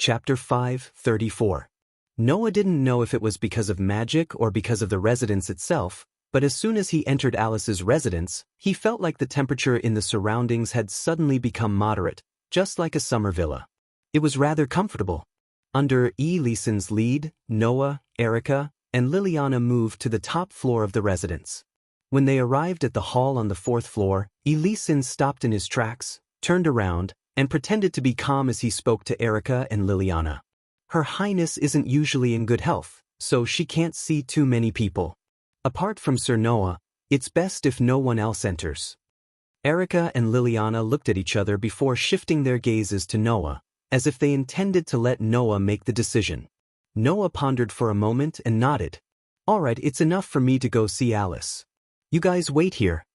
Chapter 5:34. Noah didn't know if it was because of magic or because of the residence itself, but as soon as he entered Alice's residence, he felt like the temperature in the surroundings had suddenly become moderate, just like a summer villa. It was rather comfortable. Under Elisen's lead, Noah, Erica, and Liliana moved to the top floor of the residence. When they arrived at the hall on the 4th floor, Elisen stopped in his tracks, turned around, and pretended to be calm as he spoke to Erica and Liliana. Her Highness isn't usually in good health, so she can't see too many people. Apart from Sir Noah, it's best if no one else enters. Erica and Liliana looked at each other before shifting their gazes to Noah, as if they intended to let Noah make the decision. Noah pondered for a moment and nodded. "All right, it's enough for me to go see Alice. You guys wait here."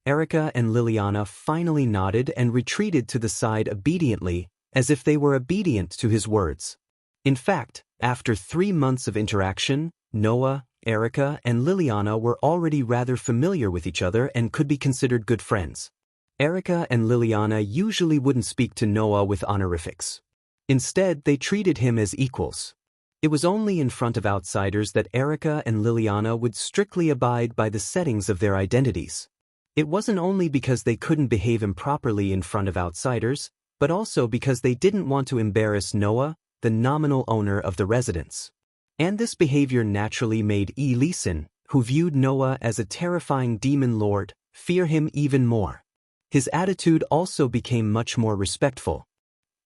Erica and Liliana finally nodded and retreated to the side obediently, as if they were obedient to his words. In fact, after 3 months of interaction, Noah, Erica, and Liliana were already rather familiar with each other and could be considered good friends. Erica and Liliana usually wouldn't speak to Noah with honorifics. Instead, they treated him as equals. It was only in front of outsiders that Erica and Liliana would strictly abide by the settings of their identities. It wasn't only because they couldn't behave improperly in front of outsiders, but also because they didn't want to embarrass Noah, the nominal owner of the residence. And this behavior naturally made Elisen, who viewed Noah as a terrifying demon lord, fear him even more. His attitude also became much more respectful.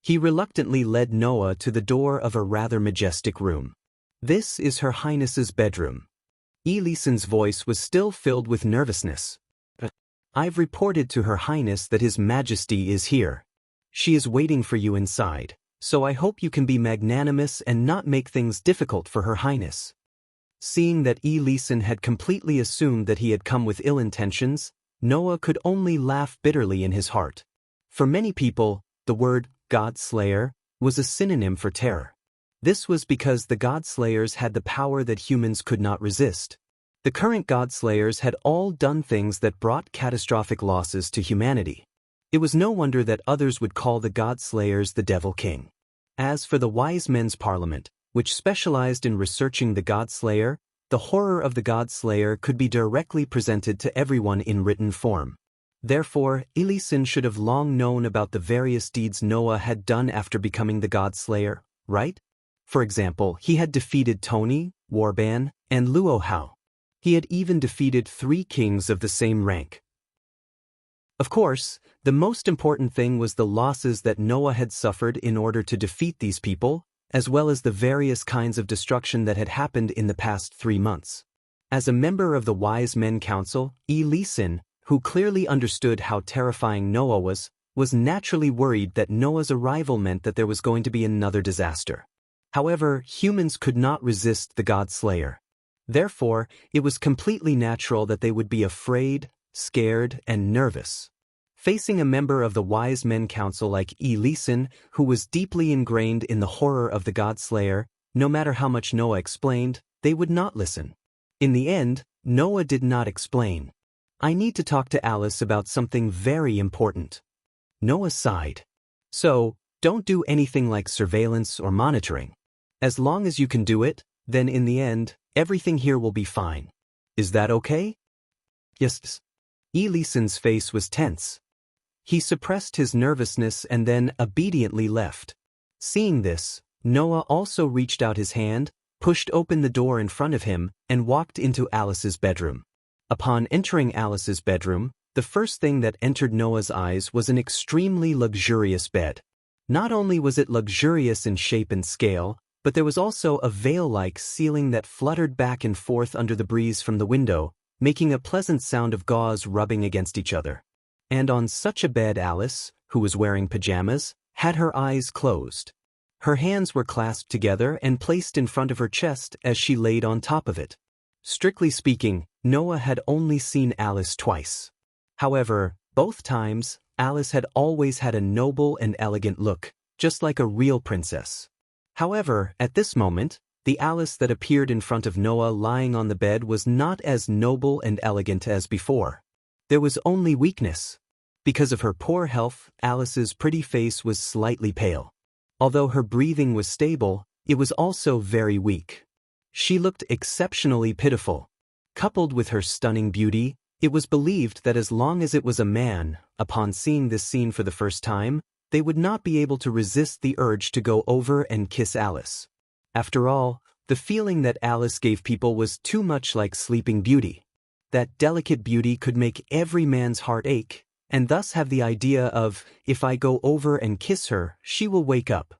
He reluctantly led Noah to the door of a rather majestic room. "This is Her Highness's bedroom." Elisen's voice was still filled with nervousness. "I've reported to Her Highness that His Majesty is here. She is waiting for you inside, so I hope you can be magnanimous and not make things difficult for Her Highness." Seeing that Elisen had completely assumed that he had come with ill intentions, Noah could only laugh bitterly in his heart. For many people, the word God-slayer was a synonym for terror. This was because the God-slayers had the power that humans could not resist. The current God-slayers had all done things that brought catastrophic losses to humanity. It was no wonder that others would call the God-slayers the Devil King. As for the Wise Men's Parliament, which specialized in researching the God-slayer, the horror of the God-slayer could be directly presented to everyone in written form. Therefore, Elisen should have long known about the various deeds Noah had done after becoming the God-slayer, right? For example, he had defeated Tony, Warban, and Luohao. He had even defeated 3 kings of the same rank. Of course, the most important thing was the losses that Noah had suffered in order to defeat these people, as well as the various kinds of destruction that had happened in the past 3 months. As a member of the Wise Men Council, Elisen, who clearly understood how terrifying Noah was naturally worried that Noah's arrival meant that there was going to be another disaster. However, humans could not resist the God-slayer. Therefore, it was completely natural that they would be afraid, scared, and nervous. Facing a member of the Wise Men Council like Elisen, who was deeply ingrained in the horror of the God-slayer, no matter how much Noah explained, they would not listen. In the end, Noah did not explain. "I need to talk to Alice about something very important." Noah sighed. "So, don't do anything like surveillance or monitoring. As long as you can do it, then in the end, everything here will be fine. Is that okay?" "Yes." Elisen's face was tense. He suppressed his nervousness and then obediently left. Seeing this, Noah also reached out his hand, pushed open the door in front of him, and walked into Alice's bedroom. Upon entering Alice's bedroom, the first thing that entered Noah's eyes was an extremely luxurious bed. Not only was it luxurious in shape and scale, but there was also a veil-like ceiling that fluttered back and forth under the breeze from the window, making a pleasant sound of gauze rubbing against each other. And on such a bed Alice, who was wearing pajamas, had her eyes closed. Her hands were clasped together and placed in front of her chest as she laid on top of it. Strictly speaking, Noah had only seen Alice twice. However, both times, Alice had always had a noble and elegant look, just like a real princess. However, at this moment, the Alice that appeared in front of Noah lying on the bed was not as noble and elegant as before. There was only weakness. Because of her poor health, Alice's pretty face was slightly pale. Although her breathing was stable, it was also very weak. She looked exceptionally pitiful. Coupled with her stunning beauty, it was believed that as long as it was a man, upon seeing this scene for the first time, they would not be able to resist the urge to go over and kiss Alice. After all, the feeling that Alice gave people was too much like Sleeping Beauty. That delicate beauty could make every man's heart ache, and thus have the idea of, if I go over and kiss her, she will wake up.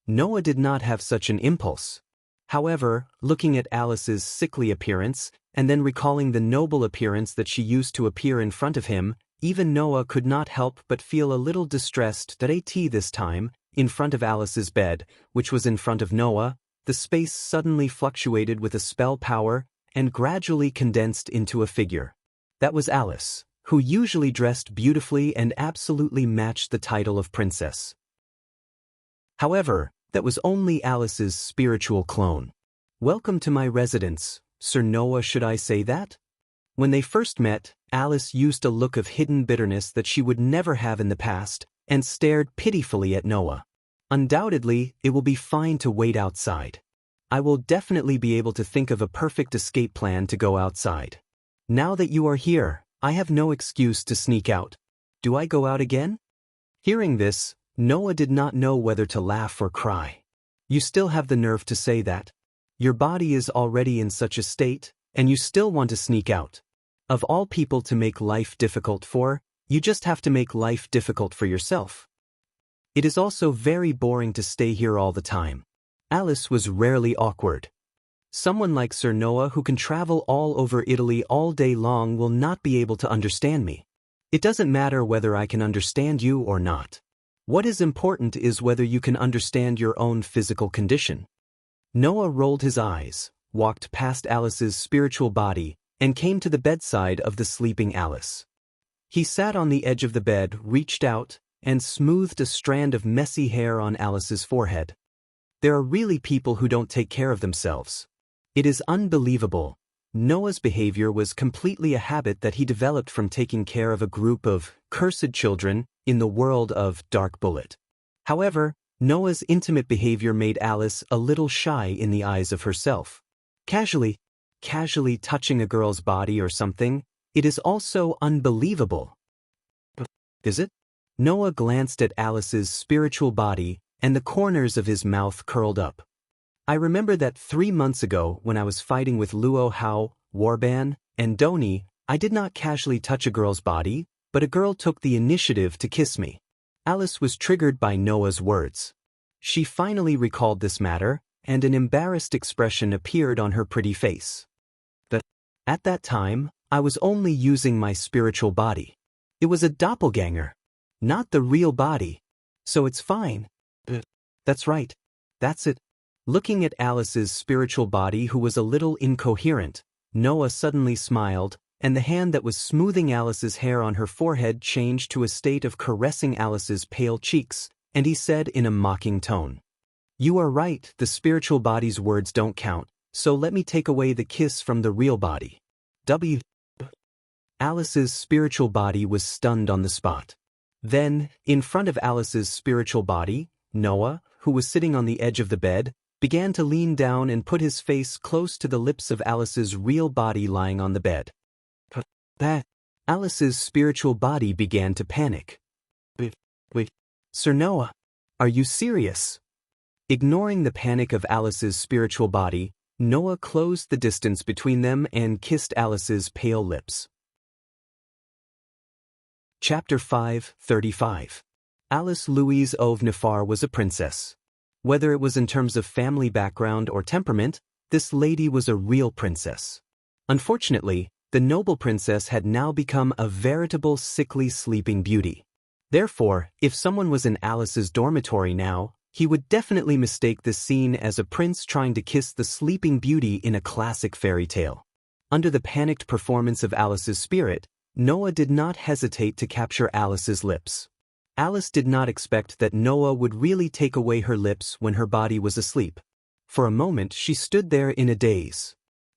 Noah did not have such an impulse. However, looking at Alice's sickly appearance, and then recalling the noble appearance that she used to appear in front of him, even Noah could not help but feel a little distressed that this time, in front of Alice's bed, which was in front of Noah, the space suddenly fluctuated with a spell power and gradually condensed into a figure. That was Alice, who usually dressed beautifully and absolutely matched the title of princess. However, that was only Alice's spiritual clone. Welcome to my residence, Sir Noah, should I say that? When they first met, Alice used a look of hidden bitterness that she would never have in the past, and stared pitifully at Noah. Undoubtedly, it will be fine to wait outside. I will definitely be able to think of a perfect escape plan to go outside. Now that you are here, I have no excuse to sneak out. Do I go out again? Hearing this, Noah did not know whether to laugh or cry. You still have the nerve to say that? Your body is already in such a state, and you still want to sneak out. Of all people to make life difficult for, you just have to make life difficult for yourself. It is also very boring to stay here all the time. Alice was rarely awkward. Someone like Sir Noah who can travel all over Italy all day long will not be able to understand me. It doesn't matter whether I can understand you or not. What is important is whether you can understand your own physical condition. Noah rolled his eyes, walked past Alice's spiritual body, and came to the bedside of the sleeping Alice. He sat on the edge of the bed, reached out, and smoothed a strand of messy hair on Alice's forehead. There are really people who don't take care of themselves. It is unbelievable. Noah's behavior was completely a habit that he developed from taking care of a group of cursed children in the world of Dark Bullet. However, Noah's intimate behavior made Alice a little shy in the eyes of herself. Casually touching a girl's body or something, it is also unbelievable. Is it? Noah glanced at Alice's spiritual body, and the corners of his mouth curled up. I remember that 3 months ago when I was fighting with Luo Hao, Warban, and Doni, I did not casually touch a girl's body, but a girl took the initiative to kiss me. Alice was triggered by Noah's words. She finally recalled this matter, and an embarrassed expression appeared on her pretty face. At that time, I was only using my spiritual body. It was a doppelganger, not the real body. So it's fine. That's right. That's it. Looking at Alice's spiritual body, who was a little incoherent, Noah suddenly smiled, and the hand that was smoothing Alice's hair on her forehead changed to a state of caressing Alice's pale cheeks, and he said in a mocking tone, "You are right, the spiritual body's words don't count, so let me take away the kiss from the real body." Alice's spiritual body was stunned on the spot. Then, in front of Alice's spiritual body, Noah, who was sitting on the edge of the bed, began to lean down and put his face close to the lips of Alice's real body lying on the bed. Alice's spiritual body began to panic. Wait, Sir Noah, are you serious? Ignoring the panic of Alice's spiritual body, Noah closed the distance between them and kissed Alice's pale lips. Chapter 5:35. Alice Louise of Nifar was a princess. Whether it was in terms of family background or temperament, this lady was a real princess. Unfortunately, the noble princess had now become a veritable sickly sleeping beauty. Therefore, if someone was in Alice's dormitory now, he would definitely mistake this scene as a prince trying to kiss the sleeping beauty in a classic fairy tale. Under the panicked performance of Alice's spirit, Noah did not hesitate to capture Alice's lips. Alice did not expect that Noah would really take away her lips when her body was asleep. For a moment she stood there in a daze.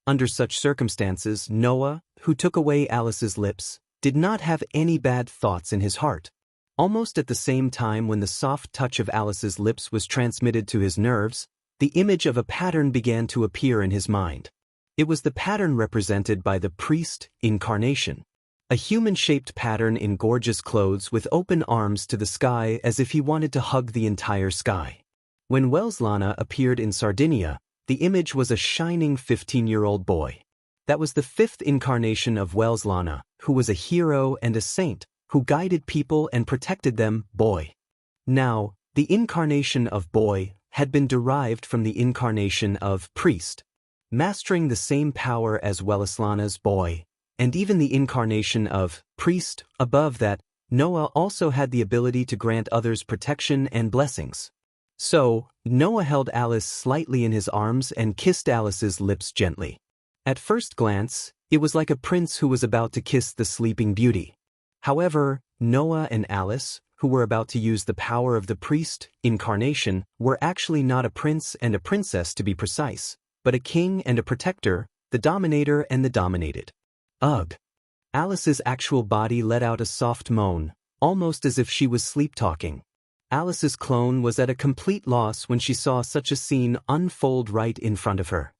Under such circumstances, Noah, who took away Alice's lips, did not have any bad thoughts in his heart. Almost at the same time when the soft touch of Alice's lips was transmitted to his nerves, the image of a pattern began to appear in his mind. It was the pattern represented by the priest incarnation. A human-shaped pattern in gorgeous clothes with open arms to the sky as if he wanted to hug the entire sky. When Welslana appeared in Sardinia, the image was a shining 15-year-old boy. That was the fifth incarnation of Welslana, who was a hero and a saint, who guided people and protected them, boy. Now, the incarnation of boy had been derived from the incarnation of priest, mastering the same power as Welslana's boy, and even the incarnation of priest above that, Noah also had the ability to grant others protection and blessings. So, Noah held Alice slightly in his arms and kissed Alice's lips gently. At first glance, it was like a prince who was about to kiss the sleeping beauty. However, Noah and Alice, who were about to use the power of the priest incarnation, were actually not a prince and a princess to be precise, but a king and a protector, the dominator and the dominated. Ugh! Alice's actual body let out a soft moan, almost as if she was sleep-talking. Alice's clone was at a complete loss when she saw such a scene unfold right in front of her.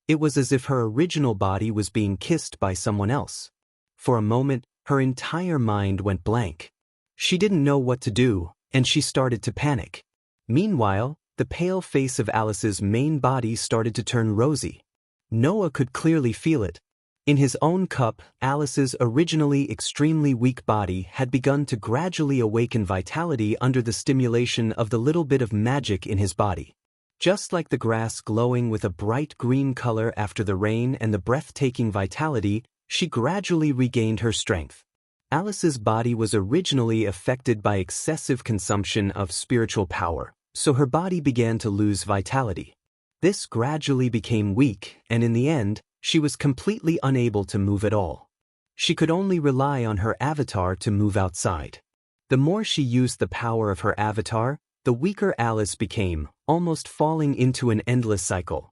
It was as if her original body was being kissed by someone else. For a moment, her entire mind went blank. She didn't know what to do, and she started to panic. Meanwhile, the pale face of Alice's main body started to turn rosy. Noah could clearly feel it. In his own cup, Alice's originally extremely weak body had begun to gradually awaken vitality under the stimulation of the little bit of magic in his body. Just like the grass glowing with a bright green color after the rain and the breathtaking vitality, she gradually regained her strength. Alice's body was originally affected by excessive consumption of spiritual power, so her body began to lose vitality. This gradually became weak, and in the end, she was completely unable to move at all. She could only rely on her avatar to move outside. The more she used the power of her avatar, the weaker Alice became, almost falling into an endless cycle.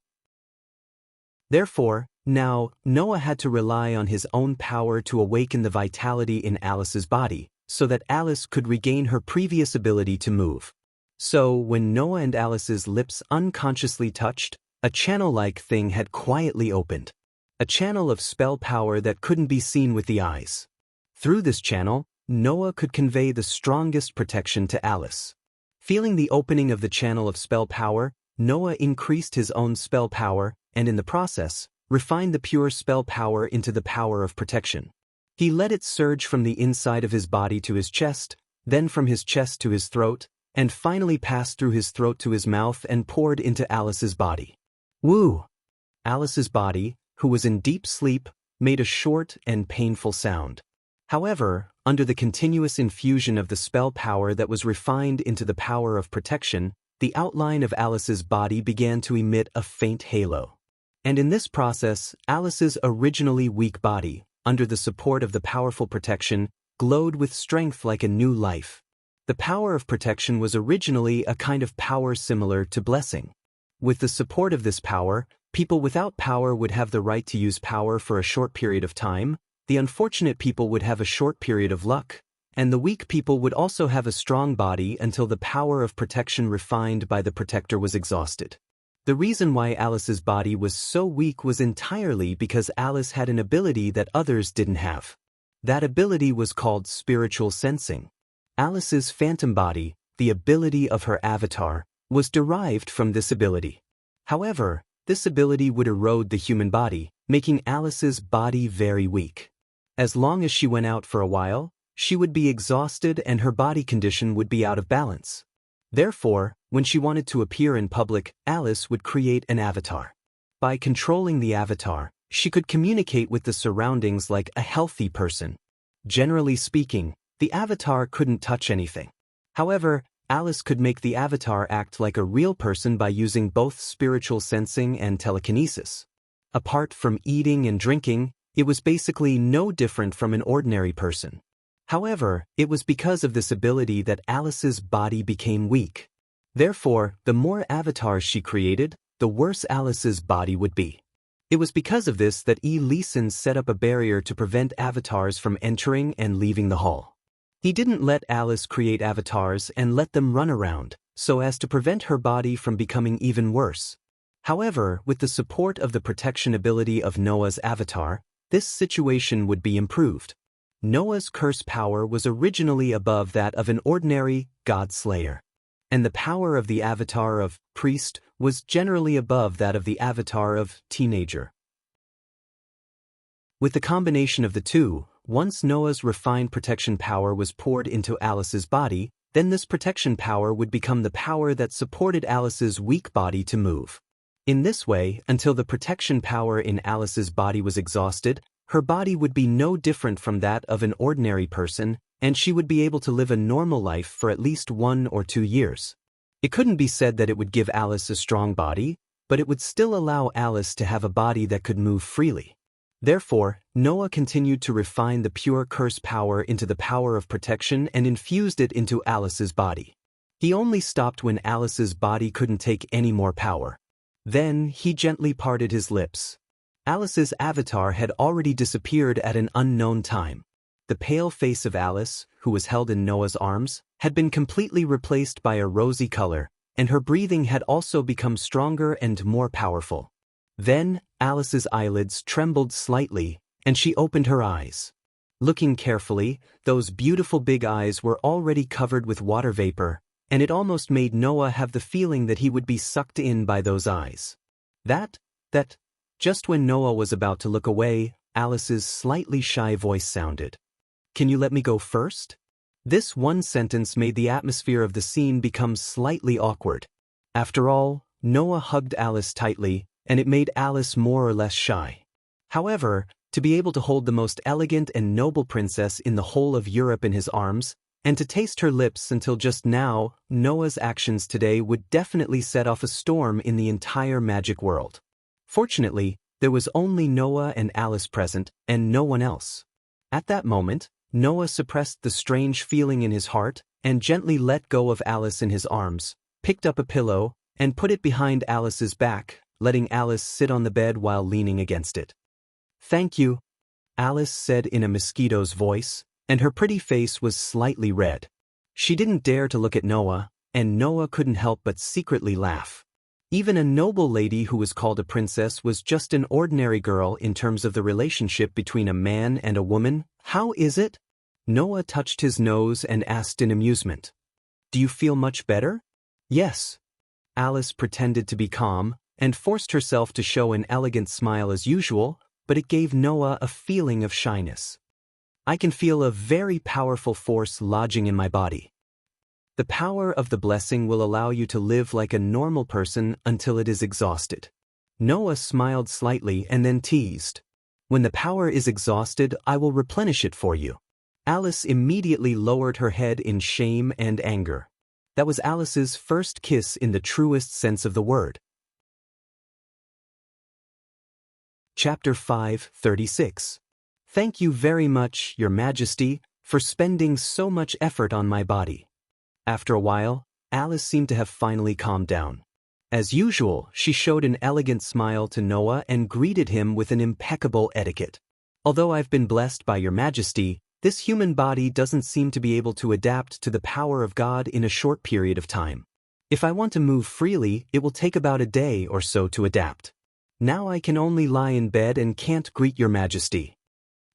Therefore, now, Noah had to rely on his own power to awaken the vitality in Alice's body, so that Alice could regain her previous ability to move. So, when Noah and Alice's lips unconsciously touched, a channel-like thing had quietly opened. A channel of spell power that couldn't be seen with the eyes. Through this channel, Noah could convey the strongest protection to Alice. Feeling the opening of the channel of spell power, Noah increased his own spell power, and in the process, refined the pure spell power into the power of protection. He let it surge from the inside of his body to his chest, then from his chest to his throat, and finally passed through his throat to his mouth and poured into Alice's body. Woo! Alice's body, who was in deep sleep, made a short and painful sound. However, under the continuous infusion of the spell power that was refined into the power of protection, the outline of Alice's body began to emit a faint halo. And in this process, Alice's originally weak body, under the support of the powerful protection, glowed with strength like a new life. The power of protection was originally a kind of power similar to blessing. With the support of this power, people without power would have the right to use power for a short period of time, the unfortunate people would have a short period of luck, and the weak people would also have a strong body until the power of protection refined by the protector was exhausted. The reason why Alice's body was so weak was entirely because Alice had an ability that others didn't have. That ability was called spiritual sensing. Alice's phantom body, the ability of her avatar, was derived from this ability. However, this ability would erode the human body, making Alice's body very weak. As long as she went out for a while, she would be exhausted and her body condition would be out of balance. Therefore, when she wanted to appear in public, Alice would create an avatar. By controlling the avatar, she could communicate with the surroundings like a healthy person. Generally speaking, the avatar couldn't touch anything. However, Alice could make the avatar act like a real person by using both spiritual sensing and telekinesis. Apart from eating and drinking, it was basically no different from an ordinary person. However, it was because of this ability that Alice's body became weak. Therefore, the more avatars she created, the worse Alice's body would be. It was because of this that Leeson set up a barrier to prevent avatars from entering and leaving the hall. He didn't let Alice create avatars and let them run around, so as to prevent her body from becoming even worse. However, with the support of the protection ability of Noah's avatar, this situation would be improved. Noah's curse power was originally above that of an ordinary God Slayer, and the power of the avatar of priest was generally above that of the avatar of teenager. With the combination of the two, once Noah's refined protection power was poured into Alice's body, then this protection power would become the power that supported Alice's weak body to move. In this way, until the protection power in Alice's body was exhausted, her body would be no different from that of an ordinary person, and she would be able to live a normal life for at least 1 or 2 years. It couldn't be said that it would give Alice a strong body, but it would still allow Alice to have a body that could move freely. Therefore, Noah continued to refine the pure curse power into the power of protection and infused it into Alice's body. He only stopped when Alice's body couldn't take any more power. Then, he gently parted his lips. Alice's avatar had already disappeared at an unknown time. The pale face of Alice, who was held in Noah's arms, had been completely replaced by a rosy color, and her breathing had also become stronger and more powerful. Then, Alice's eyelids trembled slightly, and she opened her eyes. Looking carefully, those beautiful big eyes were already covered with water vapor, and it almost made Noah have the feeling that he would be sucked in by those eyes. Just when Noah was about to look away, Alice's slightly shy voice sounded. "Can you let me go first?" This one sentence made the atmosphere of the scene become slightly awkward. After all, Noah hugged Alice tightly, and it made Alice more or less shy. However, to be able to hold the most elegant and noble princess in the whole of Europe in his arms, and to taste her lips until just now, Noah's actions today would definitely set off a storm in the entire magic world. Fortunately, there was only Noah and Alice present, and no one else. At that moment, Noah suppressed the strange feeling in his heart, and gently let go of Alice in his arms, picked up a pillow, and put it behind Alice's back, letting Alice sit on the bed while leaning against it. "Thank you," Alice said in a mosquito's voice, and her pretty face was slightly red. She didn't dare to look at Noah, and Noah couldn't help but secretly laugh. Even a noble lady who was called a princess was just an ordinary girl in terms of the relationship between a man and a woman. "How is it?" Noah touched his nose and asked in amusement. "Do you feel much better?" "Yes." Alice pretended to be calm, and forced herself to show an elegant smile as usual, but it gave Noah a feeling of shyness. "I can feel a very powerful force lodging in my body. The power of the blessing will allow you to live like a normal person until it is exhausted." Noah smiled slightly and then teased. "When the power is exhausted, I will replenish it for you." Alice immediately lowered her head in shame and anger. That was Alice's first kiss in the truest sense of the word. Chapter 5:36. Thank you very much, Your Majesty, for spending so much effort on my body. After a while, Alice seemed to have finally calmed down. As usual, she showed an elegant smile to Noah and greeted him with an impeccable etiquette. "Although I've been blessed by Your Majesty, this human body doesn't seem to be able to adapt to the power of God in a short period of time. If I want to move freely, it will take about a day or so to adapt. Now I can only lie in bed and can't greet Your Majesty."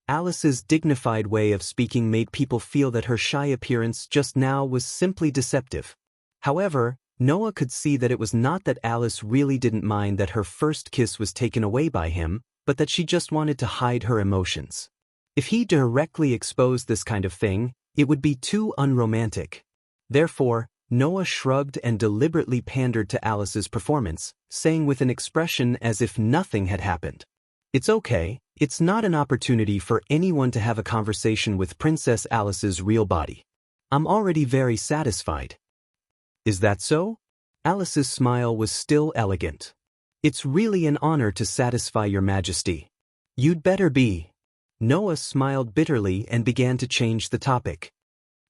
Alice's dignified way of speaking made people feel that her shy appearance just now was simply deceptive. However, Noah could see that it was not that Alice really didn't mind that her first kiss was taken away by him, but that she just wanted to hide her emotions. If he directly exposed this kind of thing, it would be too unromantic. Therefore, Noah shrugged and deliberately pandered to Alice's performance, saying with an expression as if nothing had happened, "It's okay, it's not an opportunity for anyone to have a conversation with Princess Alice's real body. I'm already very satisfied." "Is that so?" Alice's smile was still elegant. "It's really an honor to satisfy Your Majesty." "You'd better be." Noah smiled bitterly and began to change the topic.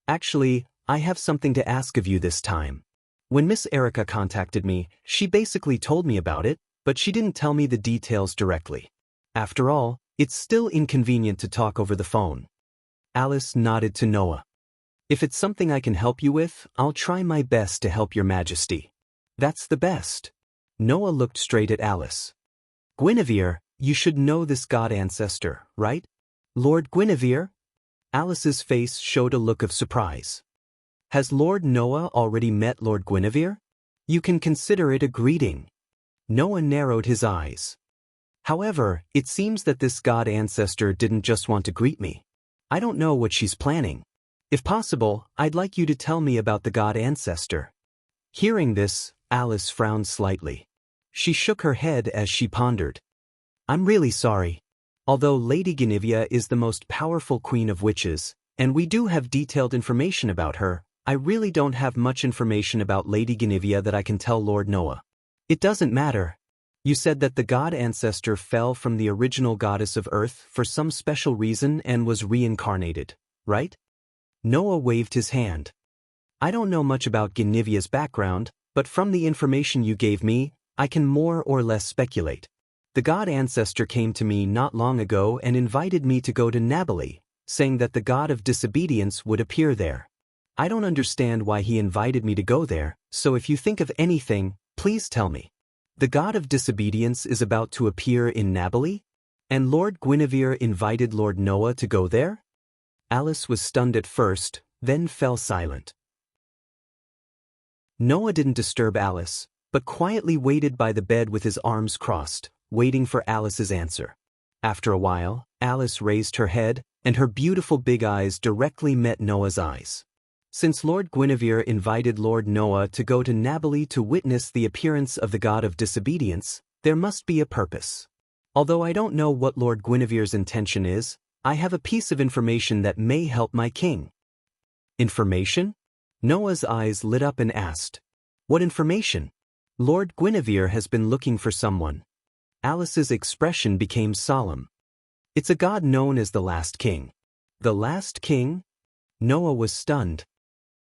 "Actually, I have something to ask of you this time. When Miss Erica contacted me, she basically told me about it, but she didn't tell me the details directly. After all, it's still inconvenient to talk over the phone." Alice nodded to Noah. If it's something I can help you with, I'll try my best to help your majesty. That's the best. Noah looked straight at Alice. Guinevere, you should know this god ancestor, right? Lord Guinevere? Alice's face showed a look of surprise. Has Lord Noah already met Lord Guinevere? You can consider it a greeting. Noah narrowed his eyes. However, it seems that this god ancestor didn't just want to greet me. I don't know what she's planning. If possible, I'd like you to tell me about the god ancestor. Hearing this, Alice frowned slightly. She shook her head as she pondered. I'm really sorry. Although Lady Guinevere is the most powerful queen of witches, and we do have detailed information about her, I really don't have much information about Lady Guinevere that I can tell Lord Noah. It doesn't matter. You said that the god ancestor fell from the original goddess of earth for some special reason and was reincarnated, right? Noah waved his hand. I don't know much about Guinevere's background, but from the information you gave me, I can more or less speculate. The god ancestor came to me not long ago and invited me to go to Nabali, saying that the god of disobedience would appear there. I don't understand why he invited me to go there, so if you think of anything, please tell me. The god of disobedience is about to appear in Nabali? And Lord Guinevere invited Lord Noah to go there? Alice was stunned at first, then fell silent. Noah didn't disturb Alice, but quietly waited by the bed with his arms crossed, waiting for Alice's answer. After a while, Alice raised her head, and her beautiful big eyes directly met Noah's eyes. Since Lord Guinevere invited Lord Noah to go to Nabali to witness the appearance of the god of disobedience, there must be a purpose. Although I don't know what Lord Guinevere's intention is, I have a piece of information that may help my king. Information? Noah's eyes lit up and asked, What information? Lord Guinevere has been looking for someone. Alice's expression became solemn. It's a god known as the Last King. The Last King? Noah was stunned.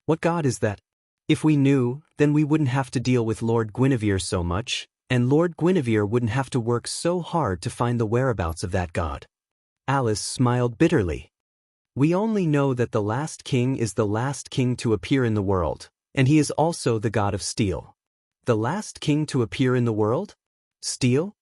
What god is that? If we knew, then we wouldn't have to deal with Lord Guinevere so much, and Lord Guinevere wouldn't have to work so hard to find the whereabouts of that god. Alice smiled bitterly. We only know that the Last King is the last king to appear in the world, and he is also the god of steel. The last king to appear in the world? Steel?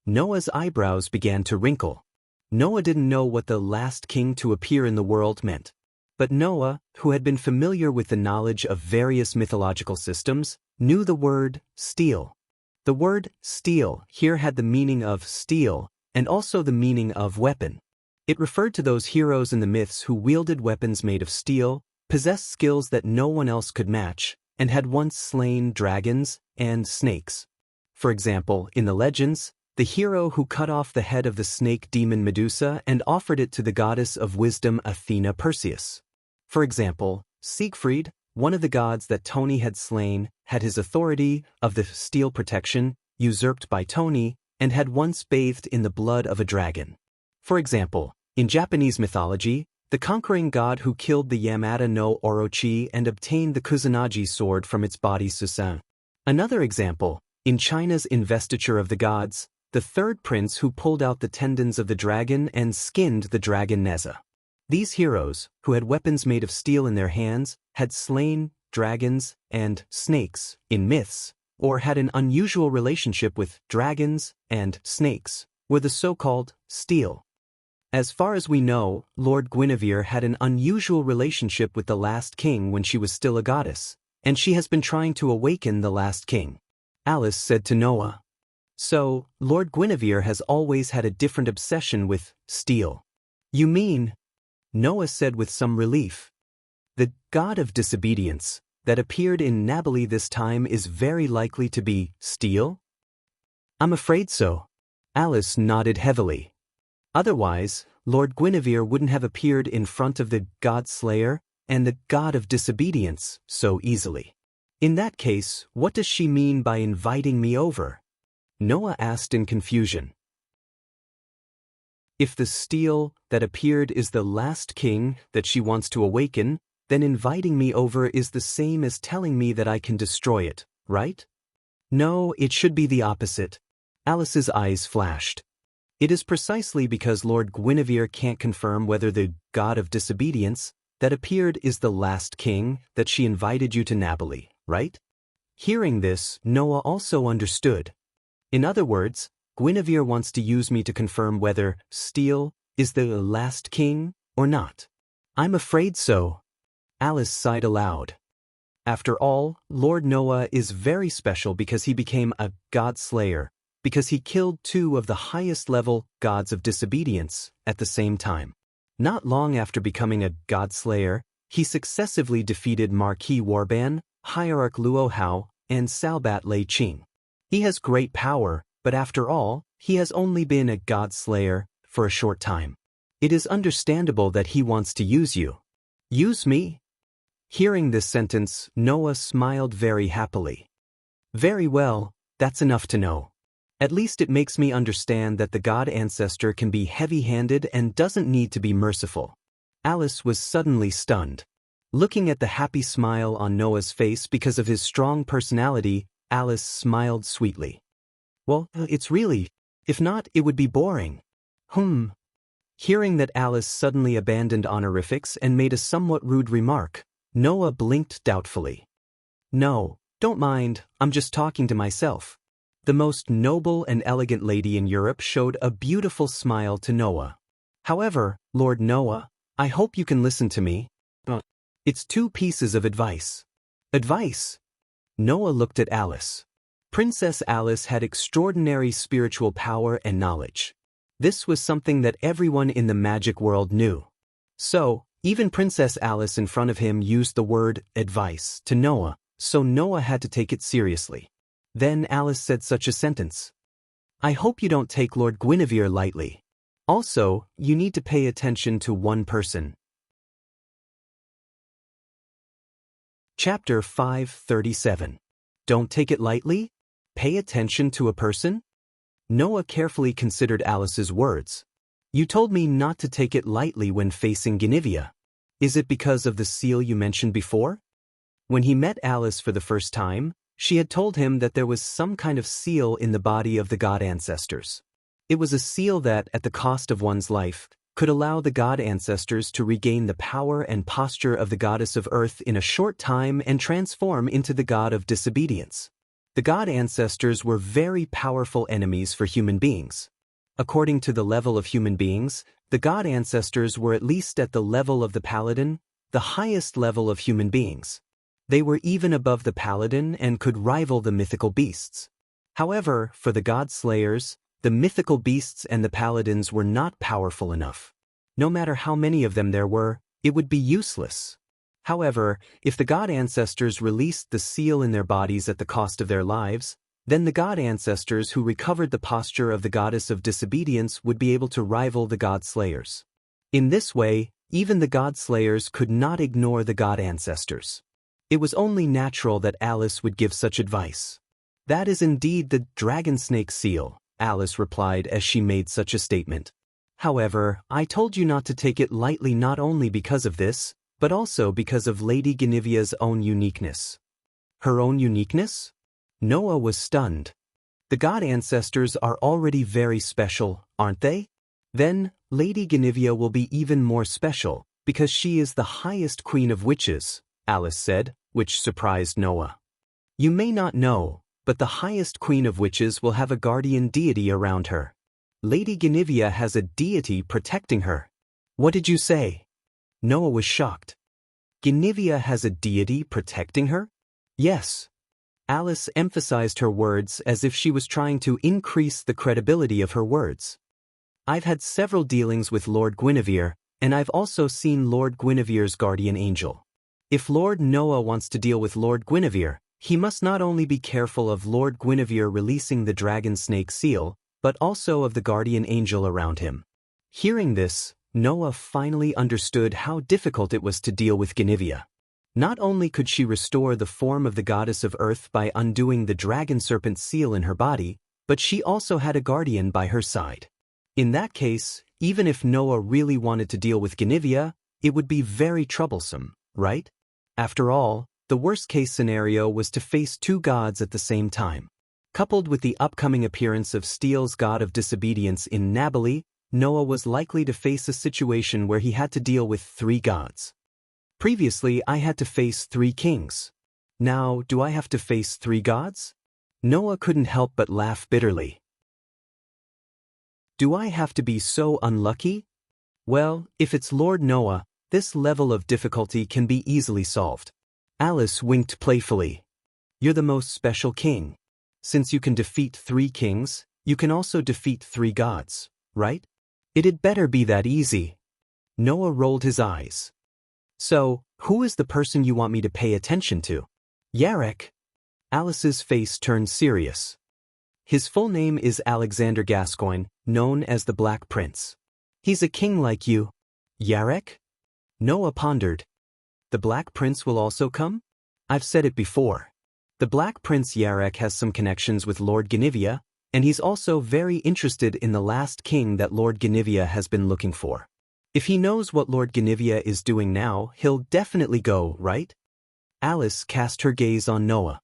Noah's eyebrows began to wrinkle. Noah didn't know what the last king to appear in the world meant. But Noah, who had been familiar with the knowledge of various mythological systems, knew the word steel. The word steel here had the meaning of steel and also the meaning of weapon. It referred to those heroes in the myths who wielded weapons made of steel, possessed skills that no one else could match, and had once slain dragons and snakes. For example, in the legends, the hero who cut off the head of the snake demon Medusa and offered it to the goddess of wisdom Athena Perseus. For example, Siegfried, one of the gods that Tony had slain, had his authority of the steel protection usurped by Tony and had once bathed in the blood of a dragon. For example, in Japanese mythology, the conquering god who killed the Yamata no Orochi and obtained the Kusanagi sword from its body Susan. Another example, in China's investiture of the gods, the third prince who pulled out the tendons of the dragon and skinned the dragon Neza. These heroes, who had weapons made of steel in their hands, had slain dragons and snakes in myths, or had an unusual relationship with dragons and snakes, were the so-called steel. As far as we know, Lord Guinevere had an unusual relationship with the Last King when she was still a goddess, and she has been trying to awaken the Last King. Alice said to Noah. So, Lord Guinevere has always had a different obsession with steel. You mean? Noah said with some relief. The god of disobedience that appeared in Nabali this time is very likely to be steel? I'm afraid so. Alice nodded heavily. Otherwise, Lord Guinevere wouldn't have appeared in front of the god Slayer and the god of disobedience so easily. In that case, what does she mean by inviting me over? Noah asked in confusion. If the steel that appeared is the last king that she wants to awaken, then inviting me over is the same as telling me that I can destroy it, right? No, it should be the opposite. Alice's eyes flashed. It is precisely because Lord Guinevere can't confirm whether the god of disobedience, that appeared is the last king, that she invited you to Napoli, right? Hearing this, Noah also understood. In other words, Guinevere wants to use me to confirm whether Steele is the last king or not. I'm afraid so. Alice sighed aloud. After all, Lord Noah is very special because he became a god slayer, because he killed two of the highest level gods of disobedience at the same time. Not long after becoming a god slayer, he successively defeated Marquis Warban, Hierarch Luo Hao, and Salbat Lei Qing. He has great power, but after all, he has only been a god slayer for a short time. It is understandable that he wants to use you. Use me? Hearing this sentence, Noah smiled very happily. Very well, that's enough to know. At least it makes me understand that the god ancestor can be heavy-handed and doesn't need to be merciful. Alice was suddenly stunned. Looking at the happy smile on Noah's face because of his strong personality, Alice smiled sweetly. Well, it's really, if not, it would be boring. Hearing that Alice suddenly abandoned honorifics and made a somewhat rude remark, Noah blinked doubtfully. No, don't mind, I'm just talking to myself. The most noble and elegant lady in Europe showed a beautiful smile to Noah. However, Lord Noah, I hope you can listen to me. It's 2 pieces of advice. Advice? Noah looked at Alice. Princess Alice had extraordinary spiritual power and knowledge. This was something that everyone in the magic world knew. So, even Princess Alice in front of him used the word advice to Noah, so Noah had to take it seriously. Then Alice said such a sentence. I hope you don't take Lord Guinevere lightly. Also, you need to pay attention to one person. Chapter 537. Don't take it lightly? Pay attention to a person? Noah carefully considered Alice's words. You told me not to take it lightly when facing Guinevere. Is it because of the seal you mentioned before? When he met Alice for the first time, she had told him that there was some kind of seal in the body of the god ancestors. It was a seal that, at the cost of one's life, could allow the god ancestors to regain the power and posture of the goddess of earth in a short time and transform into the god of disobedience. The god ancestors were very powerful enemies for human beings. According to the level of human beings, the god ancestors were at least at the level of the paladin, the highest level of human beings. They were even above the paladin and could rival the mythical beasts. However, for the god slayers, the mythical beasts and the paladins were not powerful enough. No matter how many of them there were, it would be useless. However, if the god ancestors released the seal in their bodies at the cost of their lives, then the god ancestors who recovered the posture of the goddess of disobedience would be able to rival the god slayers. In this way, even the god slayers could not ignore the god ancestors. It was only natural that Alice would give such advice. That is indeed the dragon snake seal, Alice replied as she made such a statement. However, I told you not to take it lightly not only because of this, but also because of Lady Guinevere's own uniqueness. Her own uniqueness? Noah was stunned. The god ancestors are already very special, aren't they? Then, Lady Guinevere will be even more special, because she is the highest queen of witches, Alice said, which surprised Noah. You may not know, but the highest queen of witches will have a guardian deity around her. Lady Guinevere has a deity protecting her. What did you say? Noah was shocked. Guinevere has a deity protecting her? Yes. Alice emphasized her words as if she was trying to increase the credibility of her words. I've had several dealings with Lord Guinevere, and I've also seen Lord Guinevere's guardian angel. If Lord Noah wants to deal with Lord Guinevere, he must not only be careful of Lord Guinevere releasing the dragon snake seal, but also of the guardian angel around him. Hearing this, Noah finally understood how difficult it was to deal with Guinevere. Not only could she restore the form of the goddess of earth by undoing the dragon serpent seal in her body, but she also had a guardian by her side. In that case, even if Noah really wanted to deal with Guinevere, it would be very troublesome, right? After all, the worst-case scenario was to face 2 gods at the same time. Coupled with the upcoming appearance of Steele's god of disobedience in Napoli, Noah was likely to face a situation where he had to deal with 3 gods. Previously, I had to face 3 kings. Now, do I have to face 3 gods? Noah couldn't help but laugh bitterly. Do I have to be so unlucky? Well, if it's Lord Noah, this level of difficulty can be easily solved. Alice winked playfully. You're the most special king. Since you can defeat 3 kings, you can also defeat 3 gods, right? It'd better be that easy. Noah rolled his eyes. So, who is the person you want me to pay attention to? Yarek. Alice's face turned serious. His full name is Alexander Gascoigne, known as the Black Prince. He's a king like you. Yarek? Noah pondered. The Black Prince will also come? I've said it before. The Black Prince Yarek has some connections with Lord Guinevere, and he's also very interested in the last king that Lord Guinevere has been looking for. If he knows what Lord Guinevere is doing now, he'll definitely go, right? Alice cast her gaze on Noah.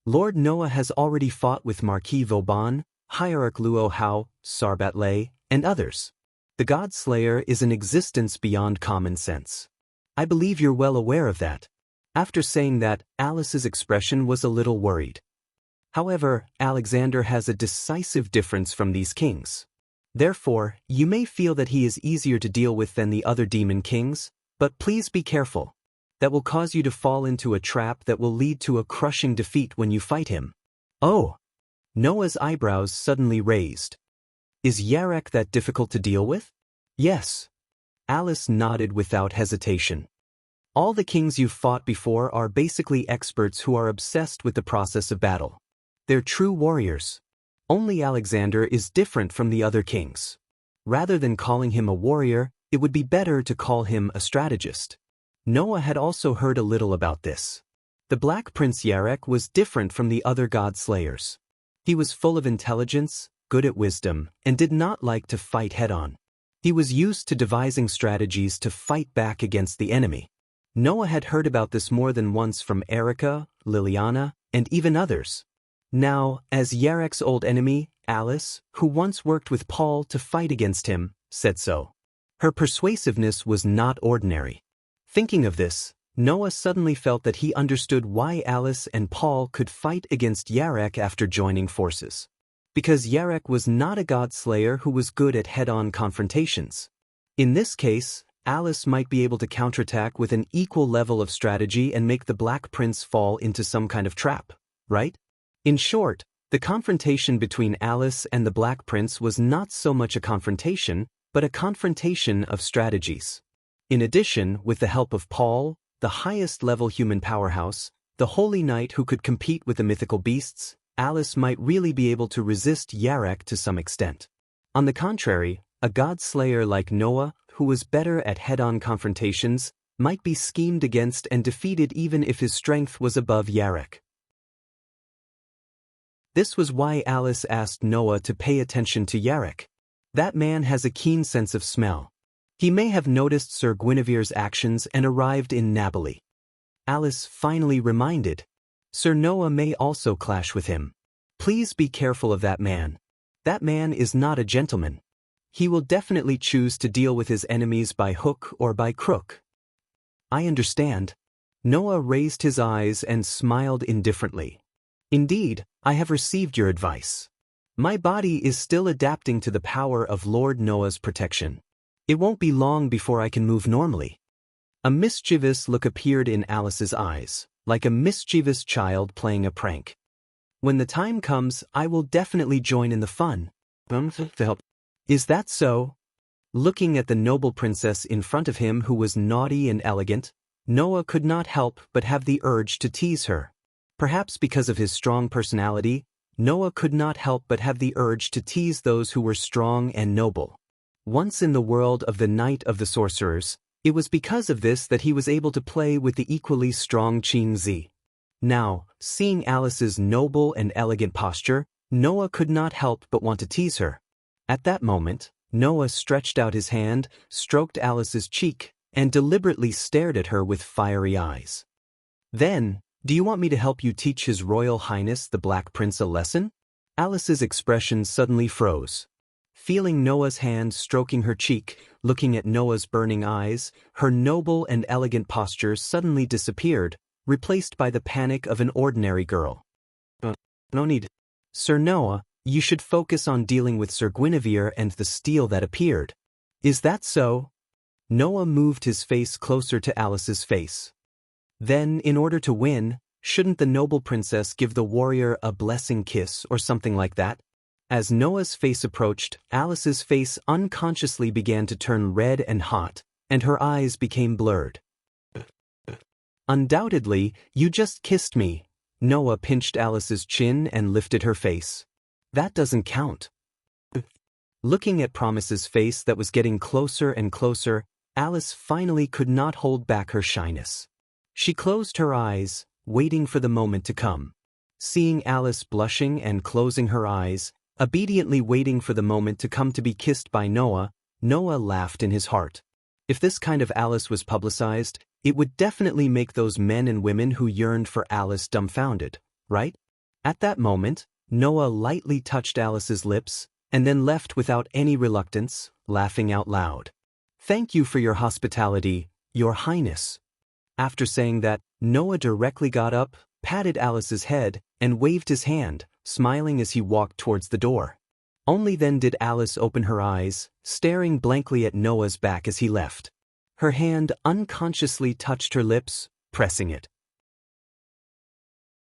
Lord Noah has already fought with Marquis Vauban, Hierarch Luo Hao, Sarbat-Lay, and others. The God Slayer is an existence beyond common sense. I believe you're well aware of that. After saying that, Alice's expression was a little worried. However, Alexander has a decisive difference from these kings. Therefore, you may feel that he is easier to deal with than the other demon kings, but please be careful. That will cause you to fall into a trap that will lead to a crushing defeat when you fight him. Oh! Noah's eyebrows suddenly raised. Is Yarek that difficult to deal with? Yes. Alice nodded without hesitation. All the kings you've fought before are basically experts who are obsessed with the process of battle. They're true warriors. Only Alexander is different from the other kings. Rather than calling him a warrior, it would be better to call him a strategist. Noah had also heard a little about this. The Black Prince Yarek was different from the other god slayers. He was full of intelligence, good at wisdom, and did not like to fight head-on. He was used to devising strategies to fight back against the enemy. Noah had heard about this more than once from Erica, Liliana, and even others. Now, as Yarek's old enemy, Alice, who once worked with Paul to fight against him, said so. Her persuasiveness was not ordinary. Thinking of this, Noah suddenly felt that he understood why Alice and Paul could fight against Yarek after joining forces. Because Yarek was not a god slayer who was good at head-on confrontations. In this case, Alice might be able to counterattack with an equal level of strategy and make the Black Prince fall into some kind of trap, right? In short, the confrontation between Alice and the Black Prince was not so much a confrontation, but a confrontation of strategies. In addition, with the help of Paul, the highest-level human powerhouse, the holy knight who could compete with the mythical beasts, Alice might really be able to resist Yarek to some extent. On the contrary, a god slayer like Noah, who was better at head-on confrontations, might be schemed against and defeated even if his strength was above Yarek. This was why Alice asked Noah to pay attention to Yarek. That man has a keen sense of smell. He may have noticed Sir Guinevere's actions and arrived in Napoli. Alice finally reminded. Sir Noah may also clash with him. Please be careful of that man. That man is not a gentleman. He will definitely choose to deal with his enemies by hook or by crook. I understand. Noah raised his eyes and smiled indifferently. Indeed, I have received your advice. My body is still adapting to the power of Lord Noah's protection. It won't be long before I can move normally. A mischievous look appeared in Alice's eyes, like a mischievous child playing a prank. When the time comes, I will definitely join in the fun. Is that so? Looking at the noble princess in front of him who was naughty and elegant, Noah could not help but have the urge to tease her. Perhaps because of his strong personality, Noah could not help but have the urge to tease those who were strong and noble. Once in the world of the Knight of the Sorcerers, it was because of this that he was able to play with the equally strong Qin Zi. Now, seeing Alice's noble and elegant posture, Noah could not help but want to tease her. At that moment, Noah stretched out his hand, stroked Alice's cheek, and deliberately stared at her with fiery eyes. Then, do you want me to help you teach His Royal Highness the Black Prince a lesson? Alice's expression suddenly froze. Feeling Noah's hand stroking her cheek, looking at Noah's burning eyes, her noble and elegant posture suddenly disappeared, replaced by the panic of an ordinary girl. No need. Sir Noah, you should focus on dealing with Sir Guinevere and the steel that appeared. Is that so? Noah moved his face closer to Alice's face. Then, in order to win, shouldn't the noble princess give the warrior a blessing kiss or something like that? As Noah's face approached, Alice's face unconsciously began to turn red and hot, and her eyes became blurred. Undoubtedly, you just kissed me. Noah pinched Alice's chin and lifted her face. That doesn't count. Looking at Promise's face that was getting closer and closer, Alice finally could not hold back her shyness. She closed her eyes, waiting for the moment to come. Seeing Alice blushing and closing her eyes, obediently waiting for the moment to come to be kissed by Noah, Noah laughed in his heart. If this kind of Alice was publicized, it would definitely make those men and women who yearned for Alice dumbfounded, right? At that moment, Noah lightly touched Alice's lips, and then left without any reluctance, laughing out loud. Thank you for your hospitality, Your Highness. After saying that, Noah directly got up, patted Alice's head, and waved his hand, smiling as he walked towards the door. Only then did Alice open her eyes, staring blankly at Noah's back as he left. Her hand unconsciously touched her lips, pressing it.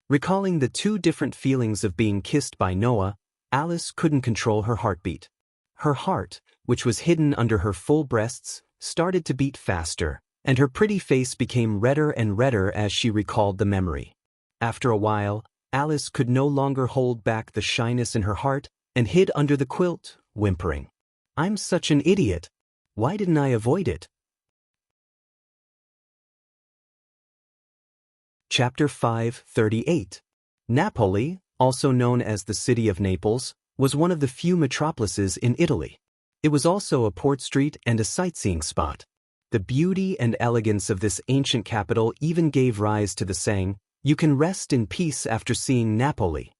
Recalling the two different feelings of being kissed by Noah, Alice couldn't control her heartbeat. Her heart, which was hidden under her full breasts, started to beat faster, and her pretty face became redder and redder as she recalled the memory. After a while, Alice could no longer hold back the shyness in her heart and hid under the quilt, whimpering. I'm such an idiot. Why didn't I avoid it? Chapter 538. Napoli, also known as the city of Naples, was one of the few metropolises in Italy. It was also a port street and a sightseeing spot. The beauty and elegance of this ancient capital even gave rise to the saying, "You can rest in peace after seeing Napoli."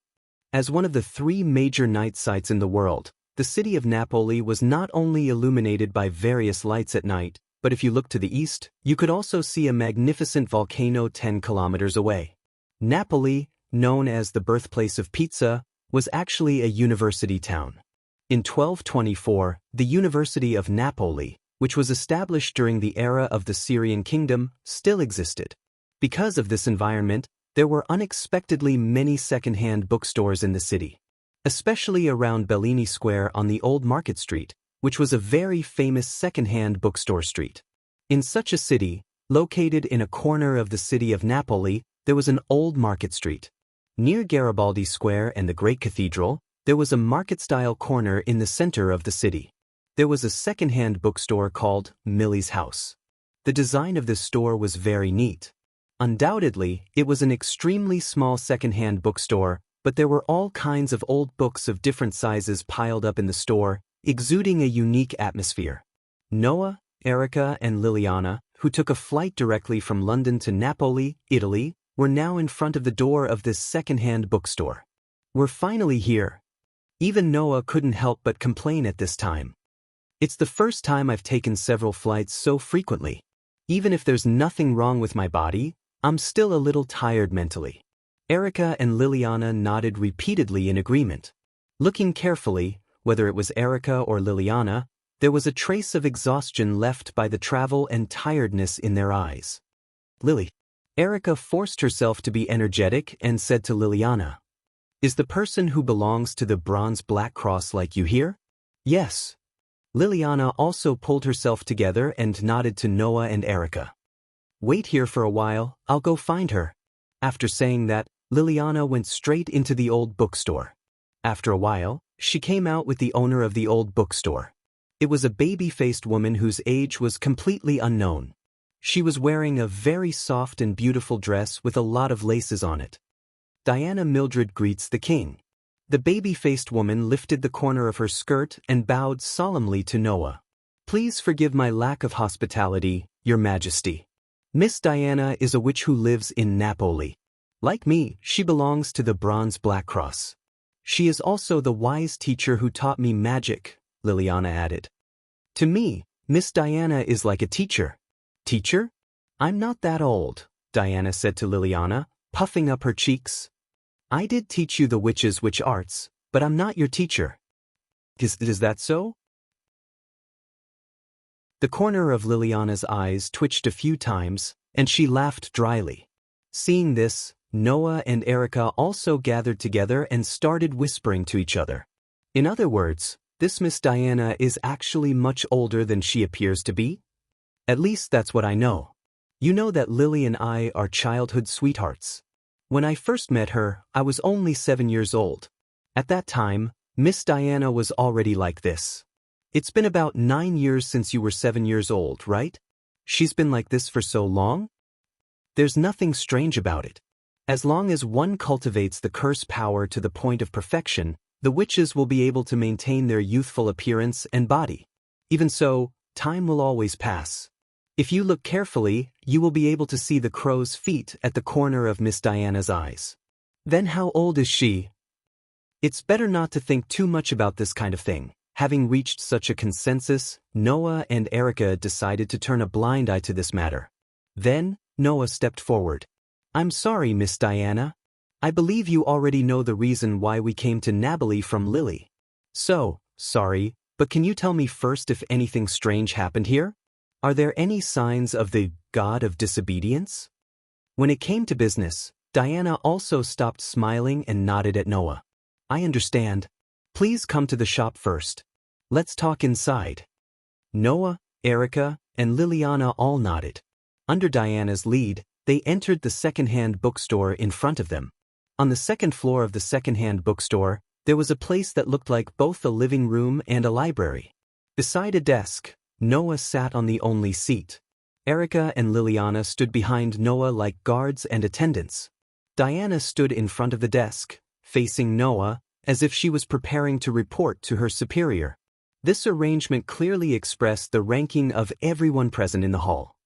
As one of the three major night sights in the world, the city of Napoli was not only illuminated by various lights at night, but if you looked to the east, you could also see a magnificent volcano 10 kilometers away. Napoli, known as the birthplace of pizza, was actually a university town. In 1224, the University of Napoli, which was established during the era of the Syrian kingdom, still existed. Because of this environment, there were unexpectedly many second-hand bookstores in the city, especially around Bellini Square on the Old Market Street, which was a very famous second-hand bookstore street. In such a city, located in a corner of the city of Napoli, there was an old market street. Near Garibaldi Square and the Great Cathedral, there was a market-style corner in the center of the city. There was a second-hand bookstore called Millie's House. The design of this store was very neat. Undoubtedly, it was an extremely small second-hand bookstore, but there were all kinds of old books of different sizes piled up in the store, exuding a unique atmosphere. Noah, Erica, and Liliana, who took a flight directly from London to Napoli, Italy, were now in front of the door of this second-hand bookstore. We're finally here. Even Noah couldn't help but complain at this time. It's the first time I've taken several flights so frequently. Even if there's nothing wrong with my body, I'm still a little tired mentally. Erica and Liliana nodded repeatedly in agreement. Looking carefully, whether it was Erica or Liliana, there was a trace of exhaustion left by the travel and tiredness in their eyes. Erica forced herself to be energetic and said to Liliana, "Is the person who belongs to the Bronze Black Cross like you here?" "Yes." Liliana also pulled herself together and nodded to Noah and Erica. "Wait here for a while, I'll go find her." After saying that, Liliana went straight into the old bookstore. After a while, she came out with the owner of the old bookstore. It was a baby-faced woman whose age was completely unknown. She was wearing a very soft and beautiful dress with a lot of laces on it. Diana Mildred greets the king. The baby-faced woman lifted the corner of her skirt and bowed solemnly to Noah. "Please forgive my lack of hospitality, Your Majesty. Miss Diana is a witch who lives in Napoli. Like me, she belongs to the Bronze Black Cross. She is also the wise teacher who taught me magic, Liliana added. To me, Miss Diana is like a teacher. Teacher? I'm not that old, Diana said to Liliana, puffing up her cheeks. I did teach you the witch's witch arts, but I'm not your teacher. Is that so? The corner of Liliana's eyes twitched a few times, and she laughed dryly. Seeing this, Noah and Erica also gathered together and started whispering to each other. In other words, this Miss Diana is actually much older than she appears to be? At least that's what I know. You know that Lily and I are childhood sweethearts. When I first met her, I was only 7 years old. At that time, Miss Diana was already like this. It's been about 9 years since you were 7 years old, right? She's been like this for so long? There's nothing strange about it. As long as one cultivates the curse power to the point of perfection, the witches will be able to maintain their youthful appearance and body. Even so, time will always pass. If you look carefully, you will be able to see the crow's feet at the corner of Miss Diana's eyes. Then how old is she? It's better not to think too much about this kind of thing. Having reached such a consensus, Noah and Erica decided to turn a blind eye to this matter. Then, Noah stepped forward. I'm sorry, Miss Diana. I believe you already know the reason why we came to Nabily from Lily. So, sorry, but can you tell me first if anything strange happened here? Are there any signs of the god of disobedience? When it came to business, Diana also stopped smiling and nodded at Noah. I understand. Please come to the shop first. Let's talk inside. Noah, Erica, and Liliana all nodded. Under Diana's lead, they entered the second-hand bookstore in front of them. On the second floor of the second-hand bookstore, there was a place that looked like both a living room and a library. Beside a desk, Noah sat on the only seat. Erica and Liliana stood behind Noah like guards and attendants. Diana stood in front of the desk, facing Noah, as if she was preparing to report to her superior. This arrangement clearly expressed the ranking of everyone present in the hall.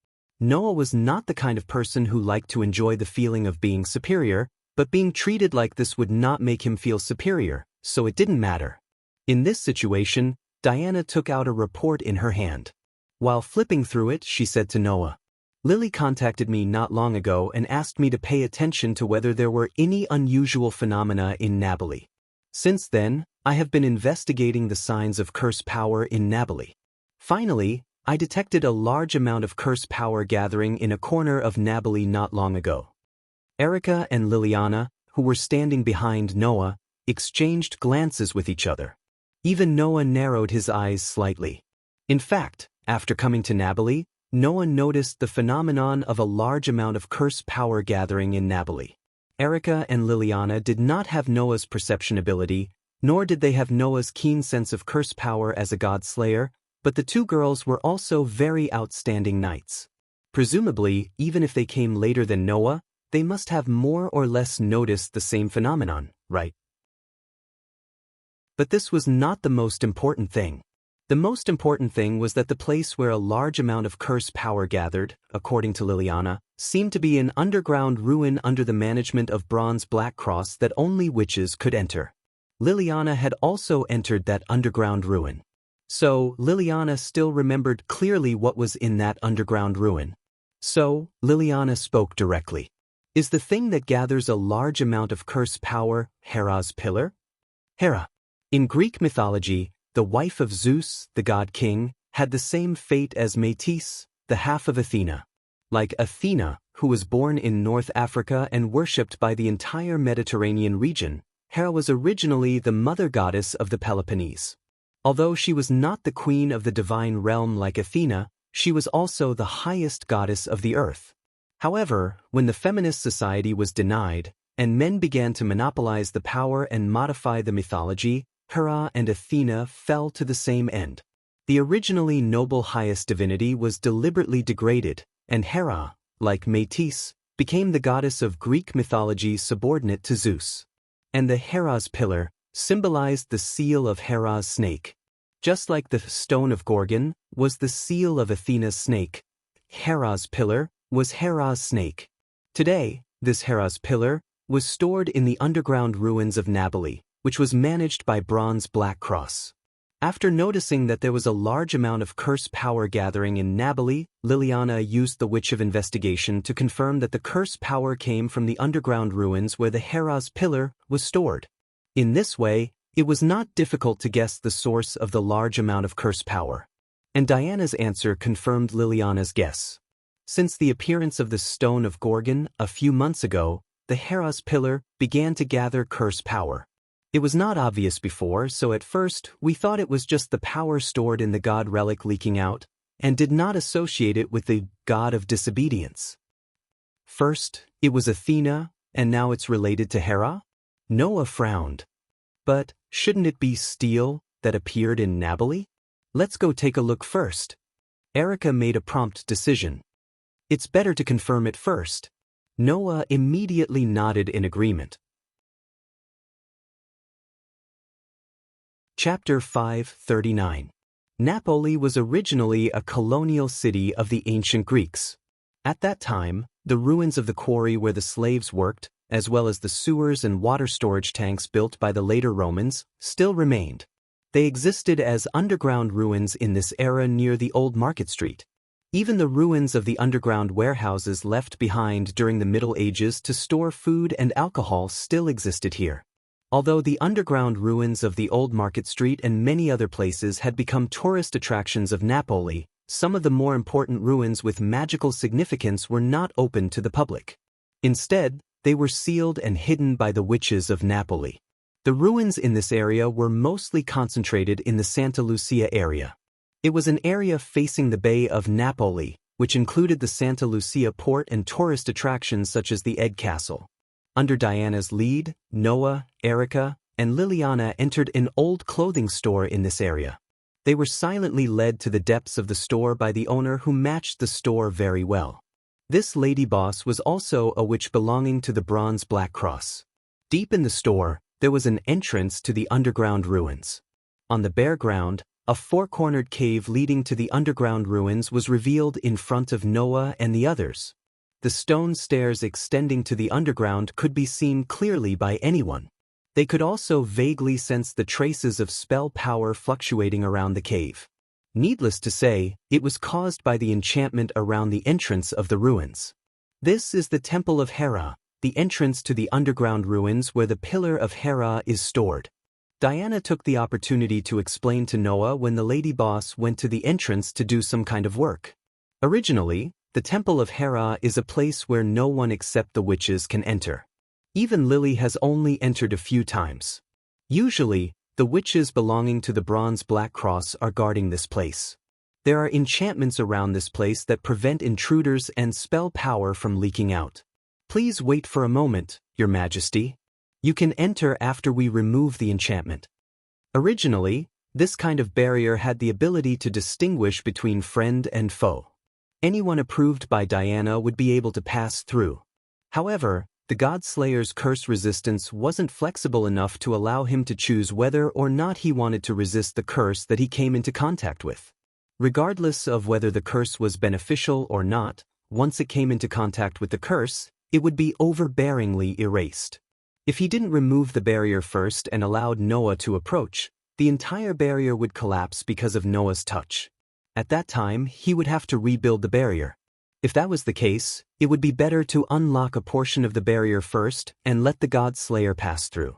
Noah was not the kind of person who liked to enjoy the feeling of being superior, but being treated like this would not make him feel superior, so it didn't matter. In this situation, Diana took out a report in her hand. While flipping through it, she said to Noah, Lily contacted me not long ago and asked me to pay attention to whether there were any unusual phenomena in Nabily. Since then, I have been investigating the signs of curse power in Nabily. Finally, I detected a large amount of curse power gathering in a corner of Nabily not long ago. Erica and Liliana, who were standing behind Noah, exchanged glances with each other. Even Noah narrowed his eyes slightly. In fact, after coming to Nabily, Noah noticed the phenomenon of a large amount of curse power gathering in Nabily. Erica and Liliana did not have Noah's perception ability, nor did they have Noah's keen sense of curse power as a god slayer, but the two girls were also very outstanding knights. Presumably, even if they came later than Noah, they must have more or less noticed the same phenomenon, right? But this was not the most important thing. The most important thing was that the place where a large amount of curse power gathered, according to Liliana, seemed to be an underground ruin under the management of Bronze Black Cross that only witches could enter. Liliana had also entered that underground ruin. So, Liliana still remembered clearly what was in that underground ruin. So, Liliana spoke directly. Is the thing that gathers a large amount of curse power Hera's pillar? Hera. In Greek mythology, the wife of Zeus, the god-king, had the same fate as Métis, the half of Athena. Like Athena, who was born in North Africa and worshipped by the entire Mediterranean region, Hera was originally the mother goddess of the Peloponnese. Although she was not the queen of the divine realm like Athena, she was also the highest goddess of the earth. However, when the feminist society was denied, and men began to monopolize the power and modify the mythology, Hera and Athena fell to the same end. The originally noble highest divinity was deliberately degraded, and Hera, like Métis, became the goddess of Greek mythology subordinate to Zeus. And the Hera's pillar symbolized the seal of Hera's snake. Just like the stone of Gorgon was the seal of Athena's snake, Hera's pillar was Hera's snake. Today, this Hera's pillar was stored in the underground ruins of Nabily, which was managed by Bronze Black Cross. After noticing that there was a large amount of curse power gathering in Nabali, Liliana used the Witch of Investigation to confirm that the curse power came from the underground ruins where the Hera's pillar was stored. In this way, it was not difficult to guess the source of the large amount of curse power. And Diana's answer confirmed Liliana's guess. Since the appearance of the Stone of Gorgon a few months ago, the Hera's pillar began to gather curse power. It was not obvious before, so at first we thought it was just the power stored in the god relic leaking out, and did not associate it with the god of disobedience. First, it was Athena, and now it's related to Hera? Noah frowned. But shouldn't it be steel that appeared in Nabali? Let's go take a look first. Erica made a prompt decision. It's better to confirm it first. Noah immediately nodded in agreement. Chapter 539. Napoli was originally a colonial city of the ancient Greeks. At that time, the ruins of the quarry where the slaves worked, as well as the sewers and water storage tanks built by the later Romans, still remained. They existed as underground ruins in this era near the old Market Street. Even the ruins of the underground warehouses left behind during the Middle Ages to store food and alcohol still existed here. Although the underground ruins of the old Market Street and many other places had become tourist attractions of Napoli, some of the more important ruins with magical significance were not open to the public. Instead, they were sealed and hidden by the witches of Napoli. The ruins in this area were mostly concentrated in the Santa Lucia area. It was an area facing the Bay of Napoli, which included the Santa Lucia port and tourist attractions such as the Egg Castle. Under Diana's lead, Noah, Erica, and Liliana entered an old clothing store in this area. They were silently led to the depths of the store by the owner who matched the store very well. This lady boss was also a witch belonging to the Bronze Black Cross. Deep in the store, there was an entrance to the underground ruins. On the bare ground, a four-cornered cave leading to the underground ruins was revealed in front of Noah and the others. The stone stairs extending to the underground could be seen clearly by anyone. They could also vaguely sense the traces of spell power fluctuating around the cave. Needless to say, it was caused by the enchantment around the entrance of the ruins. This is the Temple of Hera, the entrance to the underground ruins where the Pillar of Hera is stored. Diana took the opportunity to explain to Noah when the lady boss went to the entrance to do some kind of work. Originally, the Temple of Hera is a place where no one except the witches can enter. Even Lily has only entered a few times. Usually, the witches belonging to the Bronze Black Cross are guarding this place. There are enchantments around this place that prevent intruders and spell power from leaking out. Please wait for a moment, Your Majesty. You can enter after we remove the enchantment. Originally, this kind of barrier had the ability to distinguish between friend and foe. Anyone approved by Diana would be able to pass through. However, the God Slayer's curse resistance wasn't flexible enough to allow him to choose whether or not he wanted to resist the curse that he came into contact with. Regardless of whether the curse was beneficial or not, once it came into contact with the curse, it would be overbearingly erased. If he didn't remove the barrier first and allowed Noah to approach, the entire barrier would collapse because of Noah's touch. At that time, he would have to rebuild the barrier. If that was the case, it would be better to unlock a portion of the barrier first and let the God Slayer pass through.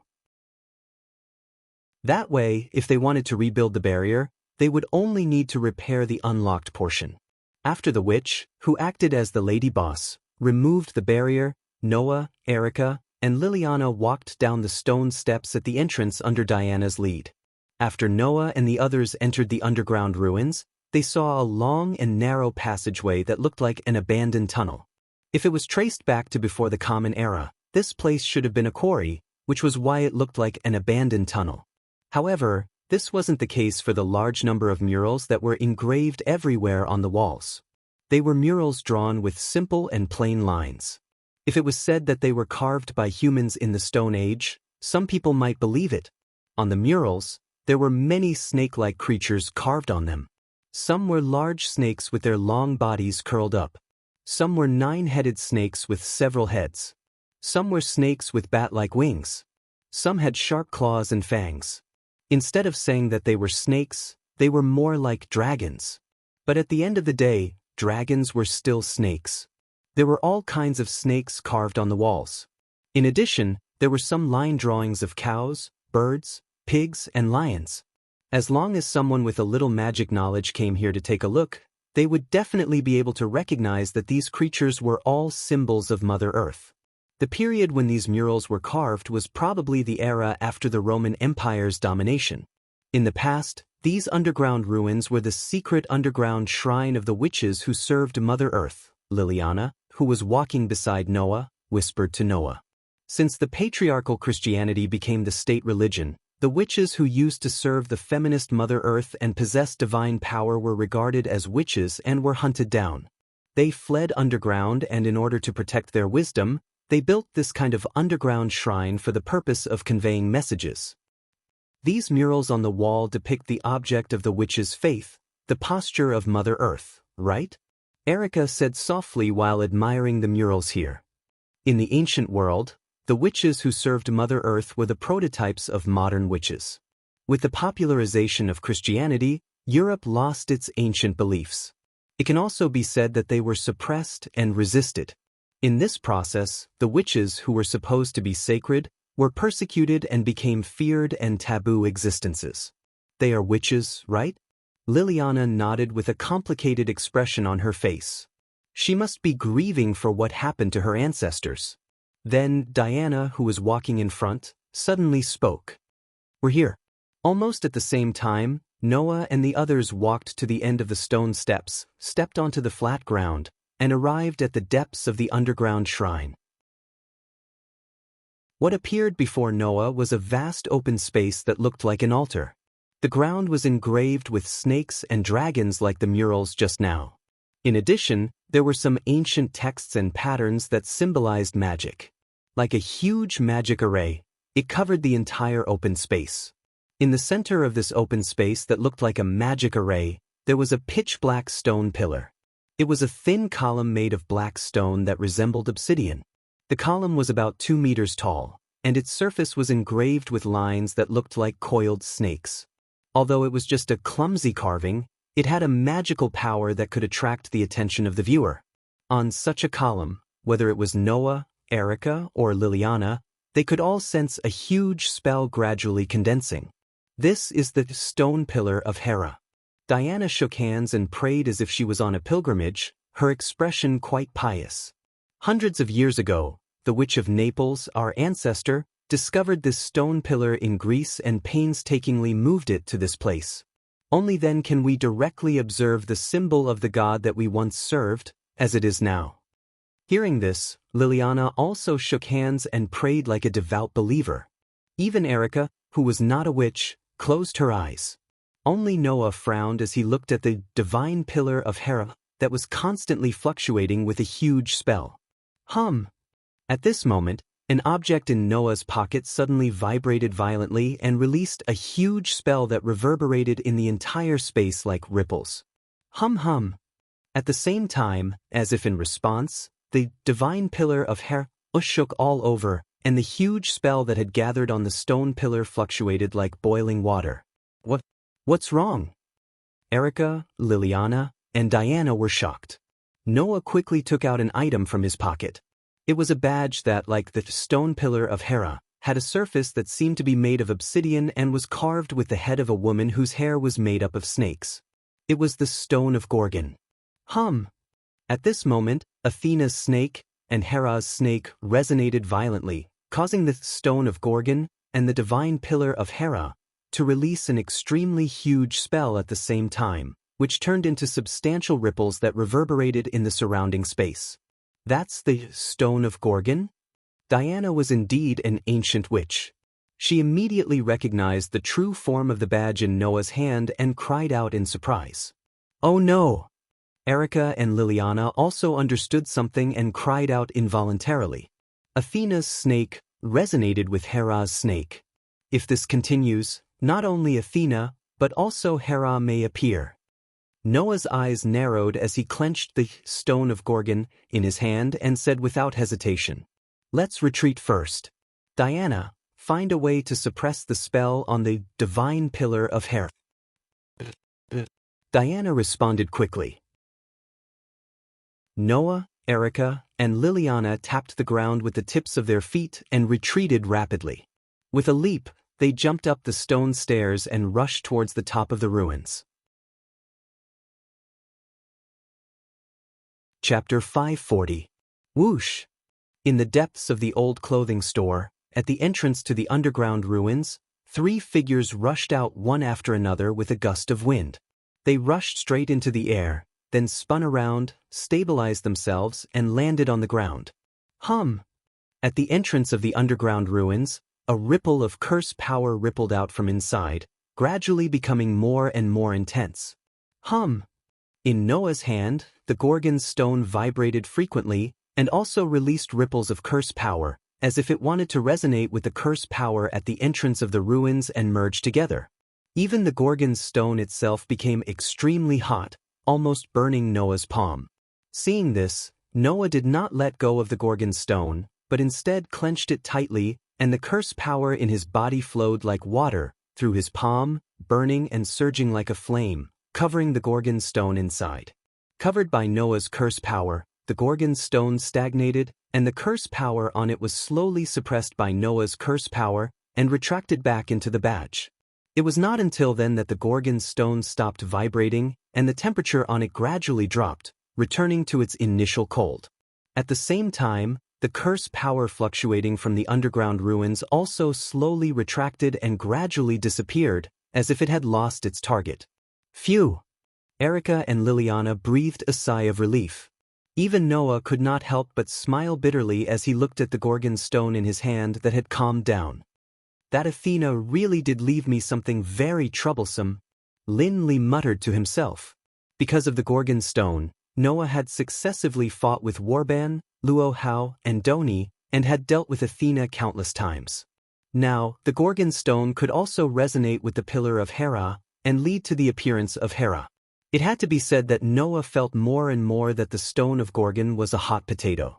That way, if they wanted to rebuild the barrier, they would only need to repair the unlocked portion. After the witch, who acted as the lady boss, removed the barrier, Noah, Erica, and Liliana walked down the stone steps at the entrance under Diana's lead. After Noah and the others entered the underground ruins, they saw a long and narrow passageway that looked like an abandoned tunnel. If it was traced back to before the Common Era, this place should have been a quarry, which was why it looked like an abandoned tunnel. However, this wasn't the case for the large number of murals that were engraved everywhere on the walls. They were murals drawn with simple and plain lines. If it was said that they were carved by humans in the Stone Age, some people might believe it. On the murals, there were many snake-like creatures carved on them. Some were large snakes with their long bodies curled up. Some were 9-headed snakes with several heads. Some were snakes with bat-like wings. Some had sharp claws and fangs. Instead of saying that they were snakes, they were more like dragons. But at the end of the day, dragons were still snakes. There were all kinds of snakes carved on the walls. In addition, there were some line drawings of cows, birds, pigs, and lions. As long as someone with a little magic knowledge came here to take a look, they would definitely be able to recognize that these creatures were all symbols of Mother Earth. The period when these murals were carved was probably the era after the Roman Empire's domination. In the past, these underground ruins were the secret underground shrine of the witches who served Mother Earth. Liliana, who was walking beside Noah, whispered to Noah. Since the patriarchal Christianity became the state religion, the witches who used to serve the feminist Mother Earth and possess divine power were regarded as witches and were hunted down. They fled underground, and in order to protect their wisdom, they built this kind of underground shrine for the purpose of conveying messages. These murals on the wall depict the object of the witch's faith, the posture of Mother Earth, right? Erica said softly while admiring the murals here. In the ancient world, the witches who served Mother Earth were the prototypes of modern witches. With the popularization of Christianity, Europe lost its ancient beliefs. It can also be said that they were suppressed and resisted. In this process, the witches who were supposed to be sacred were persecuted and became feared and taboo existences. They are witches, right? Liliana nodded with a complicated expression on her face. She must be grieving for what happened to her ancestors. Then Diana, who was walking in front, suddenly spoke. We're here. Almost at the same time, Noah and the others walked to the end of the stone steps, stepped onto the flat ground, and arrived at the depths of the underground shrine. What appeared before Noah was a vast open space that looked like an altar. The ground was engraved with snakes and dragons like the murals just now. In addition, there were some ancient texts and patterns that symbolized magic. Like a huge magic array, it covered the entire open space. In the center of this open space that looked like a magic array, there was a pitch-black stone pillar. It was a thin column made of black stone that resembled obsidian. The column was about 2 meters tall, and its surface was engraved with lines that looked like coiled snakes. Although it was just a clumsy carving, it had a magical power that could attract the attention of the viewer. On such a column, whether it was Noah, Erica, or Liliana, they could all sense a huge spell gradually condensing. This is the stone pillar of Hera. Diana shook hands and prayed as if she was on a pilgrimage, her expression quite pious. Hundreds of years ago, the Witch of Naples, our ancestor, discovered this stone pillar in Greece and painstakingly moved it to this place. Only then can we directly observe the symbol of the god that we once served, as it is now. Hearing this, Liliana also shook hands and prayed like a devout believer. Even Erica, who was not a witch, closed her eyes. Only Noah frowned as he looked at the divine pillar of Hera that was constantly fluctuating with a huge spell. At this moment, an object in Noah's pocket suddenly vibrated violently and released a huge spell that reverberated in the entire space like ripples. At the same time, as if in response, the divine pillar of Hera shook all over, and the huge spell that had gathered on the stone pillar fluctuated like boiling water. What's wrong? Erica, Liliana, and Diana were shocked. Noah quickly took out an item from his pocket. It was a badge that, like the stone pillar of Hera, had a surface that seemed to be made of obsidian and was carved with the head of a woman whose hair was made up of snakes. It was the Stone of Gorgon. At this moment, Athena's snake and Hera's snake resonated violently, causing the Stone of Gorgon and the divine pillar of Hera to release an extremely huge spell at the same time, which turned into substantial ripples that reverberated in the surrounding space. That's the Stone of Gorgon? Diana was indeed an ancient witch. She immediately recognized the true form of the badge in Noah's hand and cried out in surprise. Oh no! Erica and Liliana also understood something and cried out involuntarily. Athena's snake resonated with Hera's snake. If this continues, not only Athena, but also Hera may appear. Noah's eyes narrowed as he clenched the Stone of Gorgon in his hand and said without hesitation, "Let's retreat first." Diana, find a way to suppress the spell on the divine pillar of Hera. Diana responded quickly. Noah, Erica, and Liliana tapped the ground with the tips of their feet and retreated rapidly. With a leap, they jumped up the stone stairs and rushed towards the top of the ruins. Chapter 540. Whoosh! In the depths of the old clothing store, at the entrance to the underground ruins, 3 figures rushed out one after another with a gust of wind. They rushed straight into the air, then spun around, stabilized themselves, and landed on the ground. Hum! At the entrance of the underground ruins, a ripple of curse power rippled out from inside, gradually becoming more and more intense. Hum! In Noah's hand, the Gorgon's stone vibrated frequently and also released ripples of curse power, as if it wanted to resonate with the curse power at the entrance of the ruins and merge together. Even the Gorgon's stone itself became extremely hot, almost burning Noah's palm. Seeing this, Noah did not let go of the Gorgon's stone, but instead clenched it tightly, and the curse power in his body flowed like water through his palm, burning and surging like a flame, covering the Gorgon's stone inside. Covered by Noah's curse power, the Gorgon's stone stagnated, and the curse power on it was slowly suppressed by Noah's curse power and retracted back into the badge. It was not until then that the Gorgon's stone stopped vibrating and the temperature on it gradually dropped, returning to its initial cold. At the same time, the curse power fluctuating from the underground ruins also slowly retracted and gradually disappeared, as if it had lost its target. Phew! Erica and Liliana breathed a sigh of relief. Even Noah could not help but smile bitterly as he looked at the Gorgon's stone in his hand that had calmed down. That Athena really did leave me something very troublesome, Linley muttered to himself. Because of the Gorgon's stone, Noah had successively fought with Warban, Luohao, and Doni, and had dealt with Athena countless times. Now, the Gorgon's stone could also resonate with the pillar of Hera and lead to the appearance of Hera. It had to be said that Noah felt more and more that the stone of Gorgon was a hot potato.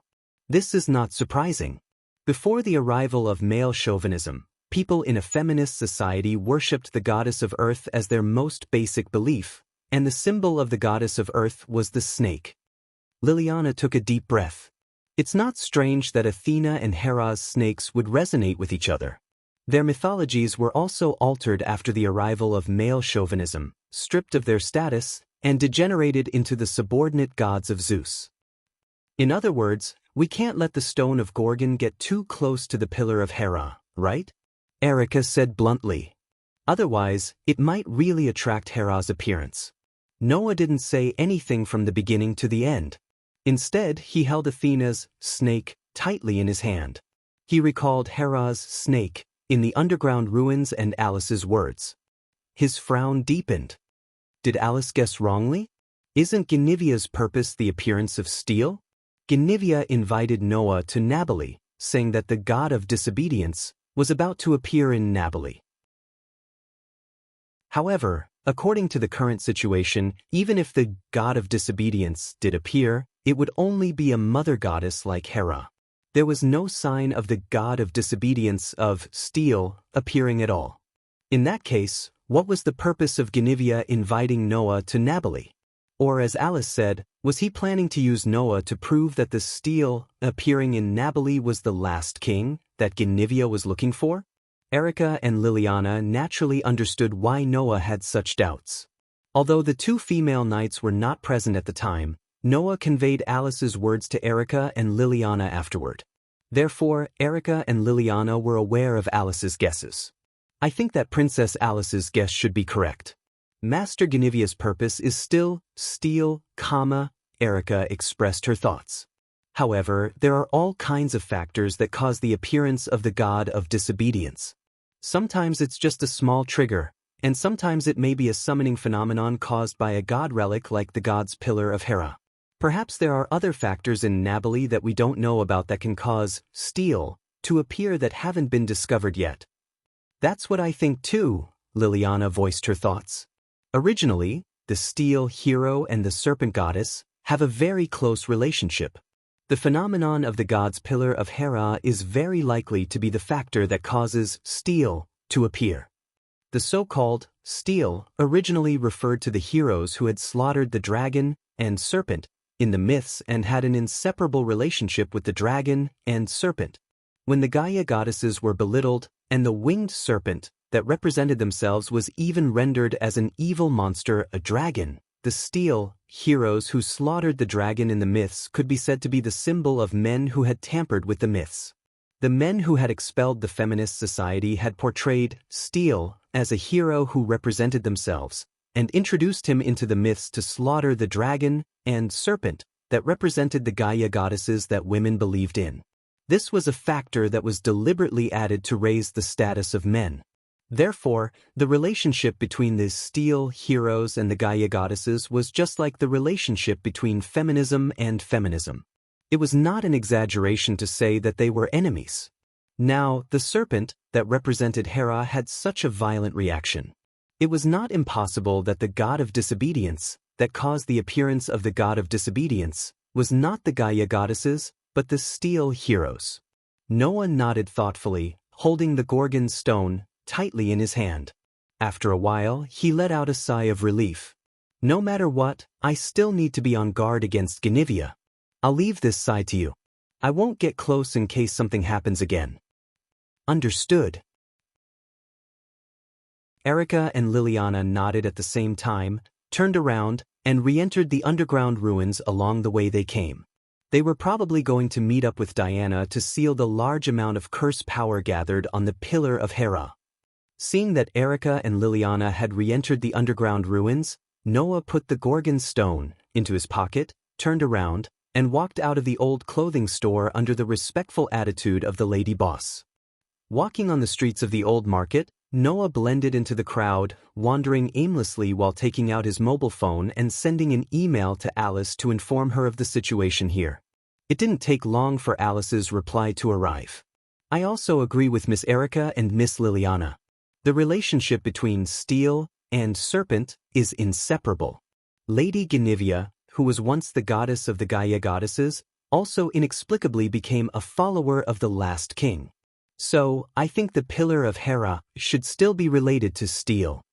This is not surprising. Before the arrival of male chauvinism, people in a feminist society worshipped the goddess of earth as their most basic belief, and the symbol of the goddess of earth was the snake. Liliana took a deep breath. It's not strange that Athena and Hera's snakes would resonate with each other. Their mythologies were also altered after the arrival of male chauvinism, stripped of their status, and degenerated into the subordinate gods of Zeus. In other words, we can't let the stone of Gorgon get too close to the pillar of Hera, right? Erica said bluntly. Otherwise, it might really attract Hera's appearance. Noah didn't say anything from the beginning to the end. Instead, he held Athena's snake tightly in his hand. He recalled Hera's snake in the underground ruins and Alice's words. His frown deepened. Did Alice guess wrongly? Isn't Guinevere's purpose the appearance of steel? Guinevere invited Noah to Nabali, saying that the god of disobedience was about to appear in Nabali. However, according to the current situation, even if the god of disobedience did appear, it would only be a mother goddess like Hera. There was no sign of the god of disobedience of steel appearing at all. In that case, what was the purpose of Guinevere inviting Noah to Nabali? Or as Alice said, was he planning to use Noah to prove that the steel appearing in Nabali was the last king that Guinevere was looking for? Erica and Liliana naturally understood why Noah had such doubts. Although the 2 female knights were not present at the time, Noah conveyed Alice's words to Erica and Liliana afterward. Therefore, Erica and Liliana were aware of Alice's guesses. I think that Princess Alice's guess should be correct. Master Guinevere's purpose is still steel, Erica expressed her thoughts. However, there are all kinds of factors that cause the appearance of the god of disobedience. Sometimes it's just a small trigger, and sometimes it may be a summoning phenomenon caused by a god relic like the god's pillar of Hera. Perhaps there are other factors in Nabali that we don't know about that can cause steel to appear that haven't been discovered yet. That's what I think too, Liliana voiced her thoughts. Originally, the steel hero and the serpent goddess have a very close relationship. The phenomenon of the god's pillar of Hera is very likely to be the factor that causes steel to appear. The so-called steel originally referred to the heroes who had slaughtered the dragon and serpent in the myths and had an inseparable relationship with the dragon and serpent. When the Gaia goddesses were belittled and the winged serpent that represented themselves was even rendered as an evil monster, a dragon, the steel heroes who slaughtered the dragon in the myths could be said to be the symbol of men who had tampered with the myths. The men who had expelled the feminist society had portrayed steel as a hero who represented themselves and introduced him into the myths to slaughter the dragon and serpent that represented the Gaia goddesses that women believed in. This was a factor that was deliberately added to raise the status of men. Therefore, the relationship between these steel heroes and the Gaia goddesses was just like the relationship between feminism and feminism. It was not an exaggeration to say that they were enemies. Now, the serpent that represented Hera had such a violent reaction. It was not impossible that the god of disobedience that caused the appearance of the god of disobedience was not the Gaia goddesses, but the steel heroes. Noah nodded thoughtfully, holding the Gorgon stone tightly in his hand. After a while, he let out a sigh of relief. No matter what, I still need to be on guard against Guinevere. I'll leave this side to you. I won't get close in case something happens again. Understood. Erica and Liliana nodded at the same time, turned around, and re-entered the underground ruins along the way they came. They were probably going to meet up with Diana to seal the large amount of curse power gathered on the Pillar of Hera. Seeing that Erica and Liliana had re-entered the underground ruins, Noah put the Gorgon stone into his pocket, turned around, and walked out of the old clothing store under the respectful attitude of the lady boss. Walking on the streets of the old market, Noah blended into the crowd, wandering aimlessly while taking out his mobile phone and sending an email to Alice to inform her of the situation here. It didn't take long for Alice's reply to arrive. I also agree with Miss Erica and Miss Liliana. The relationship between steel and serpent is inseparable. Lady Guinevere, who was once the goddess of the Gaia goddesses, also inexplicably became a follower of the last king. So, I think the Pillar of Hera should still be related to steel.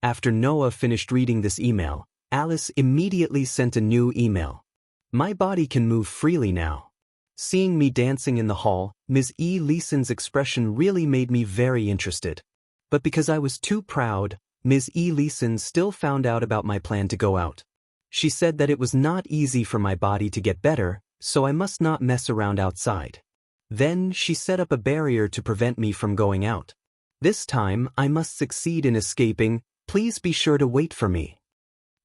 After Noah finished reading this email, Alice immediately sent a new email. My body can move freely now. Seeing me dancing in the hall, Ms. E. Leeson's expression really made me very interested. But because I was too proud, Ms. E. Leeson still found out about my plan to go out. She said that it was not easy for my body to get better, so I must not mess around outside. Then she set up a barrier to prevent me from going out. This time I must succeed in escaping. Please be sure to wait for me.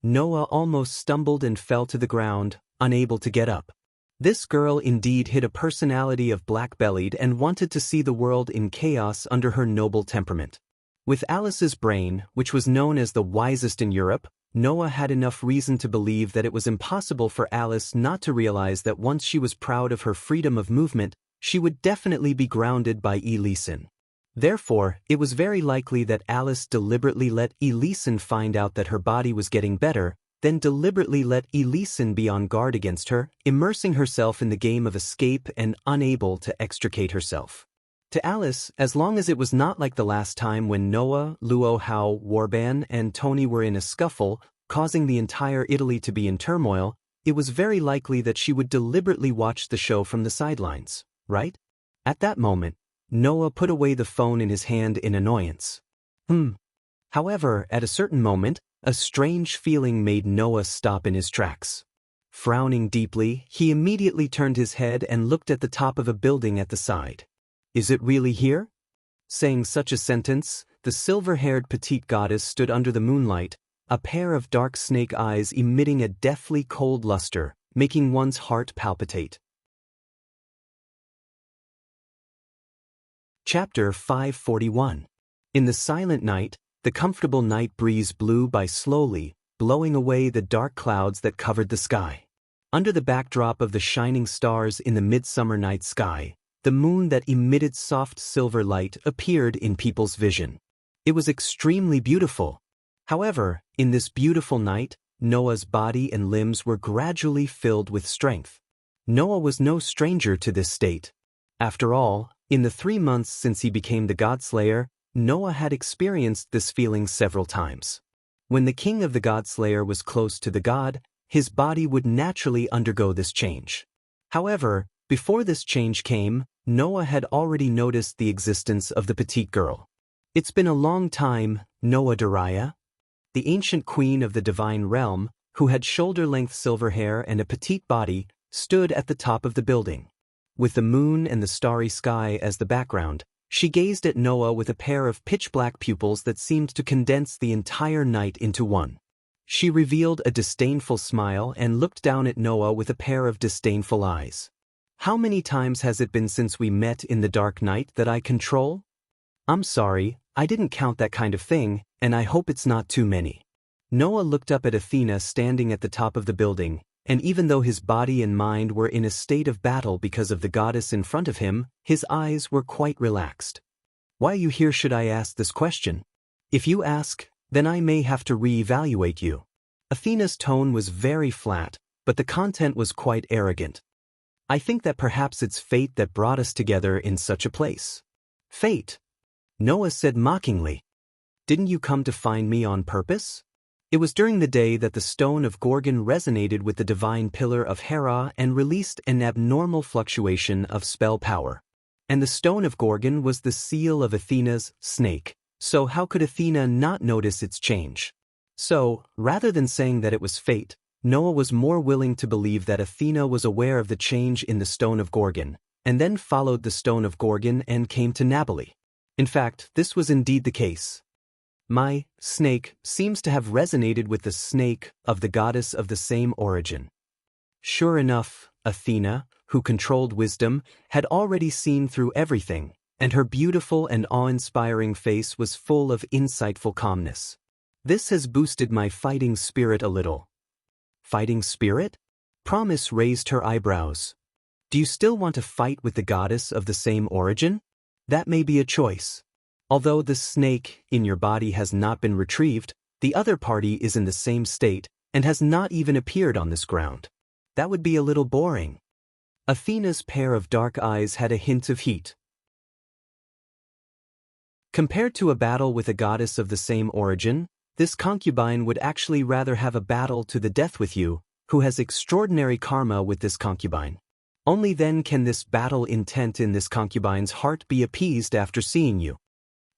Noah almost stumbled and fell to the ground, unable to get up. This girl indeed hid a personality of black-bellied and wanted to see the world in chaos under her noble temperament. With Alice's brain, which was known as the wisest in Europe, Noah had enough reason to believe that it was impossible for Alice not to realize that once she was proud of her freedom of movement, she would definitely be grounded by E. Leeson. Therefore, it was very likely that Alice deliberately let E. Leeson find out that her body was getting better, then deliberately let E. Leeson be on guard against her, immersing herself in the game of escape and unable to extricate herself. To Alice, as long as it was not like the last time when Noah, Luo Hao, Warban, and Tony were in a scuffle, causing the entire Italy to be in turmoil, it was very likely that she would deliberately watch the show from the sidelines, right? At that moment, Noah put away the phone in his hand in annoyance. However, at a certain moment, a strange feeling made Noah stop in his tracks. Frowning deeply, he immediately turned his head and looked at the top of a building at the side. Is it really here? Saying such a sentence, the silver-haired petite goddess stood under the moonlight, a pair of dark snake eyes emitting a deathly cold luster, making one's heart palpitate. Chapter 541. In the silent night, the comfortable night breeze blew by slowly, blowing away the dark clouds that covered the sky. Under the backdrop of the shining stars in the midsummer night sky, the moon that emitted soft silver light appeared in people's vision. It was extremely beautiful. However, in this beautiful night, Noah's body and limbs were gradually filled with strength. Noah was no stranger to this state. After all, in the 3 months since he became the Godslayer, Noah had experienced this feeling several times. When the king of the Godslayer was close to the god, his body would naturally undergo this change. However, before this change came, Noah had already noticed the existence of the petite girl. It's been a long time, Noah Dariah, the ancient queen of the divine realm, who had shoulder-length silver hair and a petite body, stood at the top of the building. With the moon and the starry sky as the background, she gazed at Noah with a pair of pitch-black pupils that seemed to condense the entire night into one. She revealed a disdainful smile and looked down at Noah with a pair of disdainful eyes. How many times has it been since we met in the dark night that I control? I'm sorry, I didn't count that kind of thing, and I hope it's not too many. Noah looked up at Athena standing at the top of the building, and even though his body and mind were in a state of battle because of the goddess in front of him, his eyes were quite relaxed. Why are you here, should I ask this question? If you ask, then I may have to re-evaluate you. Athena's tone was very flat, but the content was quite arrogant. I think that perhaps it's fate that brought us together in such a place. Fate? Noah said mockingly. Didn't you come to find me on purpose? It was during the day that the stone of Gorgon resonated with the divine pillar of Hera and released an abnormal fluctuation of spell power. And the stone of Gorgon was the seal of Athena's snake, so how could Athena not notice its change? So, rather than saying that it was fate, Noah was more willing to believe that Athena was aware of the change in the stone of Gorgon, and then followed the stone of Gorgon and came to Nabali. In fact, this was indeed the case. My snake seems to have resonated with the snake of the goddess of the same origin. Sure enough, Athena, who controlled wisdom, had already seen through everything, and her beautiful and awe-inspiring face was full of insightful calmness. This has boosted my fighting spirit a little. Fighting spirit? Promise raised her eyebrows. Do you still want to fight with the goddess of the same origin? That may be a choice. Although the snake in your body has not been retrieved, the other party is in the same state and has not even appeared on this ground. That would be a little boring. Athena's pair of dark eyes had a hint of heat. Compared to a battle with a goddess of the same origin, this concubine would actually rather have a battle to the death with you, who has extraordinary karma with this concubine. Only then can this battle intent in this concubine's heart be appeased after seeing you.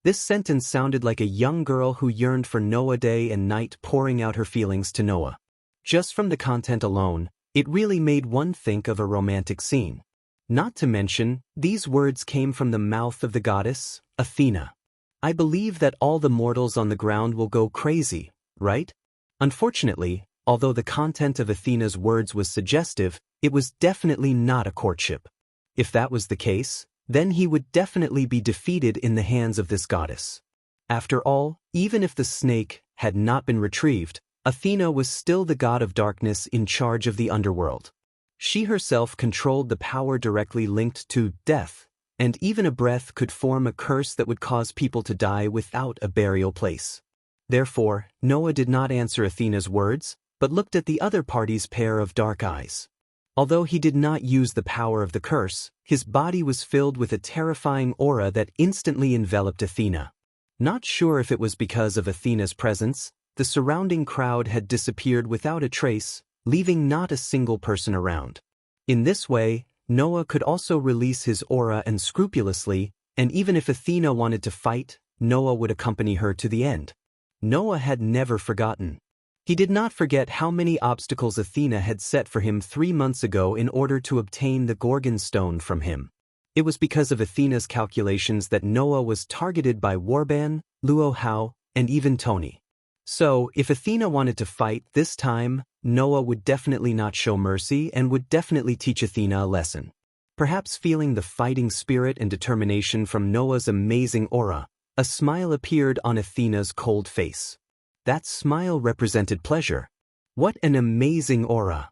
This sentence sounded like a young girl who yearned for Noah day and night, pouring out her feelings to Noah. Just from the content alone, it really made one think of a romantic scene. Not to mention, these words came from the mouth of the goddess, Athena. I believe that all the mortals on the ground will go crazy, right? Unfortunately, although the content of Athena's words was suggestive, it was definitely not a courtship. If that was the case, then he would definitely be defeated in the hands of this goddess. After all, even if the snake had not been retrieved, Athena was still the god of darkness in charge of the underworld. She herself controlled the power directly linked to death, and even a breath could form a curse that would cause people to die without a burial place. Therefore, Noah did not answer Athena's words, but looked at the other party's pair of dark eyes. Although he did not use the power of the curse, his body was filled with a terrifying aura that instantly enveloped Athena. Not sure if it was because of Athena's presence, the surrounding crowd had disappeared without a trace, leaving not a single person around. In this way, Noah could also release his aura unscrupulously, and even if Athena wanted to fight, Noah would accompany her to the end. Noah had never forgotten. He did not forget how many obstacles Athena had set for him 3 months ago in order to obtain the Gorgon stone from him. It was because of Athena's calculations that Noah was targeted by Warban, Luo Hao, and even Tony. So, if Athena wanted to fight this time, Noah would definitely not show mercy and would definitely teach Athena a lesson. Perhaps feeling the fighting spirit and determination from Noah's amazing aura, a smile appeared on Athena's cold face. That smile represented pleasure. What an amazing aura!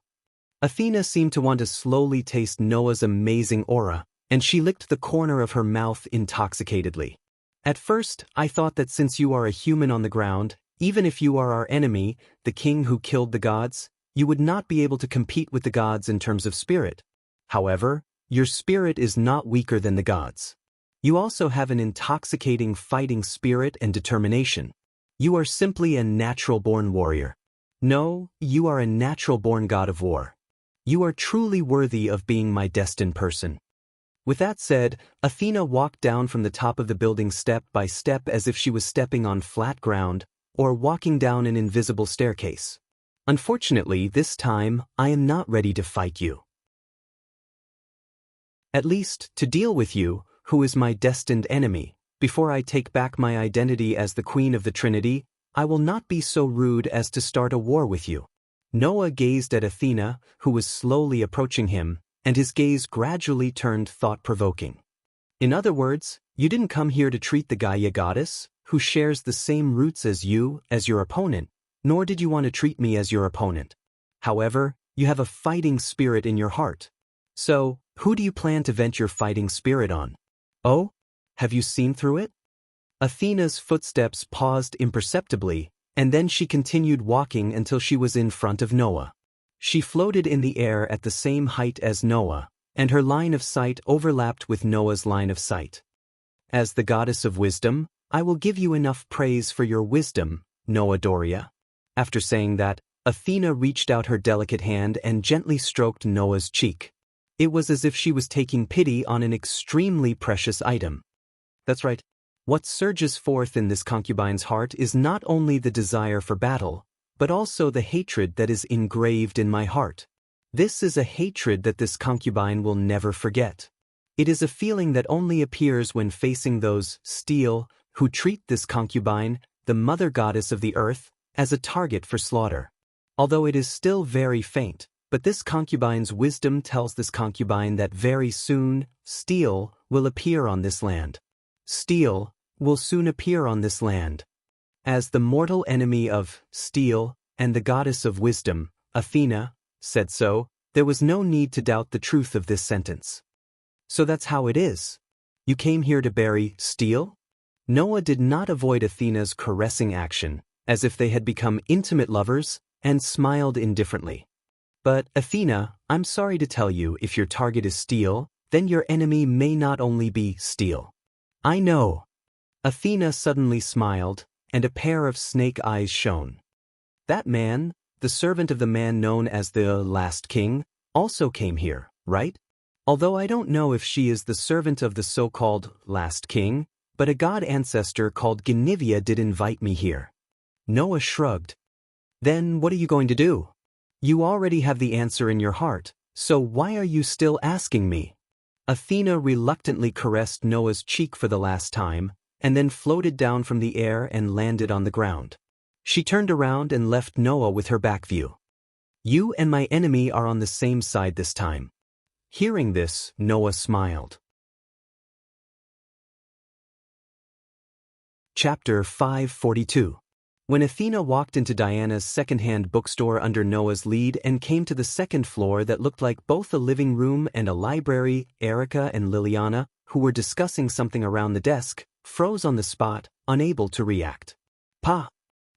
Athena seemed to want to slowly taste Noah's amazing aura, and she licked the corner of her mouth intoxicatedly. At first, I thought that since you are a human on the ground, even if you are our enemy, the king who killed the gods, you would not be able to compete with the gods in terms of spirit. However, your spirit is not weaker than the gods. You also have an intoxicating fighting spirit and determination. You are simply a natural-born warrior. No, you are a natural-born god of war. You are truly worthy of being my destined person. With that said, Athena walked down from the top of the building step by step as if she was stepping on flat ground or walking down an invisible staircase. Unfortunately, this time, I am not ready to fight you. At least, to deal with you, who is my destined enemy. Before I take back my identity as the Queen of the Trinity, I will not be so rude as to start a war with you. Noah gazed at Athena, who was slowly approaching him, and his gaze gradually turned thought-provoking. In other words, you didn't come here to treat the Gaia goddess, who shares the same roots as you, as your opponent, nor did you want to treat me as your opponent. However, you have a fighting spirit in your heart. So, who do you plan to vent your fighting spirit on? Oh? Have you seen through it? Athena's footsteps paused imperceptibly, and then she continued walking until she was in front of Noah. She floated in the air at the same height as Noah, and her line of sight overlapped with Noah's line of sight. As the goddess of wisdom, I will give you enough praise for your wisdom, Noah Doria. After saying that, Athena reached out her delicate hand and gently stroked Noah's cheek. It was as if she was taking pity on an extremely precious item. That's right. What surges forth in this concubine's heart is not only the desire for battle, but also the hatred that is engraved in my heart. This is a hatred that this concubine will never forget. It is a feeling that only appears when facing those steel who treat this concubine, the mother goddess of the earth, as a target for slaughter. Although it is still very faint, but this concubine's wisdom tells this concubine that very soon, steel will appear on this land. Steel will soon appear on this land. As the mortal enemy of steel and the goddess of wisdom, Athena, said so, there was no need to doubt the truth of this sentence. So that's how it is. You came here to bury steel? Noah did not avoid Athena's caressing action, as if they had become intimate lovers, and smiled indifferently. But, Athena, I'm sorry to tell you, if your target is steel, then your enemy may not only be steel. I know. Athena suddenly smiled, and a pair of snake eyes shone. That man, the servant of the man known as the last king, also came here, right? Although I don't know if she is the servant of the so-called last king, but a god ancestor called Genivia did invite me here. Noah shrugged. Then what are you going to do? You already have the answer in your heart, so why are you still asking me? Athena reluctantly caressed Noah's cheek for the last time, and then floated down from the air and landed on the ground. She turned around and left Noah with her back view. You and my enemy are on the same side this time. Hearing this, Noah smiled. Chapter 542. When Athena walked into Diana's second-hand bookstore under Noah's lead and came to the second floor that looked like both a living room and a library, Erica and Liliana, who were discussing something around the desk, froze on the spot, unable to react. Pa!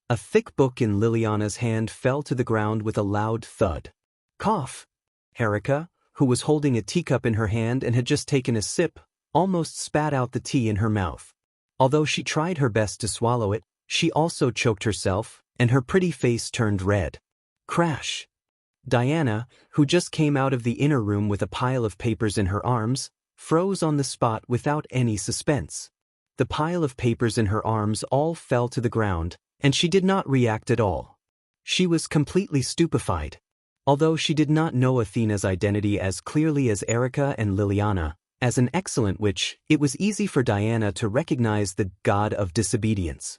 A thick book in Liliana's hand fell to the ground with a loud thud. Cough! Erica, who was holding a teacup in her hand and had just taken a sip, almost spat out the tea in her mouth. Although she tried her best to swallow it, she also choked herself, and her pretty face turned red. Crash! Diana, who just came out of the inner room with a pile of papers in her arms, froze on the spot without any suspense. The pile of papers in her arms all fell to the ground, and she did not react at all. She was completely stupefied. Although she did not know Athena's identity as clearly as Erica and Liliana, as an excellent witch, it was easy for Diana to recognize the god of disobedience.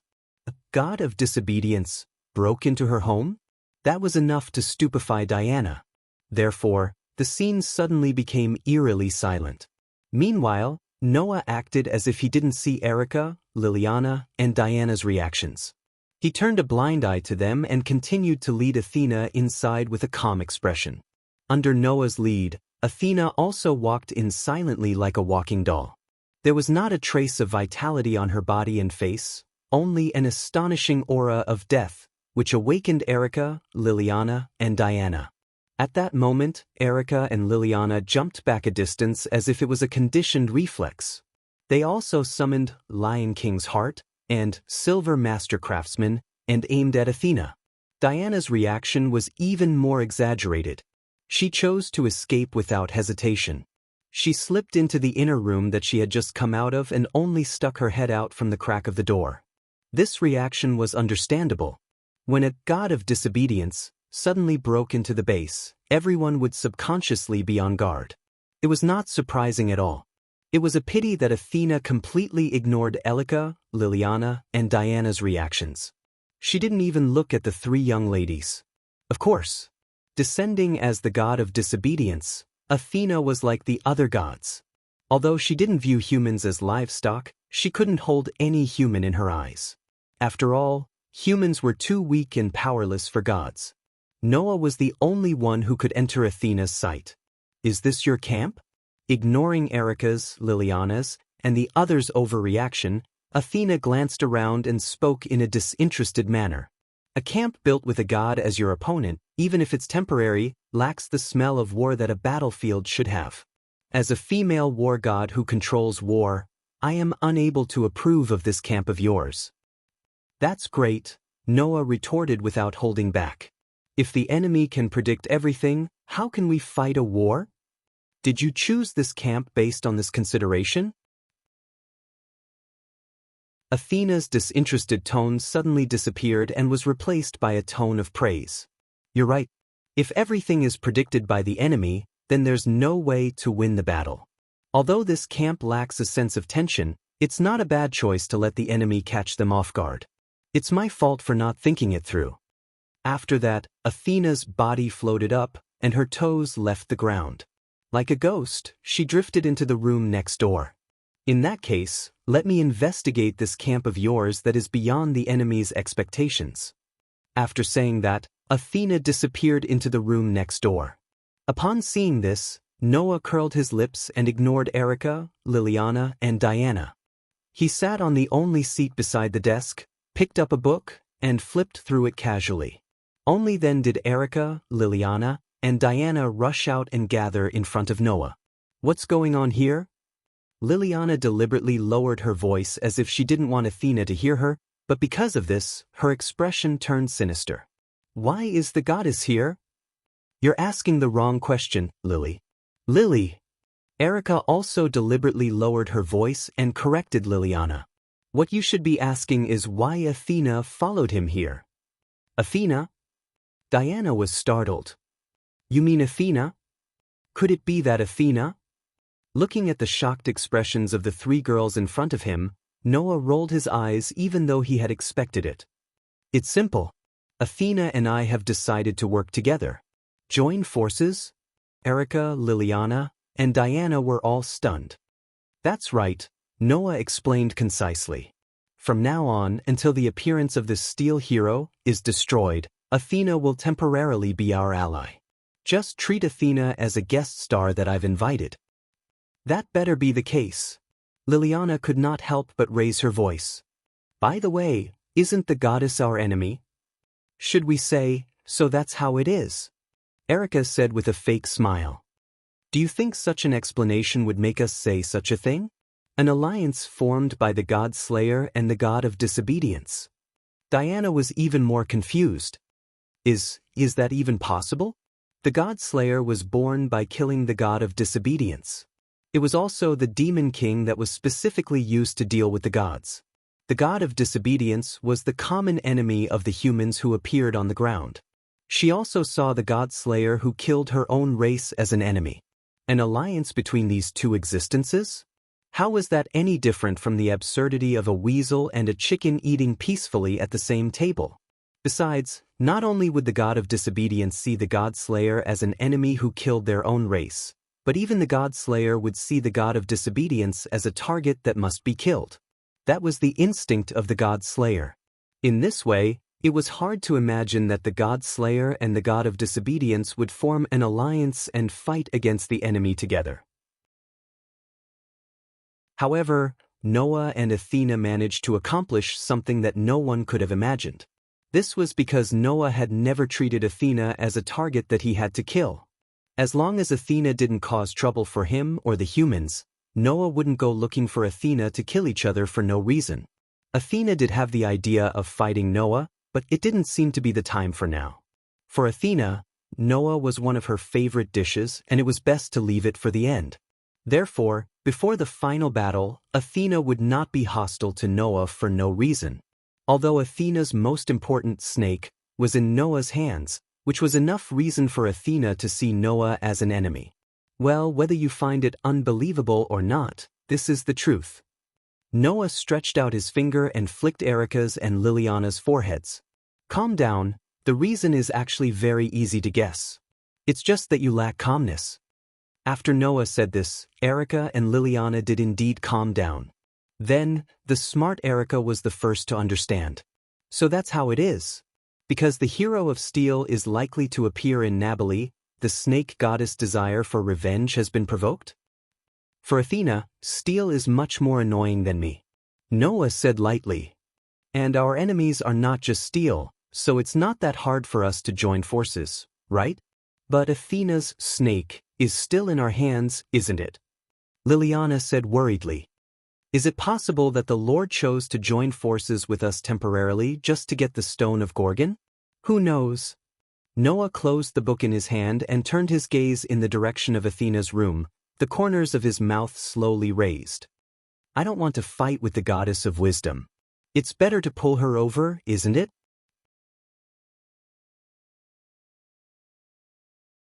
A god of disobedience broke into her home? That was enough to stupefy Diana. Therefore, the scene suddenly became eerily silent. Meanwhile, Noah acted as if he didn't see Erica, Liliana, and Diana's reactions. He turned a blind eye to them and continued to lead Athena inside with a calm expression. Under Noah's lead, Athena also walked in silently like a walking doll. There was not a trace of vitality on her body and face, only an astonishing aura of death, which awakened Erica, Liliana, and Diana. At that moment, Erica and Liliana jumped back a distance as if it was a conditioned reflex. They also summoned Lion King's heart and Silver Master Craftsman and aimed at Athena. Diana's reaction was even more exaggerated. She chose to escape without hesitation. She slipped into the inner room that she had just come out of and only stuck her head out from the crack of the door. This reaction was understandable. When a god of disobedience suddenly broke into the base, everyone would subconsciously be on guard. It was not surprising at all. It was a pity that Athena completely ignored Elica, Liliana, and Diana's reactions. She didn't even look at the three young ladies. Of course, descending as the god of disobedience, Athena was like the other gods. Although she didn't view humans as livestock, she couldn't hold any human in her eyes. After all, humans were too weak and powerless for gods. Noah was the only one who could enter Athena's sight. "Is this your camp?" Ignoring Erica's, Liliana's, and the others' overreaction, Athena glanced around and spoke in a disinterested manner. A camp built with a god as your opponent, even if it's temporary, lacks the smell of war that a battlefield should have. As a female war god who controls war, I am unable to approve of this camp of yours. "That's great," Noah retorted without holding back. "If the enemy can predict everything, how can we fight a war? Did you choose this camp based on this consideration?" Athena's disinterested tone suddenly disappeared and was replaced by a tone of praise. "You're right. If everything is predicted by the enemy, then there's no way to win the battle. Although this camp lacks a sense of tension, it's not a bad choice to let the enemy catch them off guard. It's my fault for not thinking it through." After that, Athena's body floated up, and her toes left the ground. Like a ghost, she drifted into the room next door. "In that case, let me investigate this camp of yours that is beyond the enemy's expectations." After saying that, Athena disappeared into the room next door. Upon seeing this, Noah curled his lips and ignored Erica, Liliana, and Diana. He sat on the only seat beside the desk, picked up a book, and flipped through it casually. Only then did Erica, Liliana, and Diana rush out and gather in front of Noah. "What's going on here?" Liliana deliberately lowered her voice as if she didn't want Athena to hear her, but because of this, her expression turned sinister. "Why is the goddess here?" "You're asking the wrong question, Lily." "Lily!" Erica also deliberately lowered her voice and corrected Liliana. "What you should be asking is why Athena followed him here." "Athena?" Diana was startled. "You mean Athena? Could it be that Athena?" Looking at the shocked expressions of the three girls in front of him, Noah rolled his eyes even though he had expected it. "It's simple. Athena and I have decided to work together. Join forces?" Erica, Liliana, and Diana were all stunned. "That's right," Noah explained concisely. "From now on, until the appearance of this steel hero is destroyed, Athena will temporarily be our ally. Just treat Athena as a guest star that I've invited." "That better be the case." Liliana could not help but raise her voice. "By the way, isn't the goddess our enemy?" "Should we say, so that's how it is?" Erica said with a fake smile. "Do you think such an explanation would make us say such a thing? An alliance formed by the god Slayer and the god of disobedience." Diana was even more confused. Is that even possible? The god Slayer was born by killing the god of disobedience. It was also the demon king that was specifically used to deal with the gods. The god of disobedience was the common enemy of the humans who appeared on the ground. She also saw the god Slayer who killed her own race as an enemy. An alliance between these two existences? How was that any different from the absurdity of a weasel and a chicken eating peacefully at the same table? Besides, not only would the god of disobedience see the god Slayer as an enemy who killed their own race, but even the god Slayer would see the god of disobedience as a target that must be killed. That was the instinct of the god Slayer. In this way, it was hard to imagine that the god Slayer and the god of disobedience would form an alliance and fight against the enemy together. However, Noah and Athena managed to accomplish something that no one could have imagined. This was because Noah had never treated Athena as a target that he had to kill. As long as Athena didn't cause trouble for him or the humans, Noah wouldn't go looking for Athena to kill each other for no reason. Athena did have the idea of fighting Noah, but it didn't seem to be the time for now. For Athena, Noah was one of her favorite dishes, and it was best to leave it for the end. Therefore, before the final battle, Athena would not be hostile to Noah for no reason. Although Athena's most important snake was in Noah's hands, which was enough reason for Athena to see Noah as an enemy. Well, whether you find it unbelievable or not, this is the truth. Noah stretched out his finger and flicked Erica's and Liliana's foreheads. Calm down, the reason is actually very easy to guess. It's just that you lack calmness. After Noah said this, Erica and Liliana did indeed calm down. Then, the smart Erica was the first to understand. So that's how it is. Because the hero of steel is likely to appear in Nabali, the snake goddess' desire for revenge has been provoked? For Athena, steel is much more annoying than me. Noah said lightly. And our enemies are not just steel, so it's not that hard for us to join forces, right? But Athena's snake is still in our hands, isn't it? Liliana said worriedly. Is it possible that the Lord chose to join forces with us temporarily just to get the stone of Gorgon? Who knows? Noah closed the book in his hand and turned his gaze in the direction of Athena's room, the corners of his mouth slowly raised. I don't want to fight with the goddess of wisdom. It's better to pull her over, isn't it?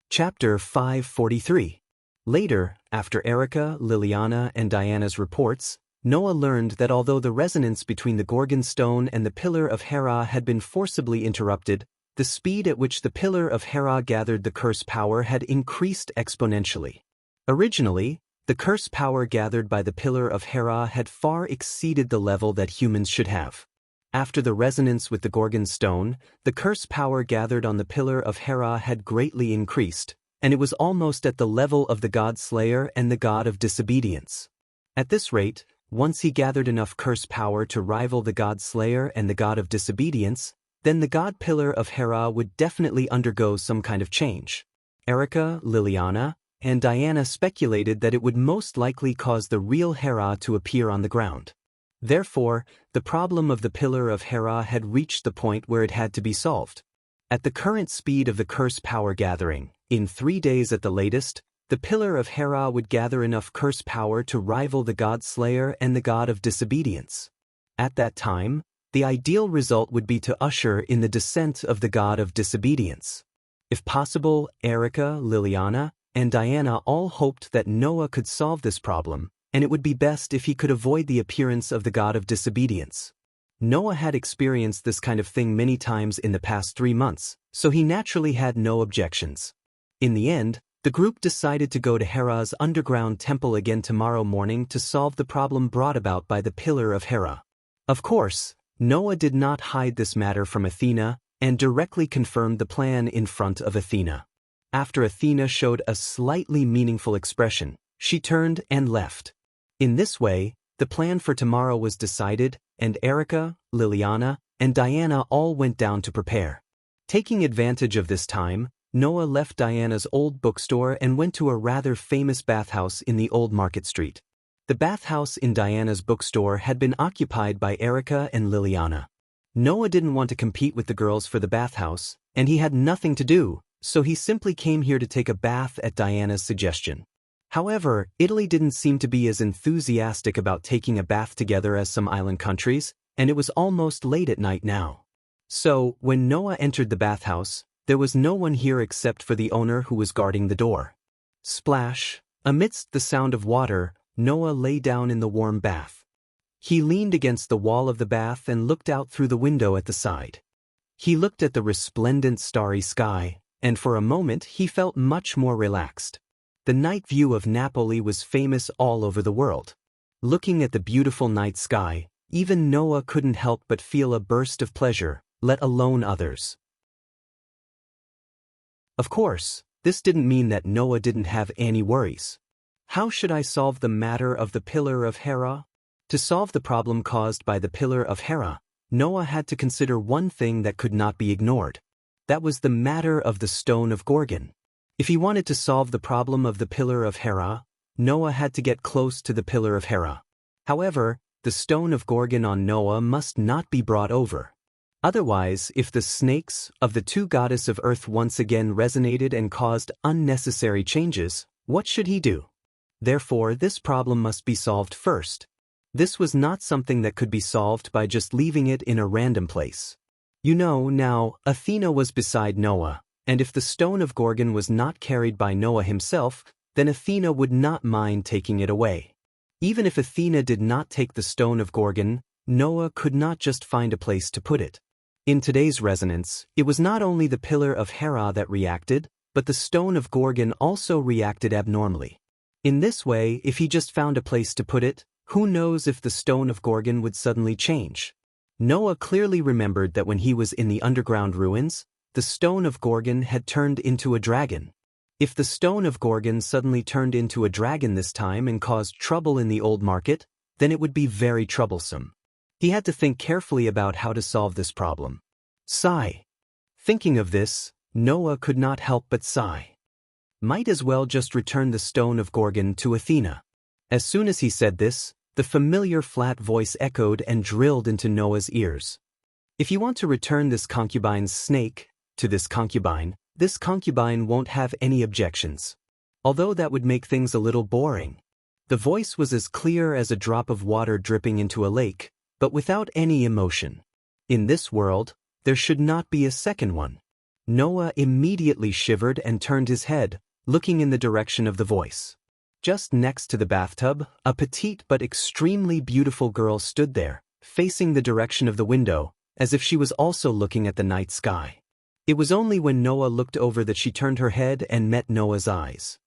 Chapter 543. Later, after Erica, Liliana, and Diana's reports, Noah learned that although the resonance between the Gorgon stone and the Pillar of Hera had been forcibly interrupted, the speed at which the Pillar of Hera gathered the curse power had increased exponentially. Originally, the curse power gathered by the Pillar of Hera had far exceeded the level that humans should have. After the resonance with the Gorgon stone, the curse power gathered on the Pillar of Hera had greatly increased, and it was almost at the level of the God Slayer and the God of Disobedience. At this rate, once he gathered enough curse power to rival the God Slayer and the God of Disobedience, then the God Pillar of Hera would definitely undergo some kind of change. Erica, Liliana, and Diana speculated that it would most likely cause the real Hera to appear on the ground. Therefore, the problem of the Pillar of Hera had reached the point where it had to be solved. At the current speed of the curse power gathering, in 3 days at the latest, the Pillar of Hera would gather enough curse power to rival the God Slayer and the God of Disobedience. At that time, the ideal result would be to usher in the descent of the God of Disobedience. If possible, Erica, Liliana, and Diana all hoped that Noah could solve this problem, and it would be best if he could avoid the appearance of the God of Disobedience. Noah had experienced this kind of thing many times in the past 3 months, so he naturally had no objections. In the end, the group decided to go to Hera's underground temple again tomorrow morning to solve the problem brought about by the Pillar of Hera. Of course, Noah did not hide this matter from Athena and directly confirmed the plan in front of Athena. After Athena showed a slightly meaningful expression, she turned and left. In this way, the plan for tomorrow was decided, and Erica, Liliana, and Diana all went down to prepare. Taking advantage of this time, Noah left Diana's old bookstore and went to a rather famous bathhouse in the old Market Street. The bathhouse in Diana's bookstore had been occupied by Erica and Liliana. Noah didn't want to compete with the girls for the bathhouse, and he had nothing to do, so he simply came here to take a bath at Diana's suggestion. However, Italy didn't seem to be as enthusiastic about taking a bath together as some island countries, and it was almost late at night now. So, when Noah entered the bathhouse, there was no one here except for the owner who was guarding the door. Splash! Amidst the sound of water, Noah lay down in the warm bath. He leaned against the wall of the bath and looked out through the window at the side. He looked at the resplendent starry sky, and for a moment he felt much more relaxed. The night view of Napoli was famous all over the world. Looking at the beautiful night sky, even Noah couldn't help but feel a burst of pleasure, let alone others. Of course, this didn't mean that Noah didn't have any worries. How should I solve the matter of the Pillar of Hera? To solve the problem caused by the Pillar of Hera, Noah had to consider one thing that could not be ignored. That was the matter of the stone of Gorgon. If he wanted to solve the problem of the pillar of Hera, Noah had to get close to the pillar of Hera. However, the stone of Gorgon on Noah must not be brought over. Otherwise, if the snakes of the two goddesses of earth once again resonated and caused unnecessary changes, what should he do? Therefore, this problem must be solved first. This was not something that could be solved by just leaving it in a random place. Now, Athena was beside Noah, and if the stone of Gorgon was not carried by Noah himself, then Athena would not mind taking it away. Even if Athena did not take the stone of Gorgon, Noah could not just find a place to put it. In today's resonance, it was not only the pillar of Hera that reacted, but the stone of Gorgon also reacted abnormally. In this way, if he just found a place to put it, who knows if the stone of Gorgon would suddenly change? Noah clearly remembered that when he was in the underground ruins, the stone of Gorgon had turned into a dragon. If the stone of Gorgon suddenly turned into a dragon this time and caused trouble in the old market, then it would be very troublesome. He had to think carefully about how to solve this problem. Sigh. Thinking of this, Noah could not help but sigh. Might as well just return the stone of Gorgon to Athena. As soon as he said this, the familiar flat voice echoed and drilled into Noah's ears. If you want to return this concubine's snake to this concubine won't have any objections. Although that would make things a little boring. The voice was as clear as a drop of water dripping into a lake, but without any emotion. In this world, there should not be a second one. Noah immediately shivered and turned his head, looking in the direction of the voice. Just next to the bathtub, a petite but extremely beautiful girl stood there, facing the direction of the window, as if she was also looking at the night sky. It was only when Noah looked over that she turned her head and met Noah's eyes.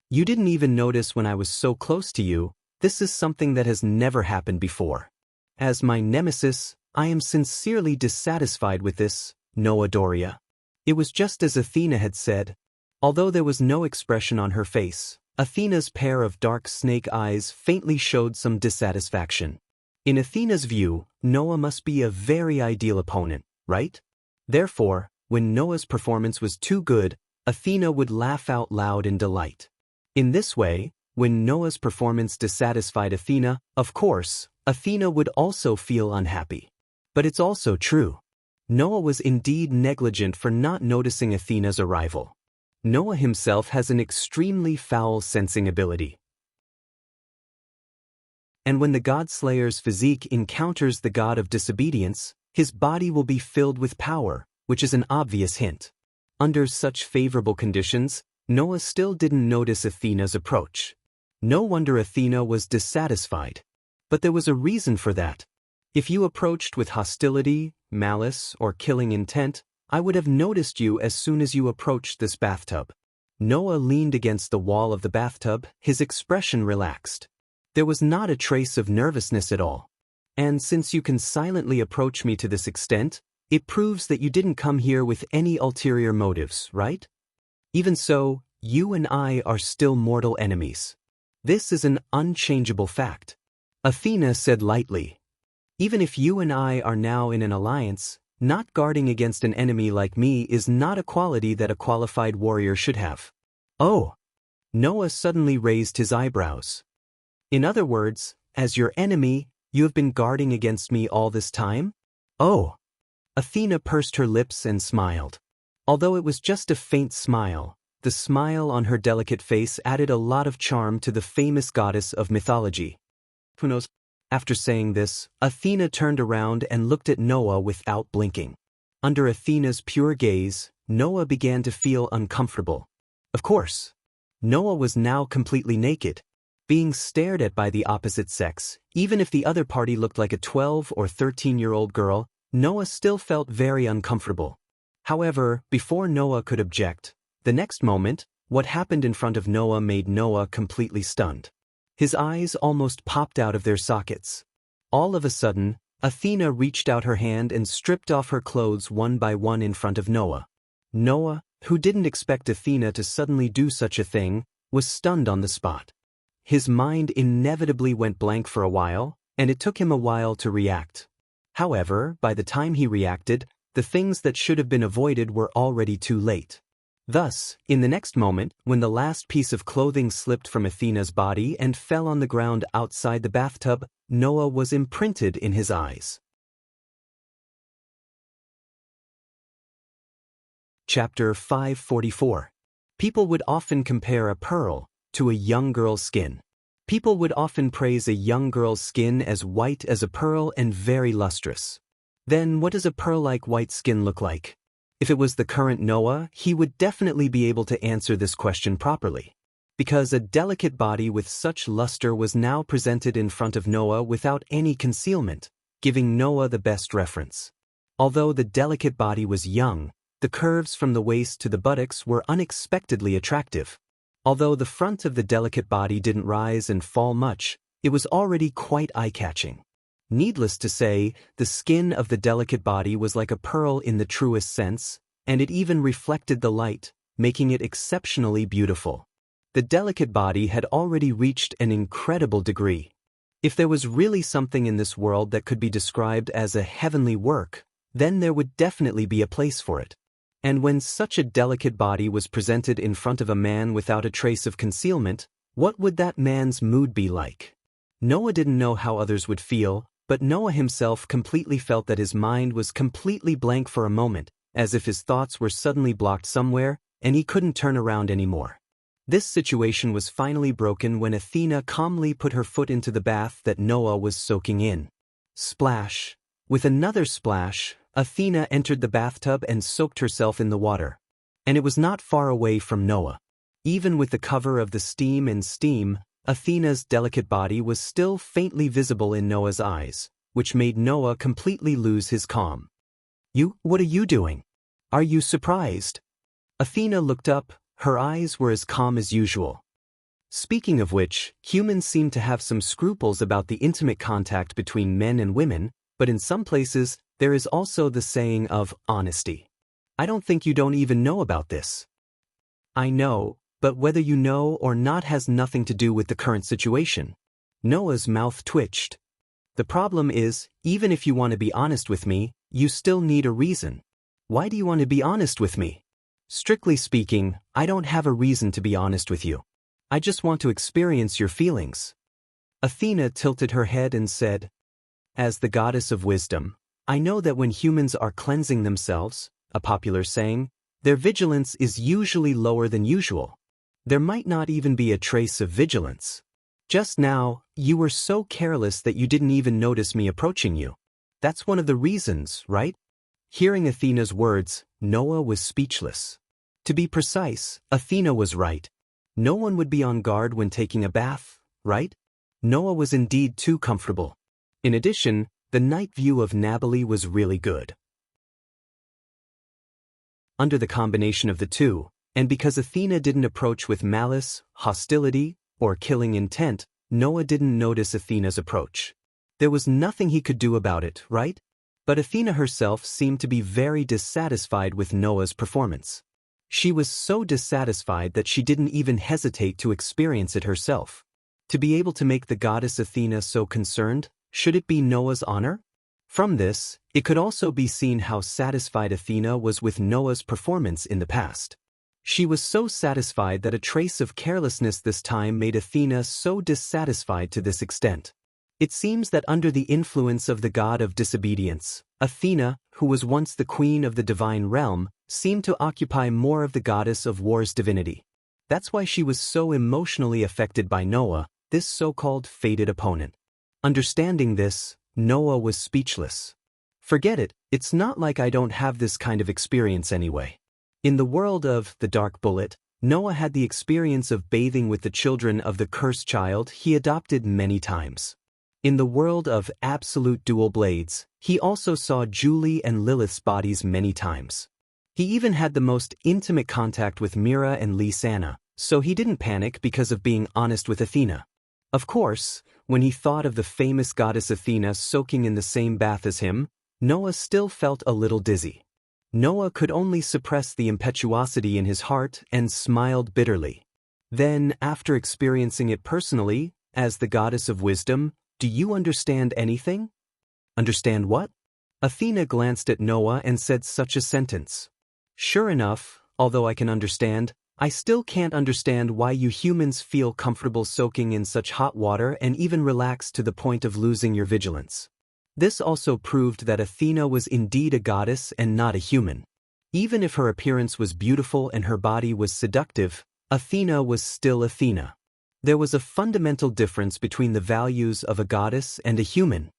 You didn't even notice when I was so close to you. This is something that has never happened before. As my nemesis, I am sincerely dissatisfied with this, Noah Doria. It was just as Athena had said. Although there was no expression on her face, Athena's pair of dark snake eyes faintly showed some dissatisfaction. In Athena's view, Noah must be a very ideal opponent, right? Therefore, when Noah's performance was too good, Athena would laugh out loud in delight. In this way, when Noah's performance dissatisfied Athena, of course, Athena would also feel unhappy. But it's also true. Noah was indeed negligent for not noticing Athena's arrival. Noah himself has an extremely foul sensing ability. And when the God-Slayer's physique encounters the god of disobedience, his body will be filled with power, which is an obvious hint. Under such favorable conditions, Noah still didn't notice Athena's approach. No wonder Athena was dissatisfied. But there was a reason for that. If you approached with hostility, malice, or killing intent, I would have noticed you as soon as you approached this bathtub. Noah leaned against the wall of the bathtub, his expression relaxed. There was not a trace of nervousness at all. And since you can silently approach me to this extent, it proves that you didn't come here with any ulterior motives, right? Even so, you and I are still mortal enemies. This is an unchangeable fact. Athena said lightly. Even if you and I are now in an alliance, not guarding against an enemy like me is not a quality that a qualified warrior should have. Oh! Noah suddenly raised his eyebrows. In other words, as your enemy, you have been guarding against me all this time? Oh! Athena pursed her lips and smiled. Although it was just a faint smile, the smile on her delicate face added a lot of charm to the famous goddess of mythology. Who knows? After saying this, Athena turned around and looked at Noah without blinking. Under Athena's pure gaze, Noah began to feel uncomfortable. Of course, Noah was now completely naked, being stared at by the opposite sex. Even if the other party looked like a 12 or 13-year-old girl, Noah still felt very uncomfortable. However, before Noah could object, the next moment, what happened in front of Noah made Noah completely stunned. His eyes almost popped out of their sockets. All of a sudden, Athena reached out her hand and stripped off her clothes one by one in front of Noah. Noah, who didn't expect Athena to suddenly do such a thing, was stunned on the spot. His mind inevitably went blank for a while, and it took him a while to react. However, by the time he reacted, the things that should have been avoided were already too late. Thus, in the next moment, when the last piece of clothing slipped from Athena's body and fell on the ground outside the bathtub, Noah was imprinted in his eyes. Chapter 544. People would often compare a pearl to a young girl's skin. People would often praise a young girl's skin as white as a pearl and very lustrous. Then what does a pearl-like white skin look like? If it was the current Noah, he would definitely be able to answer this question properly. Because a delicate body with such luster was now presented in front of Noah without any concealment, giving Noah the best reference. Although the delicate body was young, the curves from the waist to the buttocks were unexpectedly attractive. Although the front of the delicate body didn't rise and fall much, it was already quite eye-catching. Needless to say, the skin of the delicate body was like a pearl in the truest sense, and it even reflected the light, making it exceptionally beautiful. The delicate body had already reached an incredible degree. If there was really something in this world that could be described as a heavenly work, then there would definitely be a place for it. And when such a delicate body was presented in front of a man without a trace of concealment, what would that man's mood be like? Noah didn't know how others would feel, but Noah himself completely felt that his mind was completely blank for a moment, as if his thoughts were suddenly blocked somewhere, and he couldn't turn around anymore. This situation was finally broken when Athena calmly put her foot into the bath that Noah was soaking in. Splash! With another splash, Athena entered the bathtub and soaked herself in the water. And it was not far away from Noah. Even with the cover of the steam, Athena's delicate body was still faintly visible in Noah's eyes, which made Noah completely lose his calm. What are you doing? Are you surprised? Athena looked up, her eyes were as calm as usual. Speaking of which, humans seem to have some scruples about the intimate contact between men and women, but in some places, there is also the saying of honesty. I don't think you don't even know about this. I know, but whether you know or not has nothing to do with the current situation. Noah's mouth twitched. The problem is, even if you want to be honest with me, you still need a reason. Why do you want to be honest with me? Strictly speaking, I don't have a reason to be honest with you. I just want to experience your feelings. Athena tilted her head and said, As the goddess of wisdom, I know that when humans are cleansing themselves, a popular saying, their vigilance is usually lower than usual. There might not even be a trace of vigilance. Just now, you were so careless that you didn't even notice me approaching you. That's one of the reasons, right? Hearing Athena's words, Noah was speechless. To be precise, Athena was right. No one would be on guard when taking a bath, right? Noah was indeed too comfortable. In addition, the night view of Nabali was really good. Under the combination of the two, and because Athena didn't approach with malice, hostility, or killing intent, Noah didn't notice Athena's approach. There was nothing he could do about it, right? But Athena herself seemed to be very dissatisfied with Noah's performance. She was so dissatisfied that she didn't even hesitate to experience it herself. To be able to make the goddess Athena so concerned, should it be Noah's honor? From this, it could also be seen how satisfied Athena was with Noah's performance in the past. She was so satisfied that a trace of carelessness this time made Athena so dissatisfied to this extent. It seems that under the influence of the god of disobedience, Athena, who was once the queen of the divine realm, seemed to occupy more of the goddess of war's divinity. That's why she was so emotionally affected by Noah, this so-called fated opponent. Understanding this, Noah was speechless. Forget it, it's not like I don't have this kind of experience anyway. In the world of the Dark Bullet, Noah had the experience of bathing with the children of the cursed child he adopted many times. In the world of Absolute Dual Blades, he also saw Julie and Lilith's bodies many times. He even had the most intimate contact with Mira and Lisanna, so he didn't panic because of being honest with Athena. Of course, when he thought of the famous goddess Athena soaking in the same bath as him, Noah still felt a little dizzy. Noah could only suppress the impetuosity in his heart and smiled bitterly. Then, after experiencing it personally, as the goddess of wisdom, do you understand anything? Understand what? Athena glanced at Noah and said such a sentence. Sure enough, although I can understand, I still can't understand why you humans feel comfortable soaking in such hot water and even relax to the point of losing your vigilance. This also proved that Athena was indeed a goddess and not a human. Even if her appearance was beautiful and her body was seductive, Athena was still Athena. There was a fundamental difference between the values of a goddess and a human.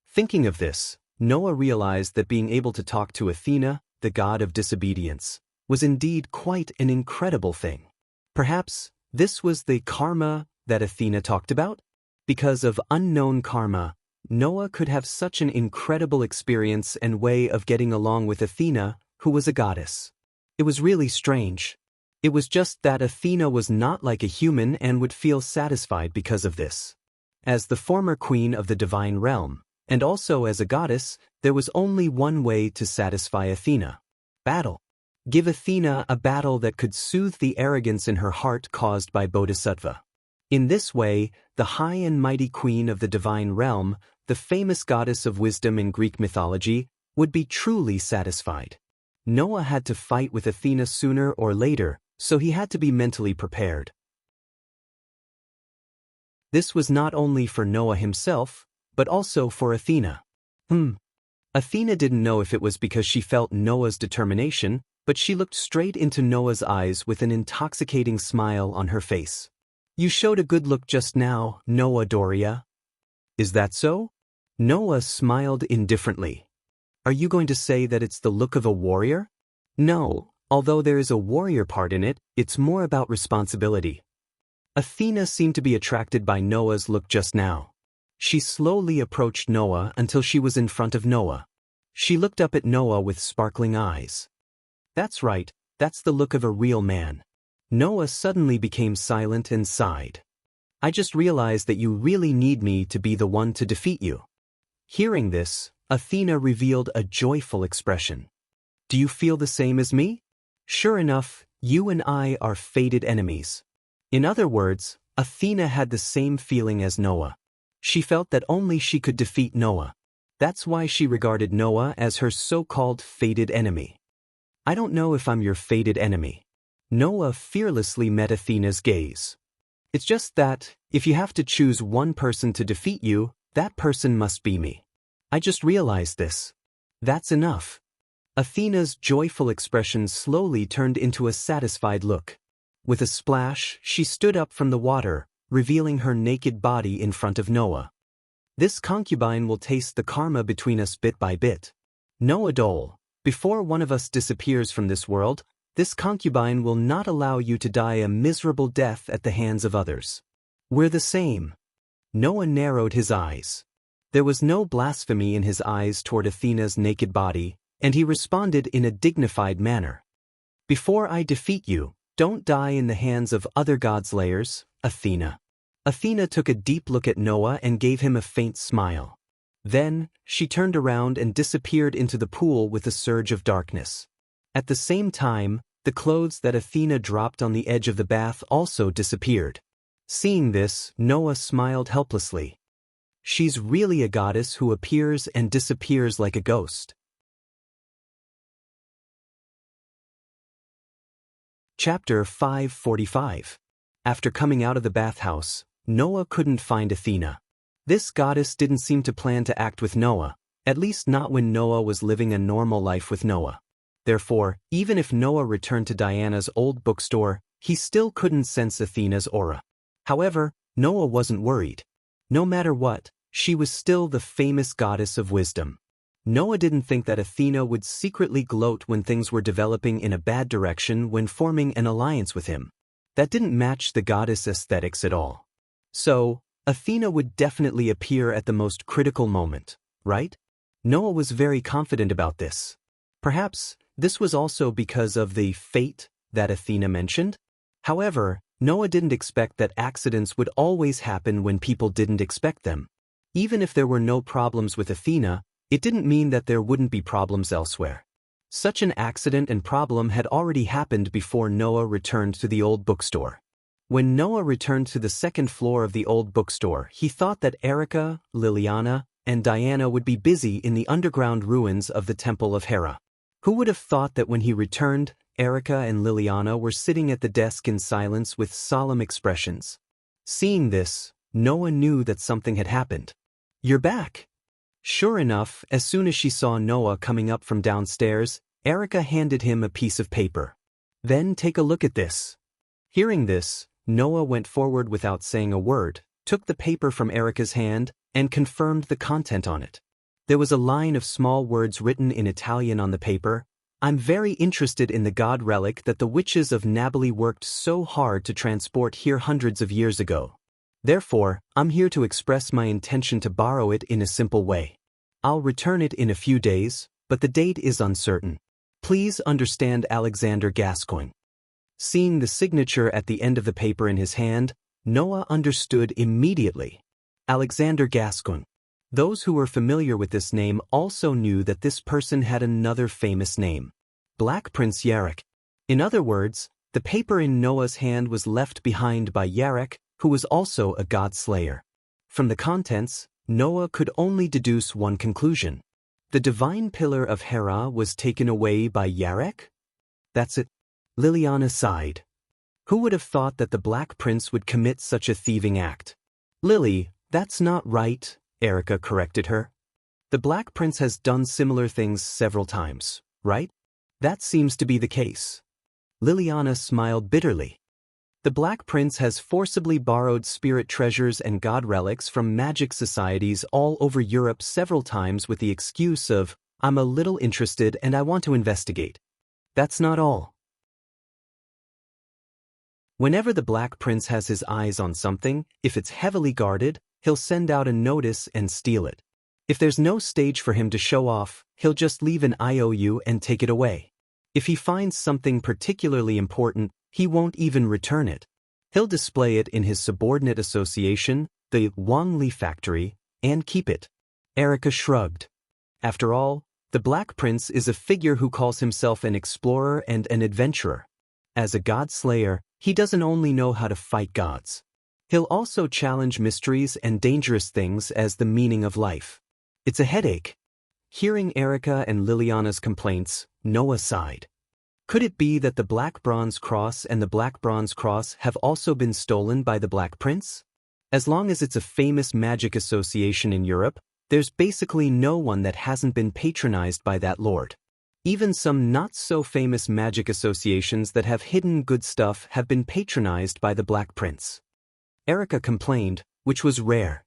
Thinking of this, Noah realized that being able to talk to Athena, the god of disobedience, was indeed quite an incredible thing. Perhaps this was the karma that Athena talked about? Because of unknown karma, Noah could have such an incredible experience and way of getting along with Athena, who was a goddess. It was really strange. It was just that Athena was not like a human and would feel satisfied because of this. As the former queen of the divine realm, and also as a goddess, there was only one way to satisfy Athena. Battle. Give Athena a battle that could soothe the arrogance in her heart caused by Bodhisattva. In this way, the high and mighty queen of the divine realm, the famous goddess of wisdom in Greek mythology, would be truly satisfied. Noah had to fight with Athena sooner or later, so he had to be mentally prepared. This was not only for Noah himself, but also for Athena. Athena didn't know if it was because she felt Noah's determination, but she looked straight into Noah's eyes with an intoxicating smile on her face. You showed a good look just now, Noah Doria. Is that so? Noah smiled indifferently. Are you going to say that it's the look of a warrior? No, although there is a warrior part in it, it's more about responsibility. Athena seemed to be attracted by Noah's look just now. She slowly approached Noah until she was in front of Noah. She looked up at Noah with sparkling eyes. That's right, that's the look of a real man. Noah suddenly became silent and sighed. I just realized that you really need me to be the one to defeat you. Hearing this, Athena revealed a joyful expression. Do you feel the same as me? Sure enough, you and I are fated enemies. In other words, Athena had the same feeling as Noah. She felt that only she could defeat Noah. That's why she regarded Noah as her so-called fated enemy. I don't know if I'm your fated enemy. Noah fearlessly met Athena's gaze. It's just that, if you have to choose one person to defeat you, that person must be me. I just realized this. That's enough. Athena's joyful expression slowly turned into a satisfied look. With a splash, she stood up from the water, revealing her naked body in front of Noah. This concubine will taste the karma between us bit by bit. Noah Dole, before one of us disappears from this world, this concubine will not allow you to die a miserable death at the hands of others. We're the same. Noah narrowed his eyes. There was no blasphemy in his eyes toward Athena's naked body, and he responded in a dignified manner. Before I defeat you, don't die in the hands of other godslayers, Athena. Athena took a deep look at Noah and gave him a faint smile. Then, she turned around and disappeared into the pool with a surge of darkness. At the same time, the clothes that Athena dropped on the edge of the bath also disappeared. Seeing this, Noah smiled helplessly. She's really a goddess who appears and disappears like a ghost. Chapter 545. After coming out of the bathhouse, Noah couldn't find Athena. This goddess didn't seem to plan to act with Noah, at least not when Noah was living a normal life with Noah. Therefore, even if Noah returned to Diana's old bookstore, he still couldn't sense Athena's aura. However, Noah wasn't worried. No matter what, she was still the famous goddess of wisdom. Noah didn't think that Athena would secretly gloat when things were developing in a bad direction when forming an alliance with him. That didn't match the goddess aesthetics at all. So, Athena would definitely appear at the most critical moment, right? Noah was very confident about this. Perhaps, this was also because of the fate that Athena mentioned. However, Noah didn't expect that accidents would always happen when people didn't expect them. Even if there were no problems with Athena, it didn't mean that there wouldn't be problems elsewhere. Such an accident and problem had already happened before Noah returned to the old bookstore. When Noah returned to the second floor of the old bookstore, he thought that Erica, Liliana, and Diana would be busy in the underground ruins of the Temple of Hera. Who would have thought that when he returned, Erica and Liliana were sitting at the desk in silence with solemn expressions. Seeing this, Noah knew that something had happened. "You're back." Sure enough, as soon as she saw Noah coming up from downstairs, Erica handed him a piece of paper. "Then take a look at this." Hearing this, Noah went forward without saying a word, took the paper from Erica's hand, and confirmed the content on it. There was a line of small words written in Italian on the paper. "I'm very interested in the god relic that the witches of Nabali worked so hard to transport here hundreds of years ago. Therefore, I'm here to express my intention to borrow it in a simple way. I'll return it in a few days, but the date is uncertain. Please understand, Alexander Gascoigne." Seeing the signature at the end of the paper in his hand, Noah understood immediately. Alexander Gascoigne. Those who were familiar with this name also knew that this person had another famous name: Black Prince Yarek. In other words, the paper in Noah's hand was left behind by Yarek, who was also a god slayer. From the contents, Noah could only deduce one conclusion. The divine pillar of Hera was taken away by Yarek? That's it. Liliana sighed. Who would have thought that the Black Prince would commit such a thieving act? "Lily, that's not right," Erica corrected her. "The Black Prince has done similar things several times, right?" "That seems to be the case." Liliana smiled bitterly. "The Black Prince has forcibly borrowed spirit treasures and god relics from magic societies all over Europe several times with the excuse of, 'I'm a little interested and I want to investigate.' That's not all. Whenever the Black Prince has his eyes on something, if it's heavily guarded, he'll send out a notice and steal it. If there's no stage for him to show off, he'll just leave an IOU and take it away. If he finds something particularly important, he won't even return it. He'll display it in his subordinate association, the Wangli factory, and keep it." Erica shrugged. After all, the Black Prince is a figure who calls himself an explorer and an adventurer. As a god slayer, he doesn't only know how to fight gods. He'll also challenge mysteries and dangerous things as the meaning of life. It's a headache. Hearing Erica and Liliana's complaints, Noah sighed. Could it be that the Black Bronze Cross and the Black Bronze Cross have also been stolen by the Black Prince? As long as it's a famous magic association in Europe, there's basically no one that hasn't been patronized by that lord. Even some not-so-famous magic associations that have hidden good stuff have been patronized by the Black Prince. Erica complained, which was rare.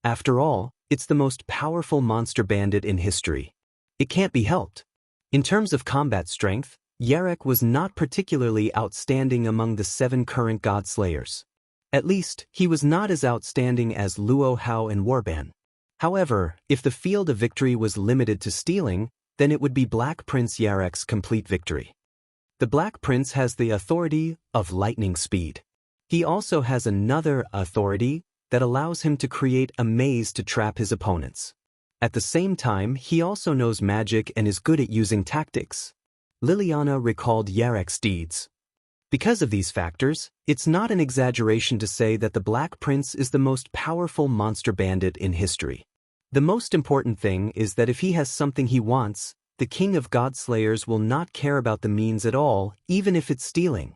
After all, it's the most powerful monster bandit in history. It can't be helped. In terms of combat strength, Yarek was not particularly outstanding among the 7 current god slayers. At least, he was not as outstanding as Luo Hao and Warban. However, if the field of victory was limited to stealing, then it would be Black Prince Yarek's complete victory. The Black Prince has the authority of lightning speed. He also has another authority that allows him to create a maze to trap his opponents. At the same time, he also knows magic and is good at using tactics. Liliana recalled Yarek's deeds. Because of these factors, it's not an exaggeration to say that the Black Prince is the most powerful monster bandit in history. The most important thing is that if he has something he wants, the King of Godslayers will not care about the means at all, even if it's stealing.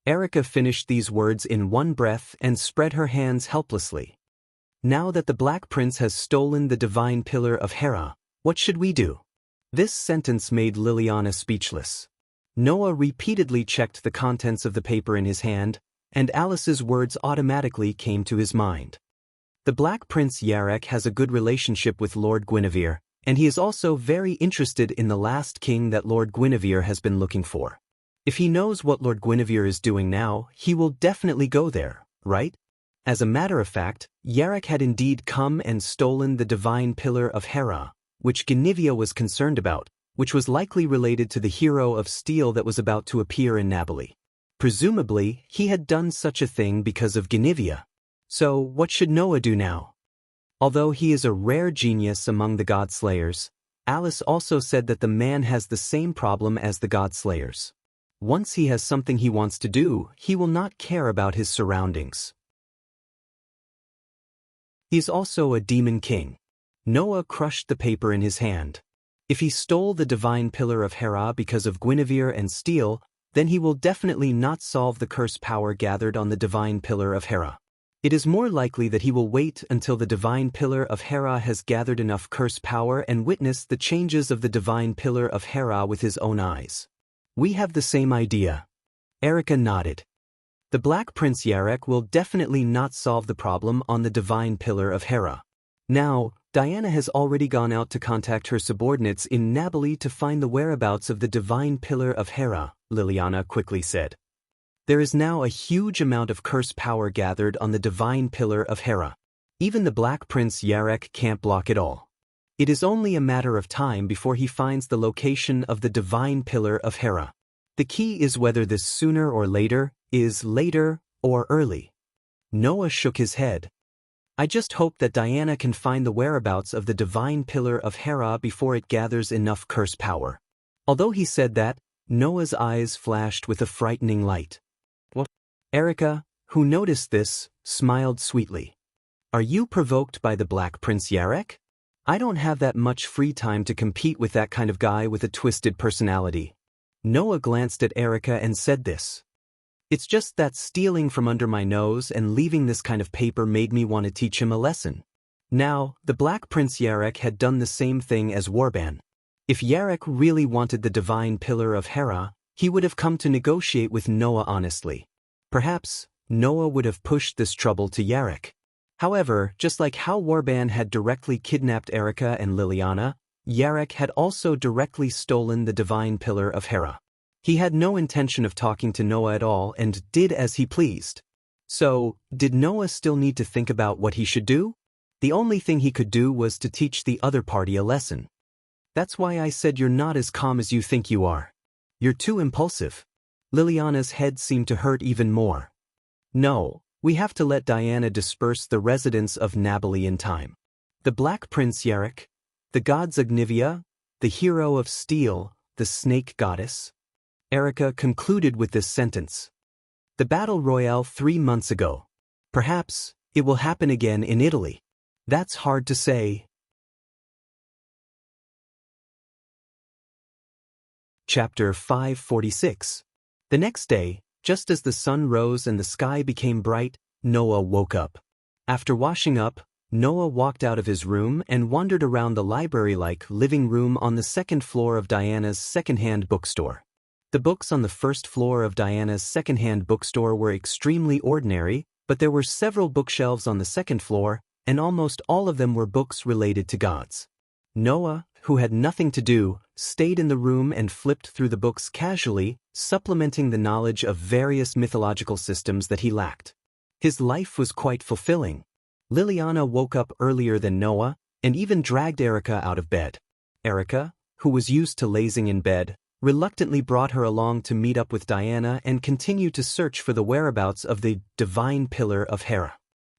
Erica finished these words in one breath and spread her hands helplessly. Now that the Black Prince has stolen the divine pillar of Hera, what should we do? This sentence made Liliana speechless. Noah repeatedly checked the contents of the paper in his hand, and Alice's words automatically came to his mind. The Black Prince Yarek has a good relationship with Lord Guinevere, and he is also very interested in the last king that Lord Guinevere has been looking for. If he knows what Lord Guinevere is doing now, he will definitely go there, right? As a matter of fact, Yarek had indeed come and stolen the divine pillar of Hera, which Guinevere was concerned about, which was likely related to the hero of steel that was about to appear in Nabali. Presumably, he had done such a thing because of Guinevere. So, what should Noah do now? Although he is a rare genius among the god slayers, Alice also said that the man has the same problem as the god slayers. Once he has something he wants to do, he will not care about his surroundings. He's also a demon king. Noah crushed the paper in his hand. If he stole the divine pillar of Hera because of Guinevere and steel, then he will definitely not solve the curse power gathered on the divine pillar of Hera. It is more likely that he will wait until the divine pillar of Hera has gathered enough curse power and witness the changes of the divine pillar of Hera with his own eyes. We have the same idea. Erica nodded. The Black Prince Yarek will definitely not solve the problem on the divine pillar of Hera. Now, Diana has already gone out to contact her subordinates in Nabali to find the whereabouts of the divine pillar of Hera, Liliana quickly said. There is now a huge amount of curse power gathered on the divine pillar of Hera. Even the Black Prince Yarek can't block it all. It is only a matter of time before he finds the location of the divine pillar of Hera. The key is whether this sooner or later, is later or early. Noah shook his head. I just hope that Diana can find the whereabouts of the divine pillar of Hera before it gathers enough curse power. Although he said that, Noah's eyes flashed with a frightening light. What? Erica, who noticed this, smiled sweetly. Are you provoked by the Black Prince Yarek? I don't have that much free time to compete with that kind of guy with a twisted personality. Noah glanced at Erica and said this. It's just that stealing from under my nose and leaving this kind of paper made me want to teach him a lesson. Now, the Black Prince Yarek had done the same thing as Warban. If Yarek really wanted the divine pillar of Hera, he would have come to negotiate with Noah honestly. Perhaps, Noah would have pushed this trouble to Yarek. However, just like how Warban had directly kidnapped Erica and Liliana, Yarek had also directly stolen the divine pillar of Hera. He had no intention of talking to Noah at all and did as he pleased. So, did Noah still need to think about what he should do? The only thing he could do was to teach the other party a lesson. That's why I said you're not as calm as you think you are. You're too impulsive. Liliana's head seemed to hurt even more. No, we have to let Diana disperse the residents of Nabali in time. The Black Prince Yarek, the gods Agnivia, the hero of steel, the snake goddess. Erica concluded with this sentence. The battle royale 3 months ago. Perhaps, it will happen again in Italy. That's hard to say. Chapter 546. The next day, just as the sun rose and the sky became bright, Noah woke up. After washing up, Noah walked out of his room and wandered around the library-like living room on the second floor of Diana's second-hand bookstore. The books on the first floor of Diana's second-hand bookstore were extremely ordinary, but there were several bookshelves on the second floor, and almost all of them were books related to gods. Noah, who had nothing to do, stayed in the room and flipped through the books casually, supplementing the knowledge of various mythological systems that he lacked. His life was quite fulfilling. Liliana woke up earlier than Noah, and even dragged Erica out of bed. Erica, who was used to lazing in bed, reluctantly brought her along to meet up with Diana and continue to search for the whereabouts of the divine pillar of Hera.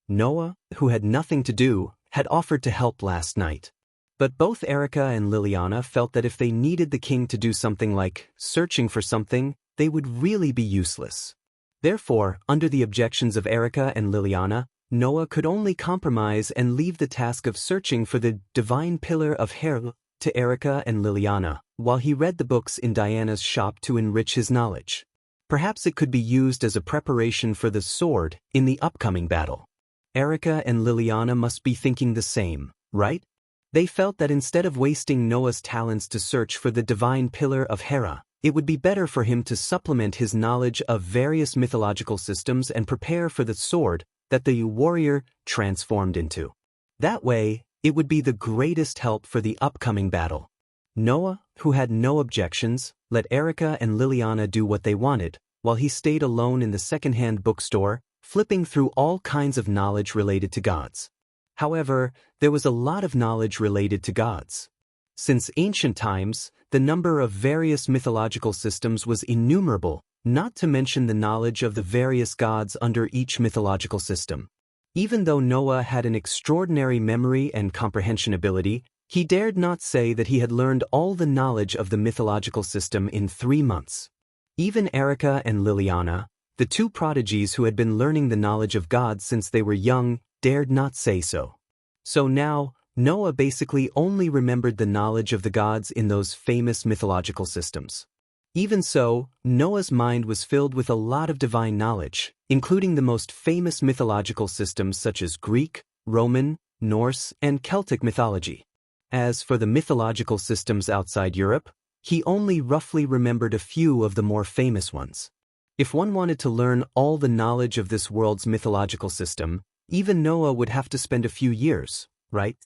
Noah, who had nothing to do, had offered to help last night. But both Erica and Liliana felt that if they needed the king to do something like searching for something, they would really be useless. Therefore, under the objections of Erica and Liliana, Noah could only compromise and leave the task of searching for the divine pillar of Hera to Erica and Liliana, while he read the books in Diana's shop to enrich his knowledge. Perhaps it could be used as a preparation for the sword in the upcoming battle. Erica and Liliana must be thinking the same, right? They felt that instead of wasting Noah's talents to search for the divine pillar of Hera, it would be better for him to supplement his knowledge of various mythological systems and prepare for the sword that the warrior transformed into. That way, it would be the greatest help for the upcoming battle. Noah, who had no objections, let Erica and Liliana do what they wanted, while he stayed alone in the second-hand bookstore, flipping through all kinds of knowledge related to gods. However, there was a lot of knowledge related to gods. Since ancient times, the number of various mythological systems was innumerable, not to mention the knowledge of the various gods under each mythological system. Even though Noah had an extraordinary memory and comprehension ability, he dared not say that he had learned all the knowledge of the mythological system in 3 months. Even Erica and Liliana, the two prodigies who had been learning the knowledge of gods since they were young, dared not say so. So now, Noah basically only remembered the knowledge of the gods in those famous mythological systems. Even so, Noah's mind was filled with a lot of divine knowledge, including the most famous mythological systems such as Greek, Roman, Norse, and Celtic mythology. As for the mythological systems outside Europe, he only roughly remembered a few of the more famous ones. If one wanted to learn all the knowledge of this world's mythological system, even Noah would have to spend a few years, right?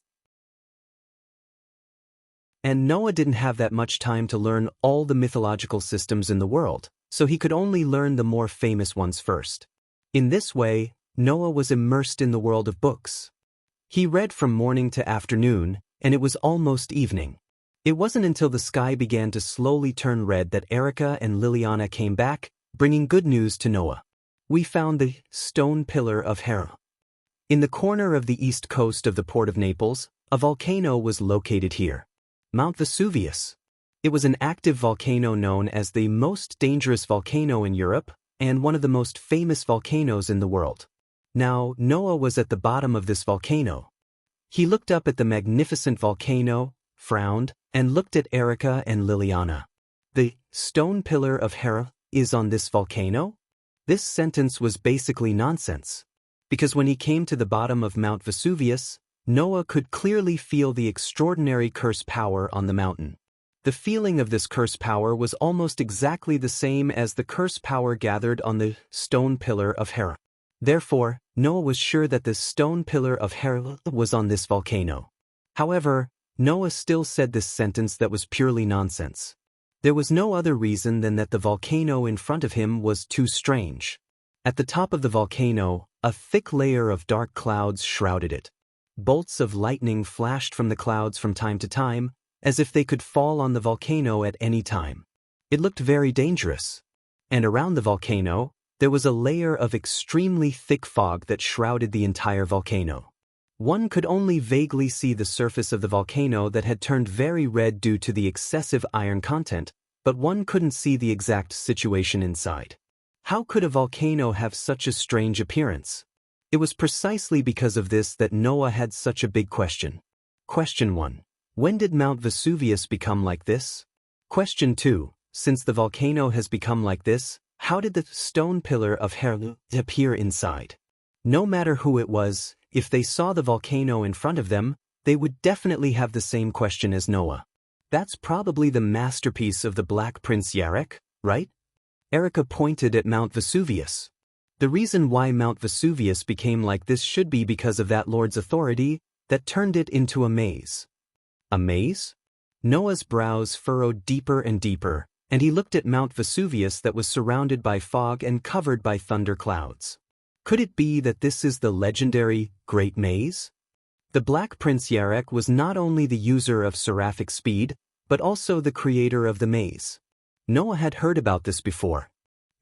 And Noah didn't have that much time to learn all the mythological systems in the world, so he could only learn the more famous ones first. In this way, Noah was immersed in the world of books. He read from morning to afternoon, and it was almost evening. It wasn't until the sky began to slowly turn red that Erica and Liliana came back, bringing good news to Noah. We found the stone pillar of Hera. In the corner of the east coast of the port of Naples, a volcano was located here. Mount Vesuvius. It was an active volcano known as the most dangerous volcano in Europe and one of the most famous volcanoes in the world. Now, Noah was at the bottom of this volcano. He looked up at the magnificent volcano, frowned, and looked at Erica and Liliana. The stone pillar of Hera is on this volcano? This sentence was basically nonsense. Because when he came to the bottom of Mount Vesuvius, Noah could clearly feel the extraordinary curse power on the mountain. The feeling of this curse power was almost exactly the same as the curse power gathered on the stone pillar of Hera. Therefore, Noah was sure that the stone pillar of Hera was on this volcano. However, Noah still said this sentence that was purely nonsense. There was no other reason than that the volcano in front of him was too strange. At the top of the volcano, a thick layer of dark clouds shrouded it. Bolts of lightning flashed from the clouds from time to time, as if they could fall on the volcano at any time. It looked very dangerous. And around the volcano, there was a layer of extremely thick fog that shrouded the entire volcano. One could only vaguely see the surface of the volcano that had turned very red due to the excessive iron content, but one couldn't see the exact situation inside. How could a volcano have such a strange appearance? It was precisely because of this that Noah had such a big question. Question 1. When did Mount Vesuvius become like this? Question 2. Since the volcano has become like this, how did the stone pillar of Hera appear inside? No matter who it was, if they saw the volcano in front of them, they would definitely have the same question as Noah. That's probably the masterpiece of the Black Prince Yarek, right? Erica pointed at Mount Vesuvius. The reason why Mount Vesuvius became like this should be because of that Lord's authority that turned it into a maze. A maze? Noah's brows furrowed deeper and deeper, and he looked at Mount Vesuvius that was surrounded by fog and covered by thunder clouds. Could it be that this is the legendary Great Maze? The Black Prince Yarek was not only the user of seraphic speed, but also the creator of the maze. Noah had heard about this before.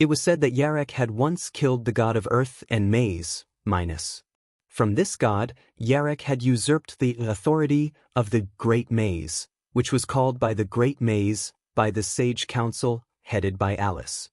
It was said that Yarek had once killed the god of earth and maze, Minos. From this god, Yarek had usurped the authority of the Great Maze, which was called by the Great Maze by the Sage Council, headed by Alice.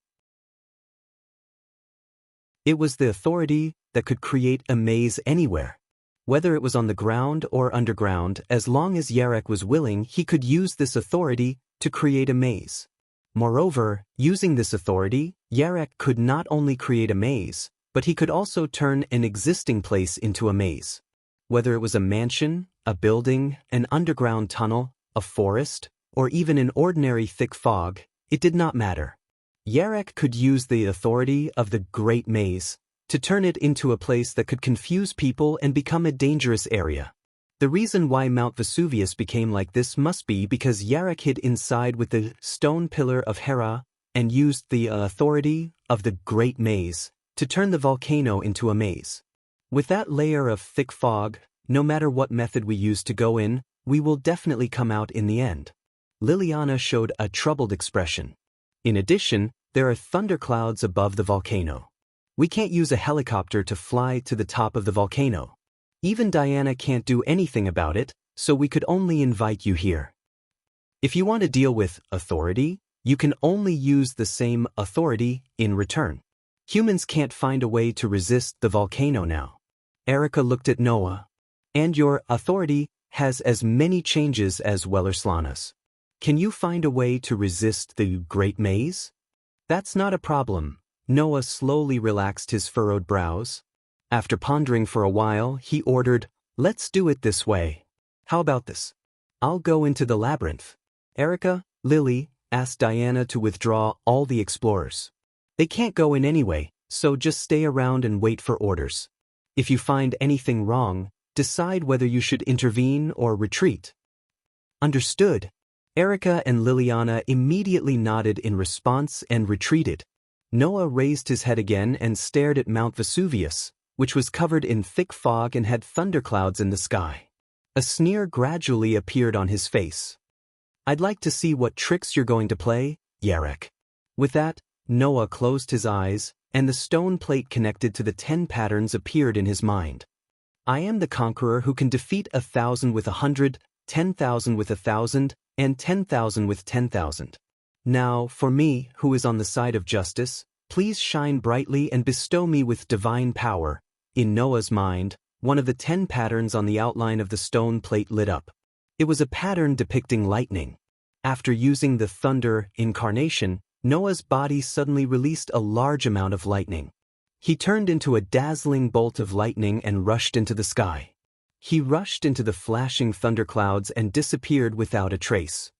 It was the authority that could create a maze anywhere. Whether it was on the ground or underground, as long as Yarek was willing, he could use this authority to create a maze. Moreover, using this authority, Yarek could not only create a maze, but he could also turn an existing place into a maze. Whether it was a mansion, a building, an underground tunnel, a forest, or even an ordinary thick fog, it did not matter. Yarek could use the authority of the Great Maze to turn it into a place that could confuse people and become a dangerous area. The reason why Mount Vesuvius became like this must be because Yarek hid inside with the stone pillar of Hera and used the authority of the Great Maze to turn the volcano into a maze. With that layer of thick fog, no matter what method we use to go in, we will definitely come out in the end. Liliana showed a troubled expression. In addition, there are thunderclouds above the volcano. We can't use a helicopter to fly to the top of the volcano. Even Diana can't do anything about it, so we could only invite you here. If you want to deal with authority, you can only use the same authority in return. Humans can't find a way to resist the volcano now. Erica looked at Noah. And your authority has as many changes as Wellerslana's. Can you find a way to resist the Great Maze? That's not a problem. Noah slowly relaxed his furrowed brows. After pondering for a while, he ordered, "Let's do it this way. How about this? I'll go into the labyrinth. Erica, Lily, asked Diana to withdraw all the explorers. They can't go in anyway, so just stay around and wait for orders. If you find anything wrong, decide whether you should intervene or retreat." Understood. Erica and Liliana immediately nodded in response and retreated. Noah raised his head again and stared at Mount Vesuvius, which was covered in thick fog and had thunderclouds in the sky. A sneer gradually appeared on his face. "I'd like to see what tricks you're going to play, Yarek." With that, Noah closed his eyes, and the stone plate connected to the 10 patterns appeared in his mind. "I am the conqueror who can defeat 1,000 with 100, 10,000 with 1,000, and 10,000 with 10,000. Now, for me, who is on the side of justice, please shine brightly and bestow me with divine power." In Noah's mind, one of the 10 patterns on the outline of the stone plate lit up. It was a pattern depicting lightning. After using the thunder incarnation, Noah's body suddenly released a large amount of lightning. He turned into a dazzling bolt of lightning and rushed into the sky. He rushed into the flashing thunderclouds and disappeared without a trace.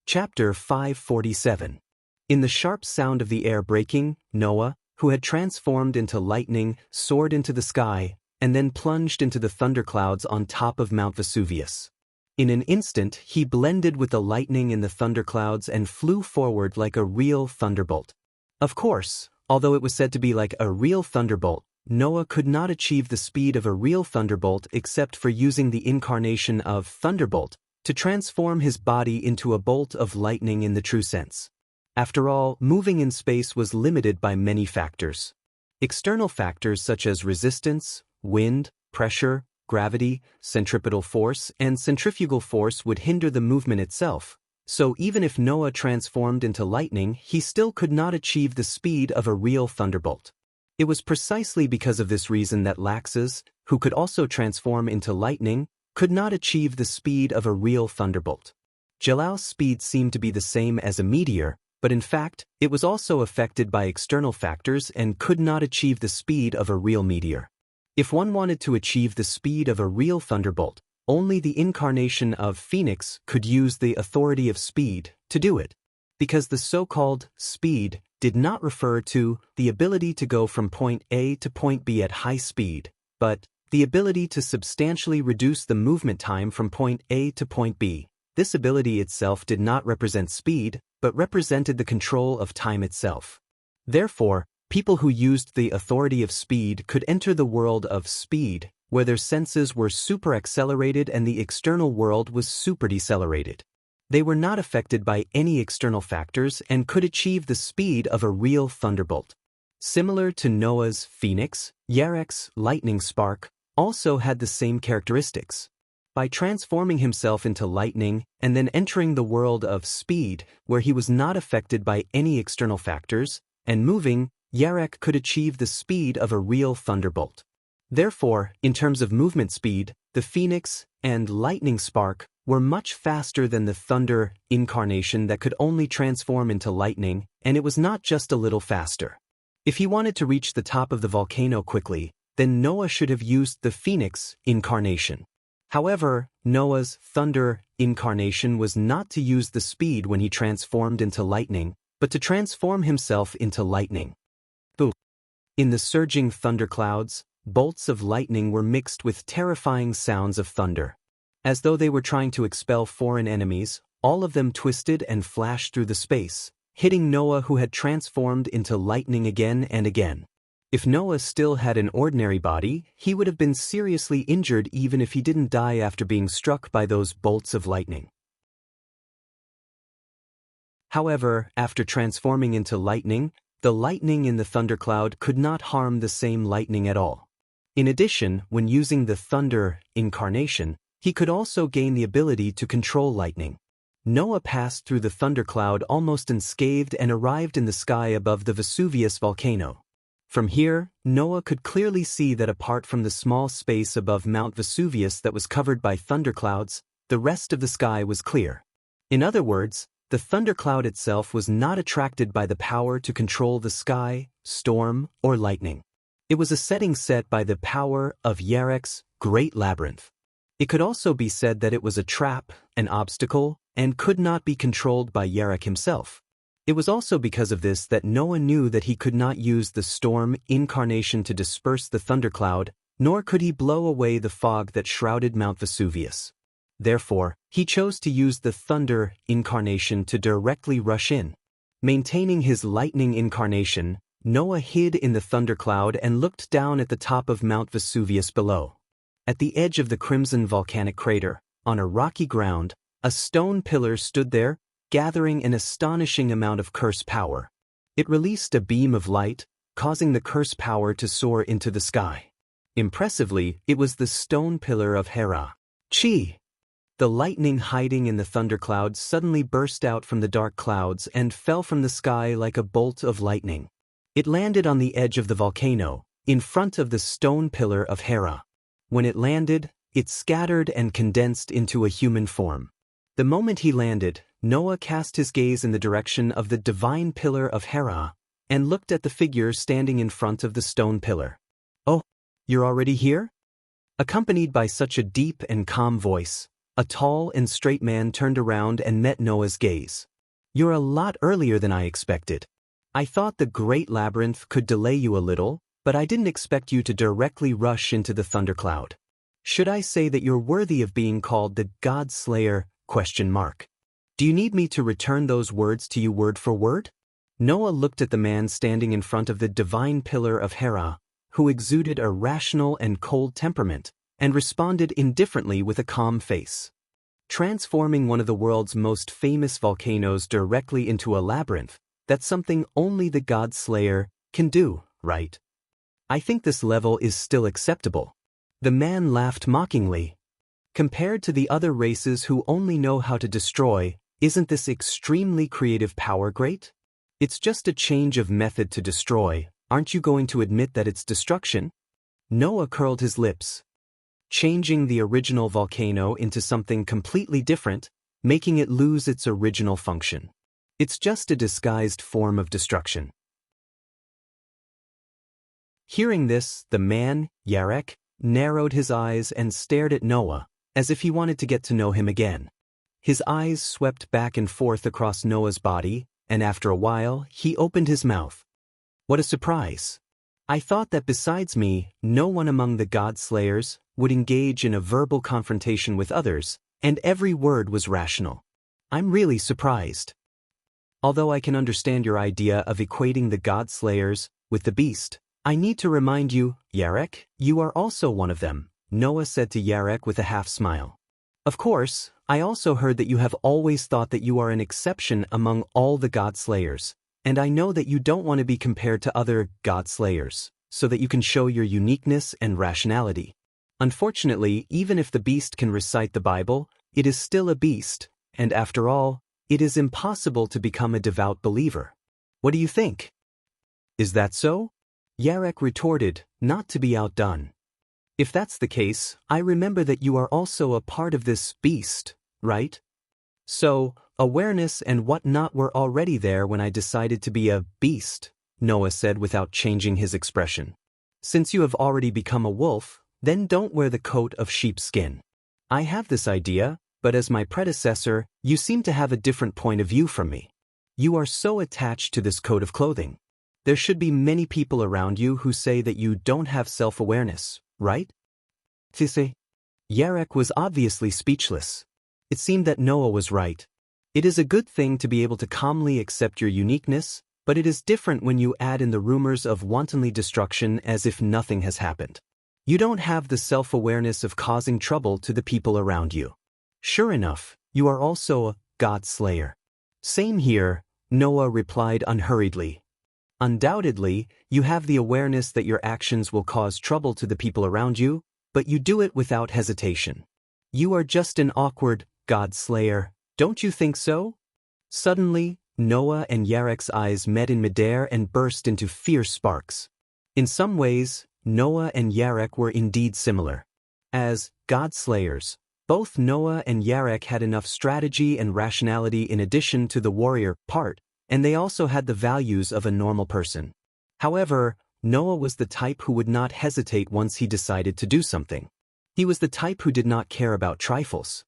Chapter 547. In the sharp sound of the air breaking, Noah, who had transformed into lightning, soared into the sky, and then plunged into the thunderclouds on top of Mount Vesuvius. In an instant, he blended with the lightning in the thunderclouds and flew forward like a real thunderbolt. Of course, although it was said to be like a real thunderbolt, Noah could not achieve the speed of a real thunderbolt except for using the incarnation of Thunderbolt to transform his body into a bolt of lightning in the true sense. After all, moving in space was limited by many factors. External factors such as resistance, wind, pressure, gravity, centripetal force, and centrifugal force would hinder the movement itself. So even if Noah transformed into lightning, he still could not achieve the speed of a real thunderbolt. It was precisely because of this reason that Laxus, who could also transform into lightning, could not achieve the speed of a real thunderbolt. Jalal's speed seemed to be the same as a meteor, but in fact, it was also affected by external factors and could not achieve the speed of a real meteor. If one wanted to achieve the speed of a real thunderbolt, only the incarnation of Phoenix could use the authority of speed to do it, because the so-called speed did not refer to the ability to go from point A to point B at high speed, but the ability to substantially reduce the movement time from point A to point B. This ability itself did not represent speed, but represented the control of time itself. Therefore, people who used the authority of speed could enter the world of speed, where their senses were super-accelerated and the external world was super-decelerated. They were not affected by any external factors and could achieve the speed of a real thunderbolt. Similar to Noah's Phoenix, Yarek's lightning spark also had the same characteristics. By transforming himself into lightning and then entering the world of speed, where he was not affected by any external factors, and moving, Yarek could achieve the speed of a real thunderbolt. Therefore, in terms of movement speed, the Phoenix and lightning spark were much faster than the thunder incarnation that could only transform into lightning, and it was not just a little faster. If he wanted to reach the top of the volcano quickly, then Noah should have used the Phoenix incarnation. However, Noah's thunder incarnation was not to use the speed when he transformed into lightning, but to transform himself into lightning. Boom! In the surging thunderclouds, bolts of lightning were mixed with terrifying sounds of thunder. As though they were trying to expel foreign enemies, all of them twisted and flashed through the space, hitting Noah, who had transformed into lightning again and again. If Noah still had an ordinary body, he would have been seriously injured even if he didn't die after being struck by those bolts of lightning. However, after transforming into lightning, the lightning in the thundercloud could not harm the same lightning at all. In addition, when using the thunder incarnation, he could also gain the ability to control lightning. Noah passed through the thundercloud almost unscathed and arrived in the sky above the Vesuvius volcano. From here, Noah could clearly see that apart from the small space above Mount Vesuvius that was covered by thunderclouds, the rest of the sky was clear. In other words, the thundercloud itself was not attracted by the power to control the sky, storm, or lightning. It was a setting set by the power of Yarek's great labyrinth. It could also be said that it was a trap, an obstacle, and could not be controlled by Yarek himself. It was also because of this that Noah knew that he could not use the storm incarnation to disperse the thundercloud, nor could he blow away the fog that shrouded Mount Vesuvius. Therefore, he chose to use the thunder incarnation to directly rush in. Maintaining his lightning incarnation, Noah hid in the thundercloud and looked down at the top of Mount Vesuvius below. At the edge of the crimson volcanic crater, on a rocky ground, a stone pillar stood there, gathering an astonishing amount of curse power. It released a beam of light, causing the curse power to soar into the sky. Impressively, it was the stone pillar of Hera. Chi! The lightning hiding in the thundercloud suddenly burst out from the dark clouds and fell from the sky like a bolt of lightning. It landed on the edge of the volcano, in front of the stone pillar of Hera. When it landed, it scattered and condensed into a human form. The moment he landed, Noah cast his gaze in the direction of the divine pillar of Hera, and looked at the figure standing in front of the stone pillar. "Oh, you're already here?" Accompanied by such a deep and calm voice, a tall and straight man turned around and met Noah's gaze. "You're a lot earlier than I expected. I thought the Great Labyrinth could delay you a little, but I didn't expect you to directly rush into the thundercloud. Should I say that you're worthy of being called the God Slayer? Do you need me to return those words to you word for word?" Noah looked at the man standing in front of the divine pillar of Hera, who exuded a rational and cold temperament, and responded indifferently with a calm face. Transforming one of the world's most famous volcanoes directly into a labyrinth, that's something only the God Slayer can do, right? I think this level is still acceptable. The man laughed mockingly. Compared to the other races who only know how to destroy, isn't this extremely creative power great? It's just a change of method to destroy, aren't you going to admit that it's destruction? Noah curled his lips. Changing the original volcano into something completely different, making it lose its original function. It's just a disguised form of destruction. Hearing this, the man, Yarek, narrowed his eyes and stared at Noah, as if he wanted to get to know him again. His eyes swept back and forth across Noah's body, and after a while, he opened his mouth. What a surprise! I thought that besides me, no one among the God Slayers would engage in a verbal confrontation with others, and every word was rational. I'm really surprised. Although I can understand your idea of equating the God Slayers with the beast, I need to remind you, Yarek, you are also one of them, Noah said to Yarek with a half-smile. Of course, I also heard that you have always thought that you are an exception among all the God Slayers, and I know that you don't want to be compared to other God Slayers, so that you can show your uniqueness and rationality. Unfortunately, even if the beast can recite the Bible, it is still a beast, and after all, it is impossible to become a devout believer. What do you think? Is that so? Yarek retorted, not to be outdone. If that's the case, I remember that you are also a part of this beast, right? So, awareness and whatnot were already there when I decided to be a beast, Noah said without changing his expression. Since you have already become a wolf, then don't wear the coat of sheepskin. I have this idea, but as my predecessor, you seem to have a different point of view from me. You are so attached to this coat of clothing. There should be many people around you who say that you don't have self-awareness, right? Tise. Yarek was obviously speechless. It seemed that Noah was right. It is a good thing to be able to calmly accept your uniqueness, but it is different when you add in the rumors of wantonly destruction as if nothing has happened. You don't have the self-awareness of causing trouble to the people around you. Sure enough, you are also a God Slayer. Same here, Noah replied unhurriedly. Undoubtedly, you have the awareness that your actions will cause trouble to the people around you, but you do it without hesitation. You are just an awkward God Slayer, don't you think so? Suddenly, Noah and Yarek's eyes met in midair and burst into fierce sparks. In some ways, Noah and Yarek were indeed similar. As God-slayers, both Noah and Yarek had enough strategy and rationality in addition to the warrior part, and they also had the values of a normal person. However, Noah was the type who would not hesitate once he decided to do something. He was the type who did not care about trifles.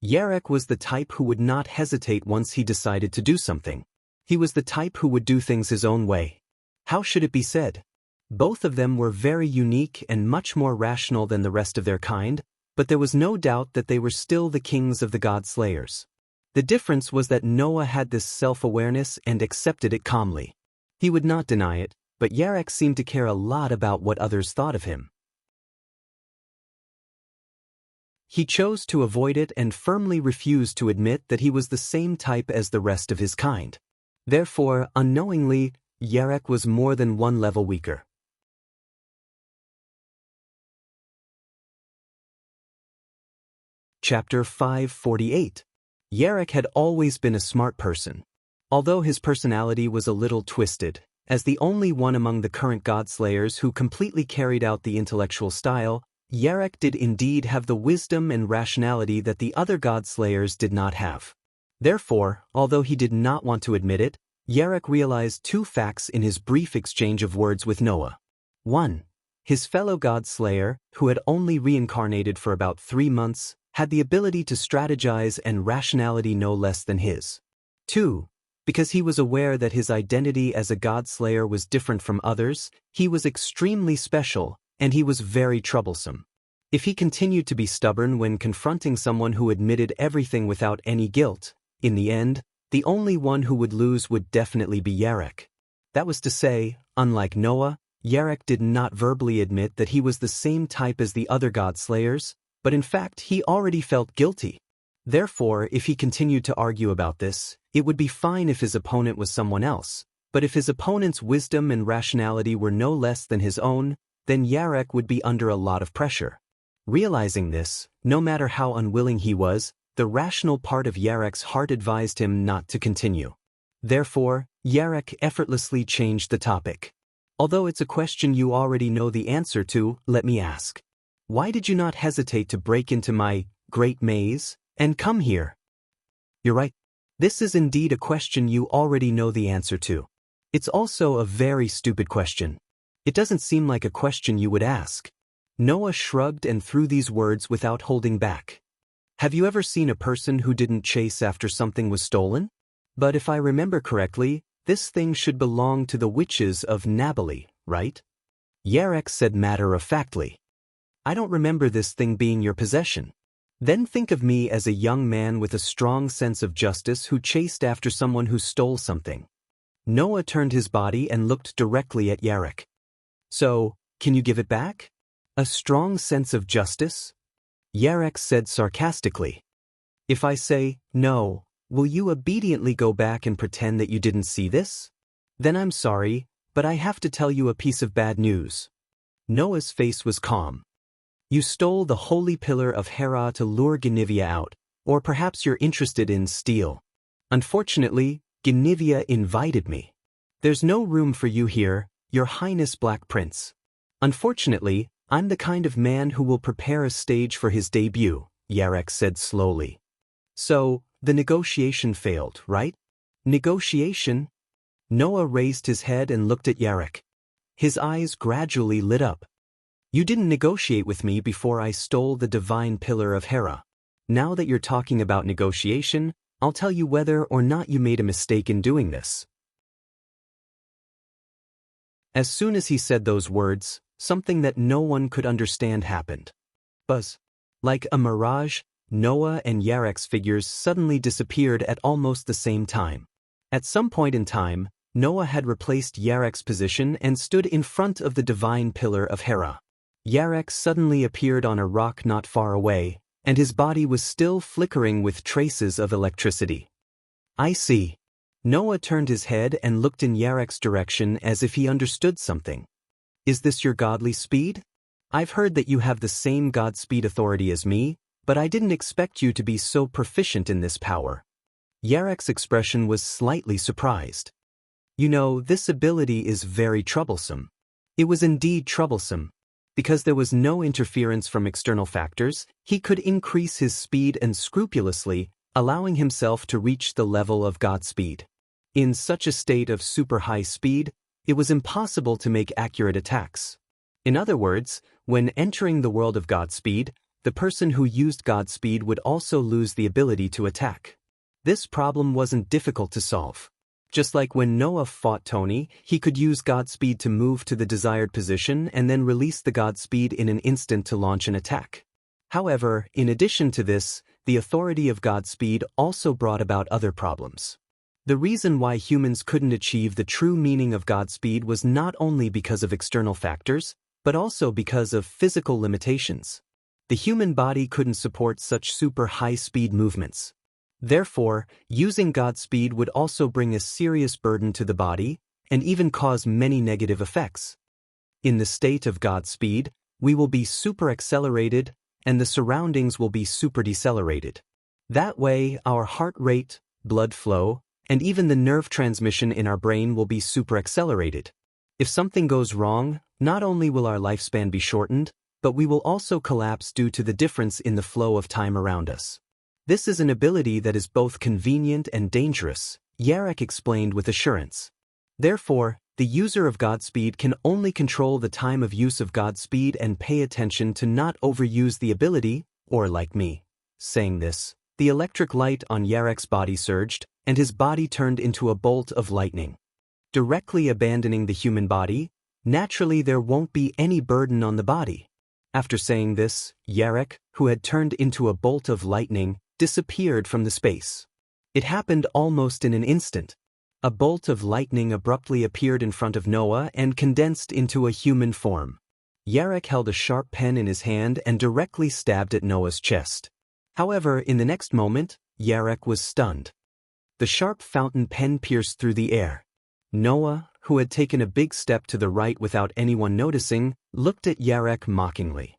Yarek was the type who would not hesitate once he decided to do something. He was the type who would do things his own way. How should it be said? Both of them were very unique and much more rational than the rest of their kind, but there was no doubt that they were still the kings of the God-slayers. The difference was that Noah had this self-awareness and accepted it calmly. He would not deny it, but Yarek seemed to care a lot about what others thought of him. He chose to avoid it and firmly refused to admit that he was the same type as the rest of his kind. Therefore, unknowingly, Yarek was more than one level weaker. Chapter 548. Yarek had always been a smart person. Although his personality was a little twisted, as the only one among the current God-slayers who completely carried out the intellectual style, Yarek did indeed have the wisdom and rationality that the other God-slayers did not have. Therefore, although he did not want to admit it, Yarek realized two facts in his brief exchange of words with Noah. 1. His fellow God-slayer, who had only reincarnated for about 3 months, had the ability to strategize and rationality no less than his. 2. Because he was aware that his identity as a God-slayer was different from others, he was extremely special, and he was very troublesome. If he continued to be stubborn when confronting someone who admitted everything without any guilt, in the end, the only one who would lose would definitely be Yarek. That was to say, unlike Noah, Yarek did not verbally admit that he was the same type as the other God-slayers, but in fact he already felt guilty. Therefore, if he continued to argue about this, it would be fine if his opponent was someone else, but if his opponent's wisdom and rationality were no less than his own, then Yarek would be under a lot of pressure. Realizing this, no matter how unwilling he was, the rational part of Yarek's heart advised him not to continue. Therefore, Yarek effortlessly changed the topic. Although it's a question you already know the answer to, let me ask. Why did you not hesitate to break into my great maze and come here? You're right. This is indeed a question you already know the answer to. It's also a very stupid question. It doesn't seem like a question you would ask. Noah shrugged and threw these words without holding back. Have you ever seen a person who didn't chase after something was stolen? But if I remember correctly, this thing should belong to the witches of Nabali, right? Yarek said matter-of-factly. I don't remember this thing being your possession. Then think of me as a young man with a strong sense of justice who chased after someone who stole something. Noah turned his body and looked directly at Yarek. So, can you give it back? A strong sense of justice? Yarek said sarcastically. If I say, no, will you obediently go back and pretend that you didn't see this? Then I'm sorry, but I have to tell you a piece of bad news. Noah's face was calm. You stole the holy pillar of Hera to lure Guinevere out, or perhaps you're interested in steel. Unfortunately, Guinevere invited me. There's no room for you here, Your Highness Black Prince. Unfortunately, I'm the kind of man who will prepare a stage for his debut, Yarek said slowly. So, the negotiation failed, right? Negotiation? Noah raised his head and looked at Yarek. His eyes gradually lit up. You didn't negotiate with me before I stole the divine pillar of Hera. Now that you're talking about negotiation, I'll tell you whether or not you made a mistake in doing this. As soon as he said those words, something that no one could understand happened. Buzz. Like a mirage, Noah and Yarek's figures suddenly disappeared at almost the same time. At some point in time, Noah had replaced Yarek's position and stood in front of the divine pillar of Hera. Yarek suddenly appeared on a rock not far away, and his body was still flickering with traces of electricity. I see. Noah turned his head and looked in Yarek's direction as if he understood something. Is this your godly speed? I've heard that you have the same Godspeed authority as me, but I didn't expect you to be so proficient in this power. Yarek's expression was slightly surprised. You know, this ability is very troublesome. It was indeed troublesome. Because there was no interference from external factors, he could increase his speed and scrupulously, allowing himself to reach the level of Godspeed. In such a state of super high speed, it was impossible to make accurate attacks. In other words, when entering the world of Godspeed, the person who used Godspeed would also lose the ability to attack. This problem wasn't difficult to solve. Just like when Noah fought Tony, he could use Godspeed to move to the desired position and then release the Godspeed in an instant to launch an attack. However, in addition to this, the authority of Godspeed also brought about other problems. The reason why humans couldn't achieve the true meaning of Godspeed was not only because of external factors, but also because of physical limitations. The human body couldn't support such super high-speed movements. Therefore, using Godspeed would also bring a serious burden to the body and even cause many negative effects. In the state of Godspeed, we will be super accelerated and the surroundings will be super decelerated. That way, our heart rate, blood flow, and even the nerve transmission in our brain will be super accelerated. If something goes wrong, not only will our lifespan be shortened, but we will also collapse due to the difference in the flow of time around us. This is an ability that is both convenient and dangerous, Yarek explained with assurance. Therefore, the user of Godspeed can only control the time of use of Godspeed and pay attention to not overuse the ability, or like me. Saying this, the electric light on Yarek's body surged, and his body turned into a bolt of lightning. Directly abandoning the human body, naturally there won't be any burden on the body. After saying this, Yarek, who had turned into a bolt of lightning, disappeared from the space. It happened almost in an instant. A bolt of lightning abruptly appeared in front of Noah and condensed into a human form. Yarek held a sharp pen in his hand and directly stabbed at Noah's chest. However, in the next moment, Yarek was stunned. The sharp fountain pen pierced through the air. Noah, who had taken a big step to the right without anyone noticing, looked at Yarek mockingly.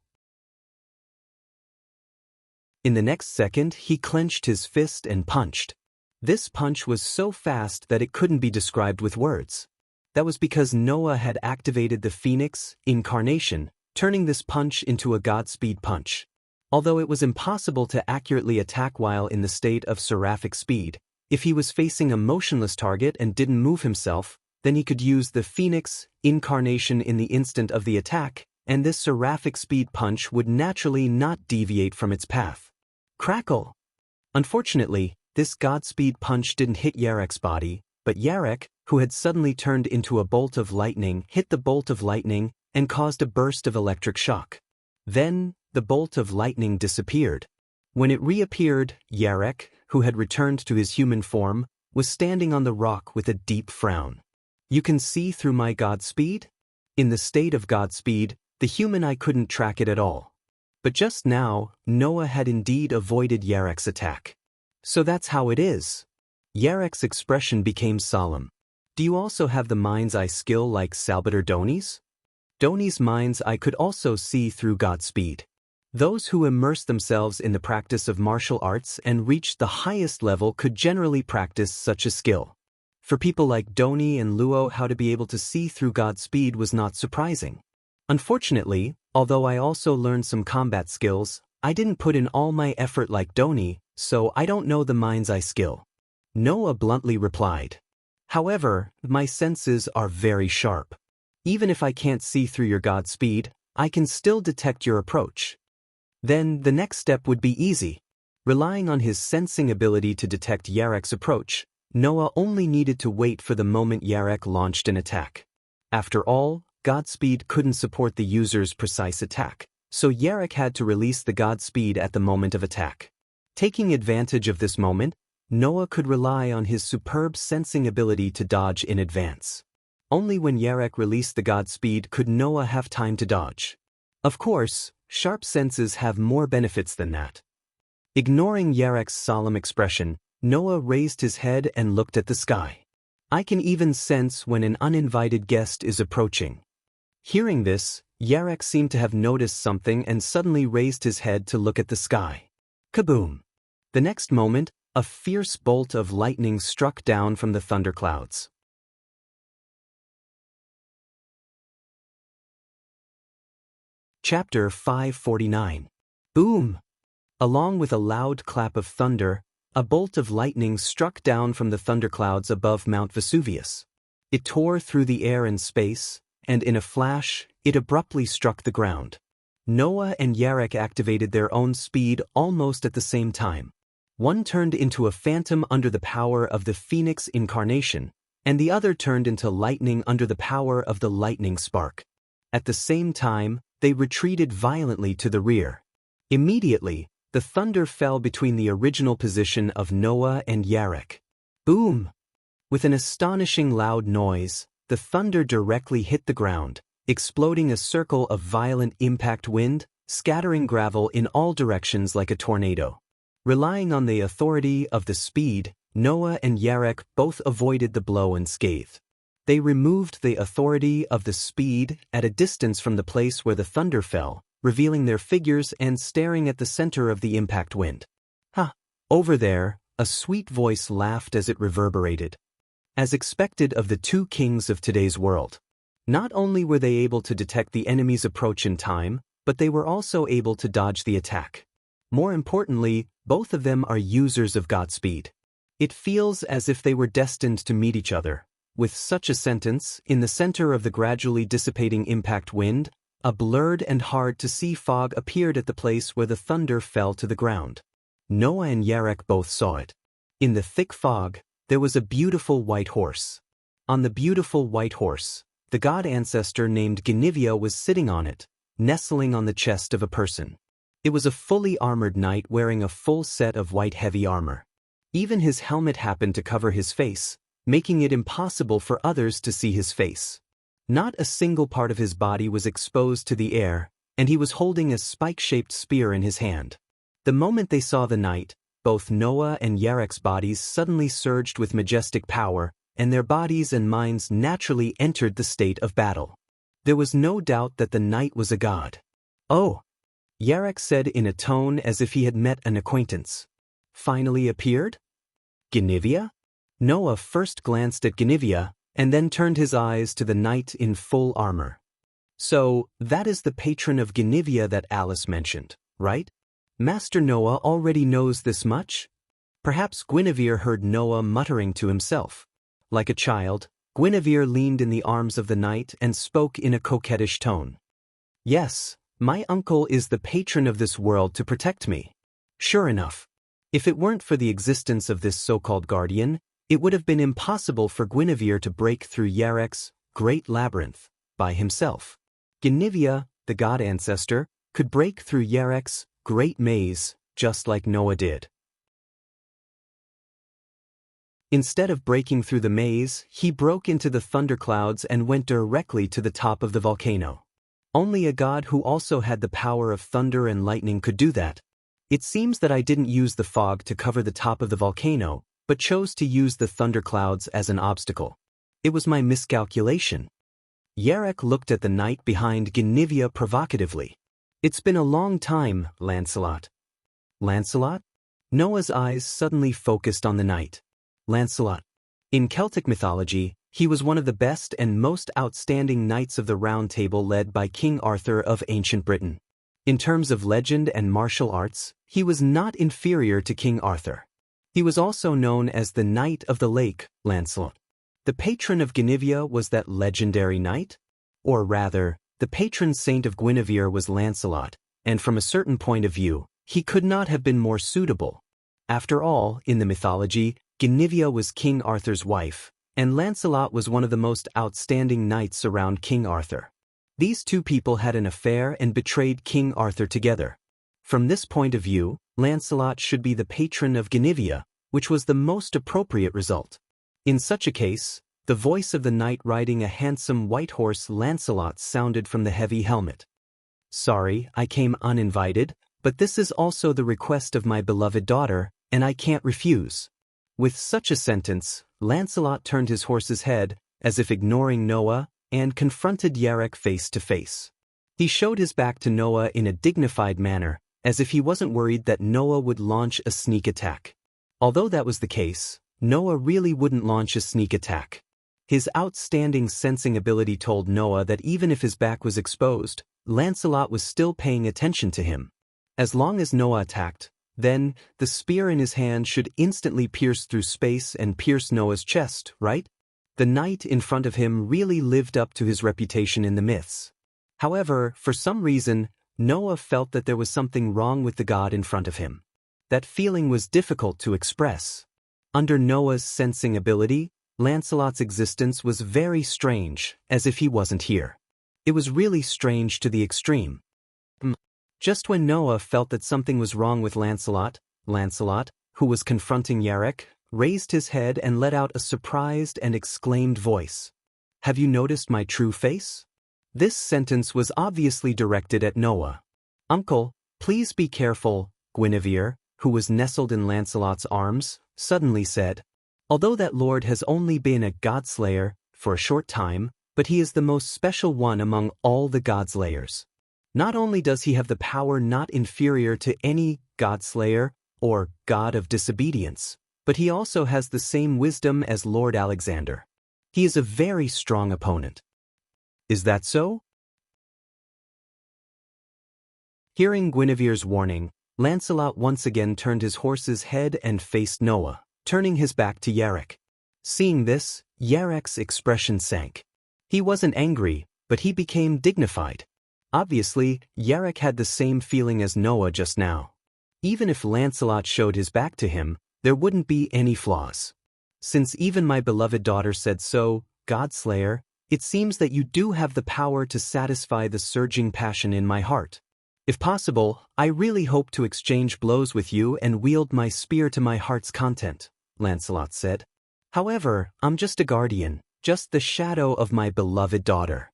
In the next second, he clenched his fist and punched. This punch was so fast that it couldn't be described with words. That was because Noah had activated the Phoenix incarnation, turning this punch into a Godspeed punch. Although it was impossible to accurately attack while in the state of seraphic speed, if he was facing a motionless target and didn't move himself, then he could use the Phoenix incarnation in the instant of the attack, and this seraphic speed punch would naturally not deviate from its path. Crackle! Unfortunately, this Godspeed punch didn't hit Yarek's body, but Yarek, who had suddenly turned into a bolt of lightning, hit the bolt of lightning and caused a burst of electric shock. Then, the bolt of lightning disappeared. When it reappeared, Yarek, who had returned to his human form, was standing on the rock with a deep frown. You can see through my Godspeed? In the state of Godspeed, the human eye couldn't track it at all. But just now, Noah had indeed avoided Yarek's attack. So that's how it is. Yarek's expression became solemn. Do you also have the mind's eye skill like Salvador Doni's? Doni's mind's eye could also see through Godspeed. Those who immerse themselves in the practice of martial arts and reach the highest level could generally practice such a skill. For people like Doni and Luo, how to be able to see through Godspeed was not surprising. Unfortunately, although I also learned some combat skills, I didn't put in all my effort like Doni, so I don't know the mind's eye skill. Noah bluntly replied. However, my senses are very sharp. Even if I can't see through your Godspeed, I can still detect your approach. Then the next step would be easy. Relying on his sensing ability to detect Yarek's approach, Noah only needed to wait for the moment Yarek launched an attack. After all, Godspeed couldn't support the user's precise attack, so Yarek had to release the Godspeed at the moment of attack. Taking advantage of this moment, Noah could rely on his superb sensing ability to dodge in advance. Only when Yarek released the Godspeed could Noah have time to dodge. Of course, sharp senses have more benefits than that. Ignoring Yarek's solemn expression, Noah raised his head and looked at the sky. I can even sense when an uninvited guest is approaching. Hearing this, Yarek seemed to have noticed something and suddenly raised his head to look at the sky. Kaboom! The next moment, a fierce bolt of lightning struck down from the thunderclouds. Chapter 549. Boom! Along with a loud clap of thunder, a bolt of lightning struck down from the thunderclouds above Mount Vesuvius. It tore through the air and space, and in a flash, it abruptly struck the ground. Noah and Yarek activated their own speed almost at the same time. One turned into a phantom under the power of the Phoenix incarnation, and the other turned into lightning under the power of the lightning spark. At the same time, they retreated violently to the rear. Immediately, the thunder fell between the original position of Noah and Yarek. Boom! With an astonishing loud noise, the thunder directly hit the ground, exploding a circle of violent impact wind, scattering gravel in all directions like a tornado. Relying on the authority of the speed, Noah and Yarek both avoided the blow unscathed. They removed the authority of the speed at a distance from the place where the thunder fell, revealing their figures and staring at the center of the impact wind. "Ha! Over there," a sweet voice laughed as it reverberated. As expected of the two kings of today's world. Not only were they able to detect the enemy's approach in time, but they were also able to dodge the attack. More importantly, both of them are users of Godspeed. It feels as if they were destined to meet each other. With such a sentence, in the center of the gradually dissipating impact wind, a blurred and hard-to-see fog appeared at the place where the thunder fell to the ground. Noah and Yarek both saw it. In the thick fog, there was a beautiful white horse. On the beautiful white horse, the god ancestor named Genivia was sitting on it, nestling on the chest of a person. It was a fully armored knight wearing a full set of white heavy armor. Even his helmet happened to cover his face, making it impossible for others to see his face. Not a single part of his body was exposed to the air, and he was holding a spike-shaped spear in his hand. The moment they saw the knight, both Noah and Yarek's bodies suddenly surged with majestic power, and their bodies and minds naturally entered the state of battle. There was no doubt that the knight was a god. "Oh," Yarek said in a tone as if he had met an acquaintance. "Finally appeared? Genivia?" Noah first glanced at Genivia, and then turned his eyes to the knight in full armor. "So, that is the patron of Genivia that Alice mentioned, right? Master Noah already knows this much?" Perhaps Guinevere heard Noah muttering to himself. Like a child, Guinevere leaned in the arms of the knight and spoke in a coquettish tone. "Yes, my uncle is the patron of this world to protect me." Sure enough. If it weren't for the existence of this so-called guardian, it would have been impossible for Guinevere to break through Yarek's great labyrinth by himself. Genivia, the god ancestor, could break through Yarek's great maze, just like Noah did. Instead of breaking through the maze, he broke into the thunderclouds and went directly to the top of the volcano. Only a god who also had the power of thunder and lightning could do that. It seems that I didn't use the fog to cover the top of the volcano, but chose to use the thunderclouds as an obstacle. It was my miscalculation. Yarek looked at the knight behind Genivia provocatively. "It's been a long time, Lancelot." Lancelot? Noah's eyes suddenly focused on the knight. Lancelot. In Celtic mythology, he was one of the best and most outstanding knights of the Round Table led by King Arthur of ancient Britain. In terms of legend and martial arts, he was not inferior to King Arthur. He was also known as the Knight of the Lake, Lancelot. The patron of Genivia was that legendary knight? Or rather, the patron saint of Guinevere was Lancelot, and from a certain point of view, he could not have been more suitable. After all, in the mythology, Genivia was King Arthur's wife, and Lancelot was one of the most outstanding knights around King Arthur. These two people had an affair and betrayed King Arthur together. From this point of view, Lancelot should be the patron of Genivia, which was the most appropriate result. In such a case, the voice of the knight riding a handsome white horse Lancelot sounded from the heavy helmet. "Sorry, I came uninvited, but this is also the request of my beloved daughter, and I can't refuse." With such a sentence, Lancelot turned his horse's head, as if ignoring Noah, and confronted Yarek face to face. He showed his back to Noah in a dignified manner, as if he wasn't worried that Noah would launch a sneak attack. Although that was the case, Noah really wouldn't launch a sneak attack. His outstanding sensing ability told Noah that even if his back was exposed, Lancelot was still paying attention to him. As long as Noah attacked, then, the spear in his hand should instantly pierce through space and pierce Noah's chest, right? The knight in front of him really lived up to his reputation in the myths. However, for some reason, Noah felt that there was something wrong with the god in front of him. That feeling was difficult to express. Under Noah's sensing ability, Lancelot's existence was very strange, as if he wasn't here. It was really strange to the extreme. Just when Noah felt that something was wrong with Lancelot, who was confronting Yarek, raised his head and let out a surprised and exclaimed voice. "Have you noticed my true face?" This sentence was obviously directed at Noah. "Uncle, please be careful," Guinevere, who was nestled in Lancelot's arms, suddenly said. "Although that lord has only been a godslayer for a short time, but he is the most special one among all the godslayers. Not only does he have the power not inferior to any godslayer or god of disobedience, but he also has the same wisdom as Lord Alexander. He is a very strong opponent." "Is that so?" Hearing Guinevere's warning, Lancelot once again turned his horse's head and faced Noah, turning his back to Yarek. Seeing this, Yarek's expression sank. He wasn't angry, but he became dignified. Obviously, Yarek had the same feeling as Noah just now. Even if Lancelot showed his back to him, there wouldn't be any flaws. "Since even my beloved daughter said so, Godslayer, it seems that you do have the power to satisfy the surging passion in my heart. If possible, I really hope to exchange blows with you and wield my spear to my heart's content," Lancelot said. "However, I'm just a guardian, just the shadow of my beloved daughter.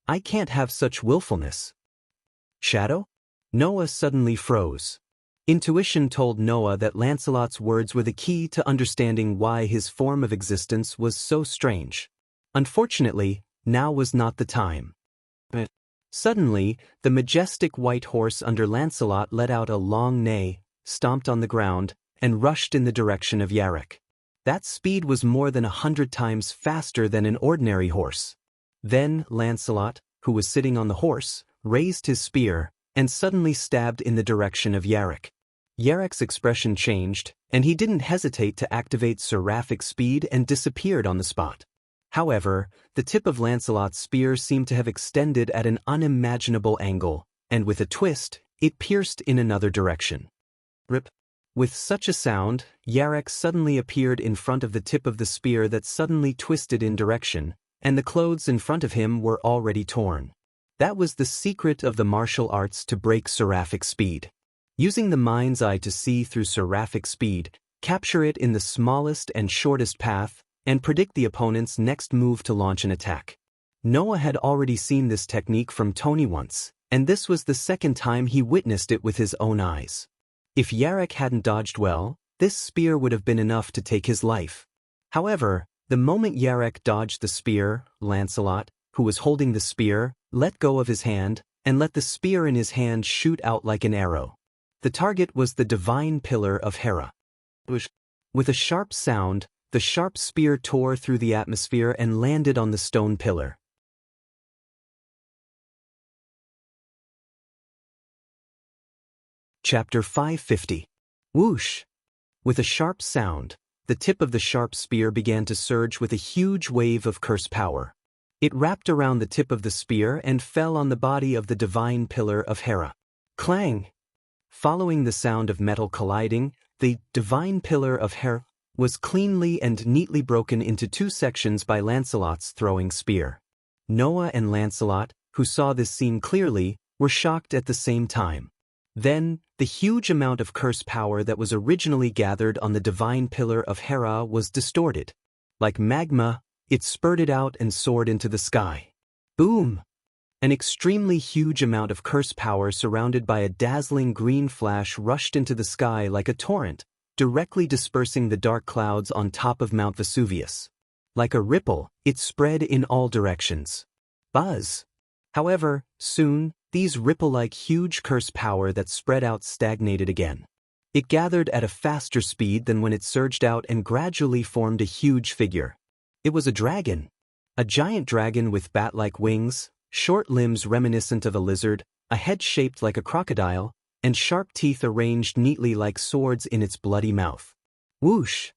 I can't have such willfulness." "Shadow?" Noah suddenly froze. Intuition told Noah that Lancelot's words were the key to understanding why his form of existence was so strange. Unfortunately, now was not the time. Suddenly, the majestic white horse under Lancelot let out a long neigh, stomped on the ground, and rushed in the direction of Yarek. That speed was more than 100 times faster than an ordinary horse. Then Lancelot, who was sitting on the horse, raised his spear, and suddenly stabbed in the direction of Yarek. Yarek's expression changed, and he didn't hesitate to activate seraphic speed and disappeared on the spot. However, the tip of Lancelot's spear seemed to have extended at an unimaginable angle, and with a twist, it pierced in another direction. Rip. With such a sound, Yarek suddenly appeared in front of the tip of the spear that suddenly twisted in direction, and the clothes in front of him were already torn. That was the secret of the martial arts to break seraphic speed. Using the mind's eye to see through seraphic speed, capture it in the smallest and shortest path, and predict the opponent's next move to launch an attack. Noah had already seen this technique from Tony once, and this was the second time he witnessed it with his own eyes. If Yarek hadn't dodged well, this spear would have been enough to take his life. However, the moment Yarek dodged the spear, Lancelot, who was holding the spear, let go of his hand, and let the spear in his hand shoot out like an arrow. The target was the divine pillar of Hera. With a sharp sound, the sharp spear tore through the atmosphere and landed on the stone pillar. Chapter 550. Whoosh! With a sharp sound, the tip of the sharp spear began to surge with a huge wave of curse power. It wrapped around the tip of the spear and fell on the body of the divine pillar of Hera. Clang! Following the sound of metal colliding, the divine pillar of Hera was cleanly and neatly broken into two sections by Lancelot's throwing spear. Noah and Lancelot, who saw this scene clearly, were shocked at the same time. Then, the huge amount of curse power that was originally gathered on the divine pillar of Hera was distorted. Like magma, it spurted out and soared into the sky. Boom! An extremely huge amount of curse power surrounded by a dazzling green flash rushed into the sky like a torrent, directly dispersing the dark clouds on top of Mount Vesuvius. Like a ripple, it spread in all directions. Buzz! However, soon, these ripple-like huge curse power that spread out stagnated again. It gathered at a faster speed than when it surged out and gradually formed a huge figure. It was a dragon. A giant dragon with bat-like wings, short limbs reminiscent of a lizard, a head shaped like a crocodile, and sharp teeth arranged neatly like swords in its bloody mouth. Whoosh!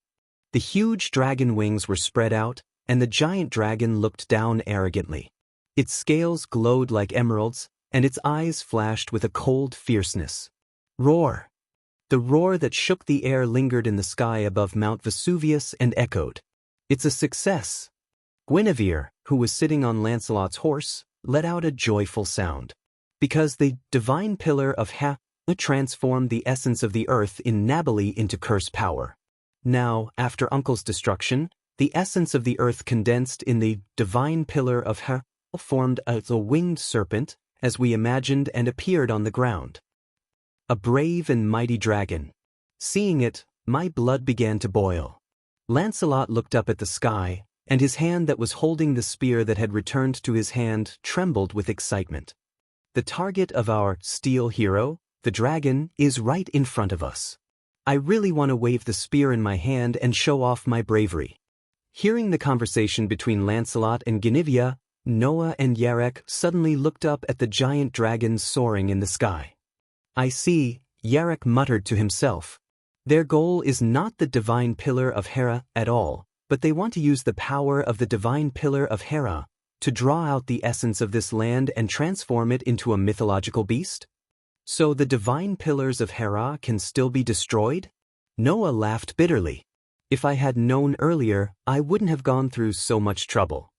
The huge dragon wings were spread out, and the giant dragon looked down arrogantly. Its scales glowed like emeralds, and its eyes flashed with a cold fierceness. Roar! The roar that shook the air lingered in the sky above Mount Vesuvius and echoed. It's a success! Guinevere, who was sitting on Lancelot's horse, let out a joyful sound. Because the divine pillar of Hera transformed the essence of the earth in Nabali into curse power. Now, after Uncle's destruction, the essence of the earth condensed in the divine pillar of Hera formed as a winged serpent, as we imagined, and appeared on the ground. A brave and mighty dragon. Seeing it, my blood began to boil. Lancelot looked up at the sky, and his hand that was holding the spear that had returned to his hand trembled with excitement. The target of our steel hero, the dragon, is right in front of us. I really want to wave the spear in my hand and show off my bravery. Hearing the conversation between Lancelot and Guinevere, Noah and Yarek suddenly looked up at the giant dragon soaring in the sky. I see, Yarek muttered to himself. Their goal is not the divine pillar of Hera at all, but they want to use the power of the divine pillar of Hera to draw out the essence of this land and transform it into a mythological beast? So the divine pillars of Hera can still be destroyed? Noah laughed bitterly. If I had known earlier, I wouldn't have gone through so much trouble.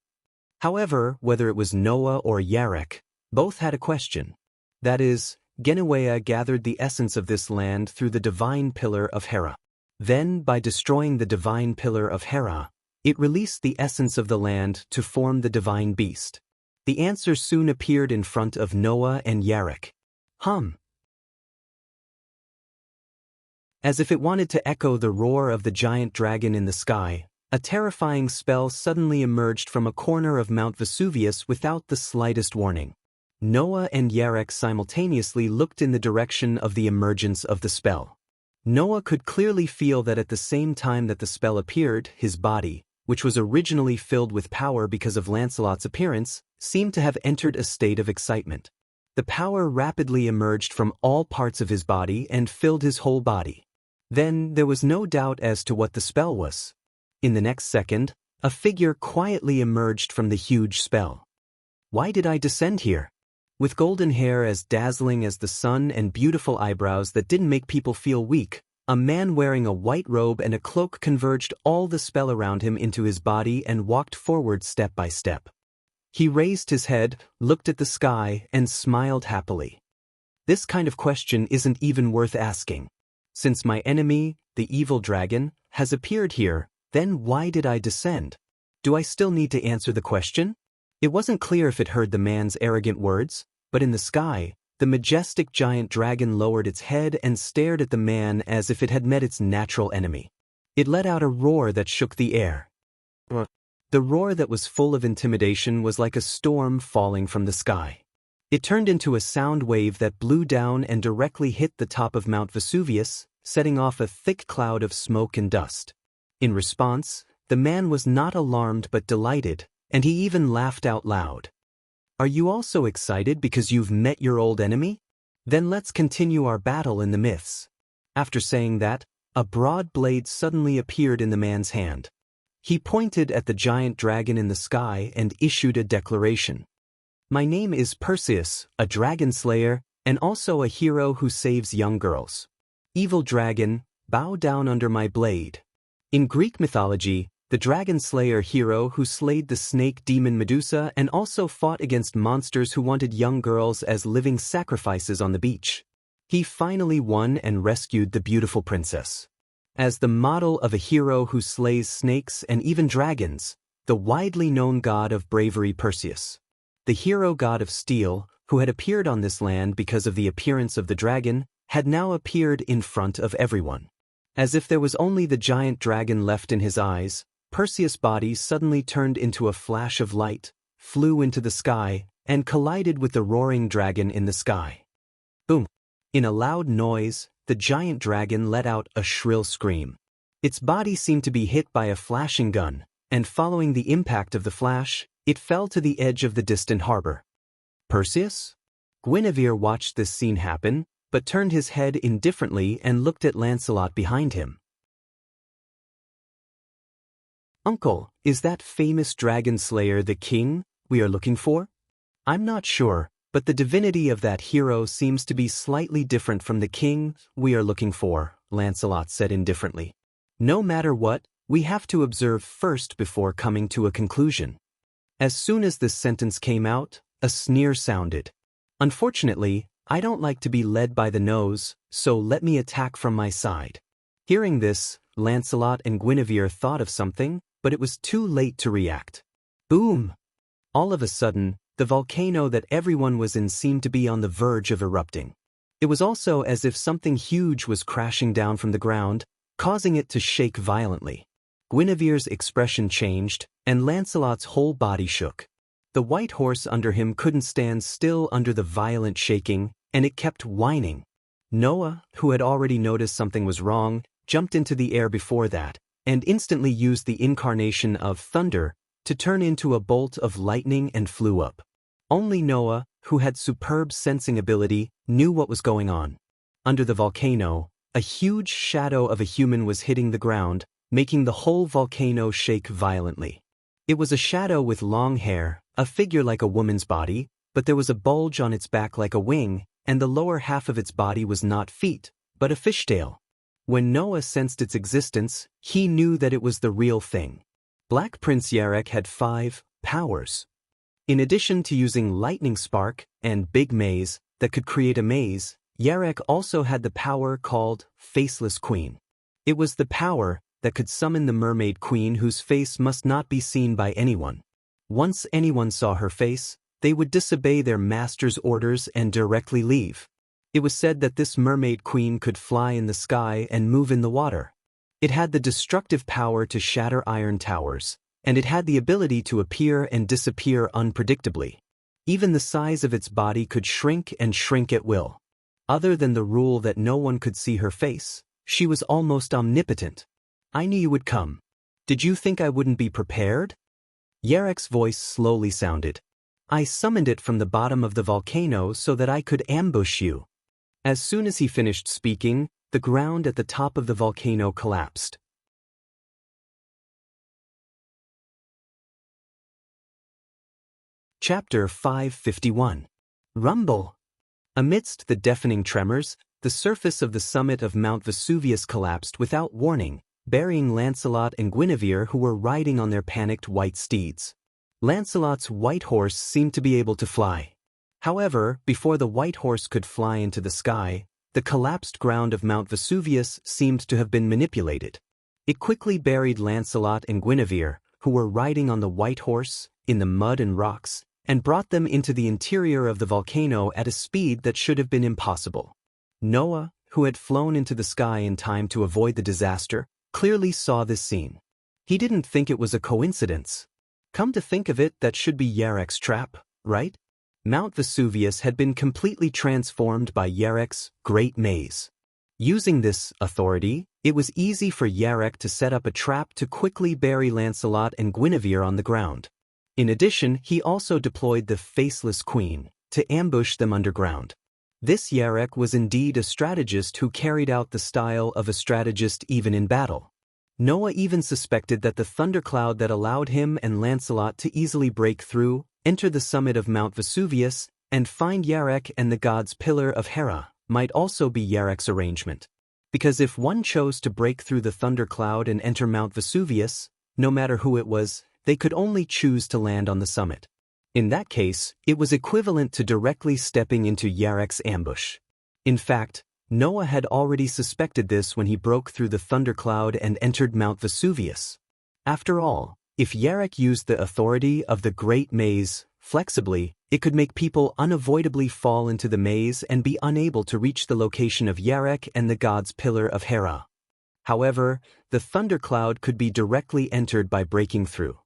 However, whether it was Noah or Yarek, both had a question. That is, Guinevere gathered the essence of this land through the divine pillar of Hera. Then, by destroying the divine pillar of Hera, it released the essence of the land to form the divine beast. The answer soon appeared in front of Noah and Yarek. As if it wanted to echo the roar of the giant dragon in the sky, a terrifying spell suddenly emerged from a corner of Mount Vesuvius without the slightest warning. Noah and Yarek simultaneously looked in the direction of the emergence of the spell. Noah could clearly feel that at the same time that the spell appeared, his body, which was originally filled with power because of Lancelot's appearance, seemed to have entered a state of excitement. The power rapidly emerged from all parts of his body and filled his whole body. Then there was no doubt as to what the spell was. In the next second, a figure quietly emerged from the huge spell. Why did I descend here? With golden hair as dazzling as the sun and beautiful eyebrows that didn't make people feel weak, a man wearing a white robe and a cloak converged all the spell around him into his body and walked forward step by step. He raised his head, looked at the sky, and smiled happily. This kind of question isn't even worth asking. Since my enemy, the evil dragon, has appeared here, then why did I descend? Do I still need to answer the question? It wasn't clear if it heard the man's arrogant words, but in the sky, the majestic giant dragon lowered its head and stared at the man as if it had met its natural enemy. It let out a roar that shook the air. The roar that was full of intimidation was like a storm falling from the sky. It turned into a sound wave that blew down and directly hit the top of Mount Vesuvius, setting off a thick cloud of smoke and dust. In response, the man was not alarmed but delighted, and he even laughed out loud. Are you also excited because you've met your old enemy? Then let's continue our battle in the myths. After saying that, a broad blade suddenly appeared in the man's hand. He pointed at the giant dragon in the sky and issued a declaration. My name is Perseus, a dragon slayer, and also a hero who saves young girls. Evil dragon, bow down under my blade. In Greek mythology, the dragon slayer hero who slayed the snake demon Medusa and also fought against monsters who wanted young girls as living sacrifices on the beach. He finally won and rescued the beautiful princess. As the model of a hero who slays snakes and even dragons, the widely known god of bravery Perseus. The hero god of steel, who had appeared on this land because of the appearance of the dragon, had now appeared in front of everyone. As if there was only the giant dragon left in his eyes, Perseus' body suddenly turned into a flash of light, flew into the sky, and collided with the roaring dragon in the sky. Boom! In a loud noise, the giant dragon let out a shrill scream. Its body seemed to be hit by a flashing gun, and following the impact of the flash, it fell to the edge of the distant harbor. Perseus? Guinevere watched this scene happen, but turned his head indifferently and looked at Lancelot behind him. Uncle, is that famous dragon slayer the king we are looking for? I'm not sure, but the divinity of that hero seems to be slightly different from the king we are looking for, Lancelot said indifferently. No matter what, we have to observe first before coming to a conclusion. As soon as this sentence came out, a sneer sounded. Unfortunately, I don't like to be led by the nose, so let me attack from my side. Hearing this, Lancelot and Guinevere thought of something, but it was too late to react. Boom! All of a sudden, the volcano that everyone was in seemed to be on the verge of erupting. It was also as if something huge was crashing down from the ground, causing it to shake violently. Guinevere's expression changed, and Lancelot's whole body shook. The white horse under him couldn't stand still under the violent shaking, and it kept whining. Noah, who had already noticed something was wrong, jumped into the air before that, and instantly used the incarnation of thunder to turn into a bolt of lightning and flew up. Only Noah, who had superb sensing ability, knew what was going on. Under the volcano, a huge shadow of a human was hitting the ground, making the whole volcano shake violently. It was a shadow with long hair, a figure like a woman's body, but there was a bulge on its back like a wing, and the lower half of its body was not feet, but a fishtail. When Noah sensed its existence, he knew that it was the real thing. Black Prince Yarek had 5 powers. In addition to using Lightning Spark and Big Maze that could create a maze, Yarek also had the power called Faceless Queen. It was the power that could summon the Mermaid Queen whose face must not be seen by anyone. Once anyone saw her face, they would disobey their master's orders and directly leave. It was said that this Mermaid Queen could fly in the sky and move in the water. It had the destructive power to shatter iron towers, and it had the ability to appear and disappear unpredictably. Even the size of its body could shrink and shrink at will. Other than the rule that no one could see her face, she was almost omnipotent. I knew you would come. Did you think I wouldn't be prepared? Yarek's voice slowly sounded. I summoned it from the bottom of the volcano so that I could ambush you. As soon as he finished speaking, the ground at the top of the volcano collapsed. Chapter 551. Rumble. Amidst the deafening tremors, the surface of the summit of Mount Vesuvius collapsed without warning, burying Lancelot and Guinevere who were riding on their panicked white steeds. Lancelot's white horse seemed to be able to fly. However, before the white horse could fly into the sky, the collapsed ground of Mount Vesuvius seemed to have been manipulated. It quickly buried Lancelot and Guinevere, who were riding on the white horse, in the mud and rocks, and brought them into the interior of the volcano at a speed that should have been impossible. Noah, who had flown into the sky in time to avoid the disaster, clearly saw this scene. He didn't think it was a coincidence. Come to think of it, that should be Yarek's trap, right? Mount Vesuvius had been completely transformed by Yarek's Great Maze. Using this authority, it was easy for Yarek to set up a trap to quickly bury Lancelot and Guinevere on the ground. In addition, he also deployed the Faceless Queen to ambush them underground. This Yarek was indeed a strategist who carried out the style of a strategist even in battle. Noah even suspected that the thundercloud that allowed him and Lancelot to easily break through, enter the summit of Mount Vesuvius, and find Yarek and the god's Pillar of Hera might also be Yarek's arrangement. Because if one chose to break through the thundercloud and enter Mount Vesuvius, no matter who it was, they could only choose to land on the summit. In that case, it was equivalent to directly stepping into Yarek's ambush. In fact, Noah had already suspected this when he broke through the thundercloud and entered Mount Vesuvius. After all, if Yarek used the authority of the Great Maze flexibly, it could make people unavoidably fall into the maze and be unable to reach the location of Yarek and the god's Pillar of Hera. However, the thundercloud could be directly entered by breaking through.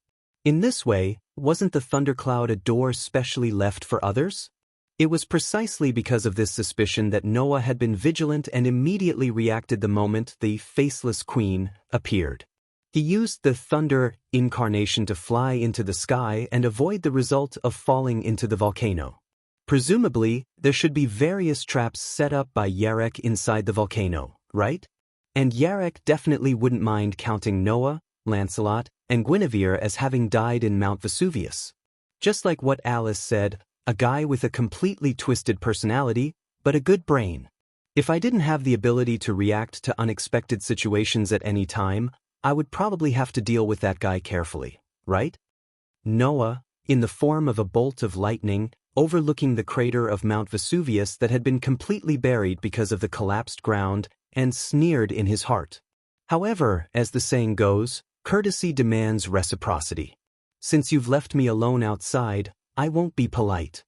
In this way, wasn't the thundercloud a door specially left for others? It was precisely because of this suspicion that Noah had been vigilant and immediately reacted the moment the Faceless Queen appeared. He used the thunder incarnation to fly into the sky and avoid the result of falling into the volcano. Presumably, there should be various traps set up by Yarek inside the volcano, right? And Yarek definitely wouldn't mind counting Noah, Lancelot, and Guinevere as having died in Mount Vesuvius. Just like what Alice said, a guy with a completely twisted personality, but a good brain. If I didn't have the ability to react to unexpected situations at any time, I would probably have to deal with that guy carefully, right? Noah, in the form of a bolt of lightning, overlooking the crater of Mount Vesuvius that had been completely buried because of the collapsed ground, and sneered in his heart. However, as the saying goes, courtesy demands reciprocity. Since you've left me alone outside, I won't be polite.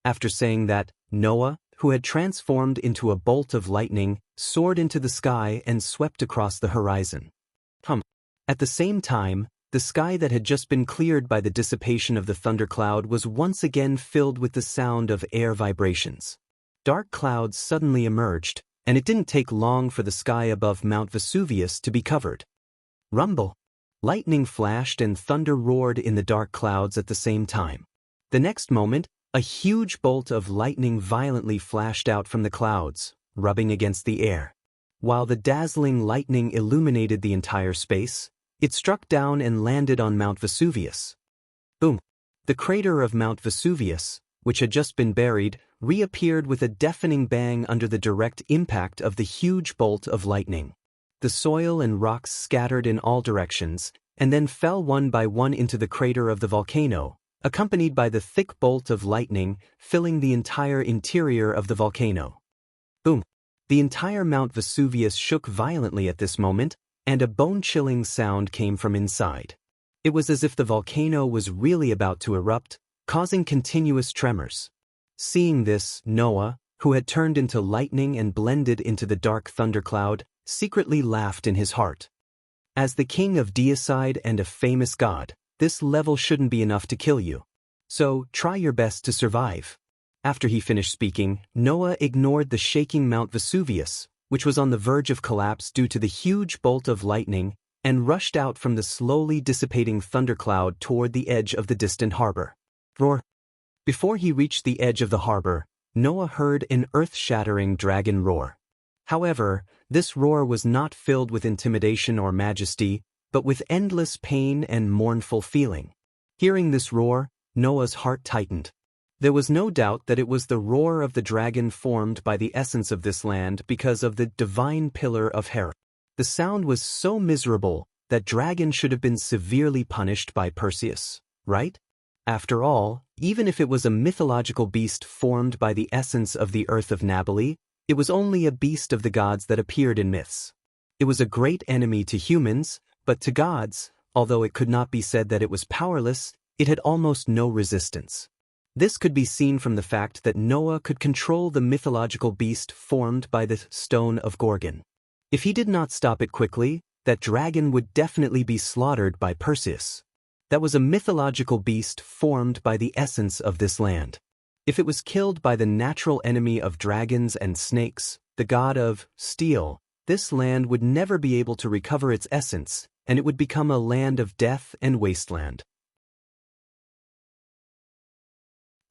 After saying that, Noah, who had transformed into a bolt of lightning, soared into the sky and swept across the horizon. At the same time, the sky that had just been cleared by the dissipation of the thundercloud was once again filled with the sound of air vibrations. Dark clouds suddenly emerged, and it didn't take long for the sky above Mount Vesuvius to be covered. Rumble! Lightning flashed and thunder roared in the dark clouds at the same time. The next moment, a huge bolt of lightning violently flashed out from the clouds, rubbing against the air. While the dazzling lightning illuminated the entire space, it struck down and landed on Mount Vesuvius. Boom! The crater of Mount Vesuvius, which had just been buried, reappeared with a deafening bang under the direct impact of the huge bolt of lightning. The soil and rocks scattered in all directions, and then fell one by one into the crater of the volcano, accompanied by the thick bolt of lightning filling the entire interior of the volcano. Boom! The entire Mount Vesuvius shook violently at this moment, and a bone-chilling sound came from inside. It was as if the volcano was really about to erupt, causing continuous tremors. Seeing this, Noah, who had turned into lightning and blended into the dark thundercloud, secretly laughed in his heart. As the king of deicide and a famous god, this level shouldn't be enough to kill you. So, try your best to survive. After he finished speaking, Noah ignored the shaking Mount Vesuvius, which was on the verge of collapse due to the huge bolt of lightning, and rushed out from the slowly dissipating thundercloud toward the edge of the distant harbor. Roar! Before he reached the edge of the harbor, Noah heard an earth-shattering dragon roar. However, this roar was not filled with intimidation or majesty, but with endless pain and mournful feeling. Hearing this roar, Noah's heart tightened. There was no doubt that it was the roar of the dragon formed by the essence of this land because of the divine pillar of Hera. The sound was so miserable that dragon should have been severely punished by Perseus, right? After all, even if it was a mythological beast formed by the essence of the earth of Nabali, it was only a beast of the gods that appeared in myths. It was a great enemy to humans, but to gods, although it could not be said that it was powerless, it had almost no resistance. This could be seen from the fact that Noah could control the mythological beast formed by the stone of Gorgon. If he did not stop it quickly, that dragon would definitely be slaughtered by Perseus. That was a mythological beast formed by the essence of this land. If it was killed by the natural enemy of dragons and snakes, the god of steel, this land would never be able to recover its essence, and it would become a land of death and wasteland.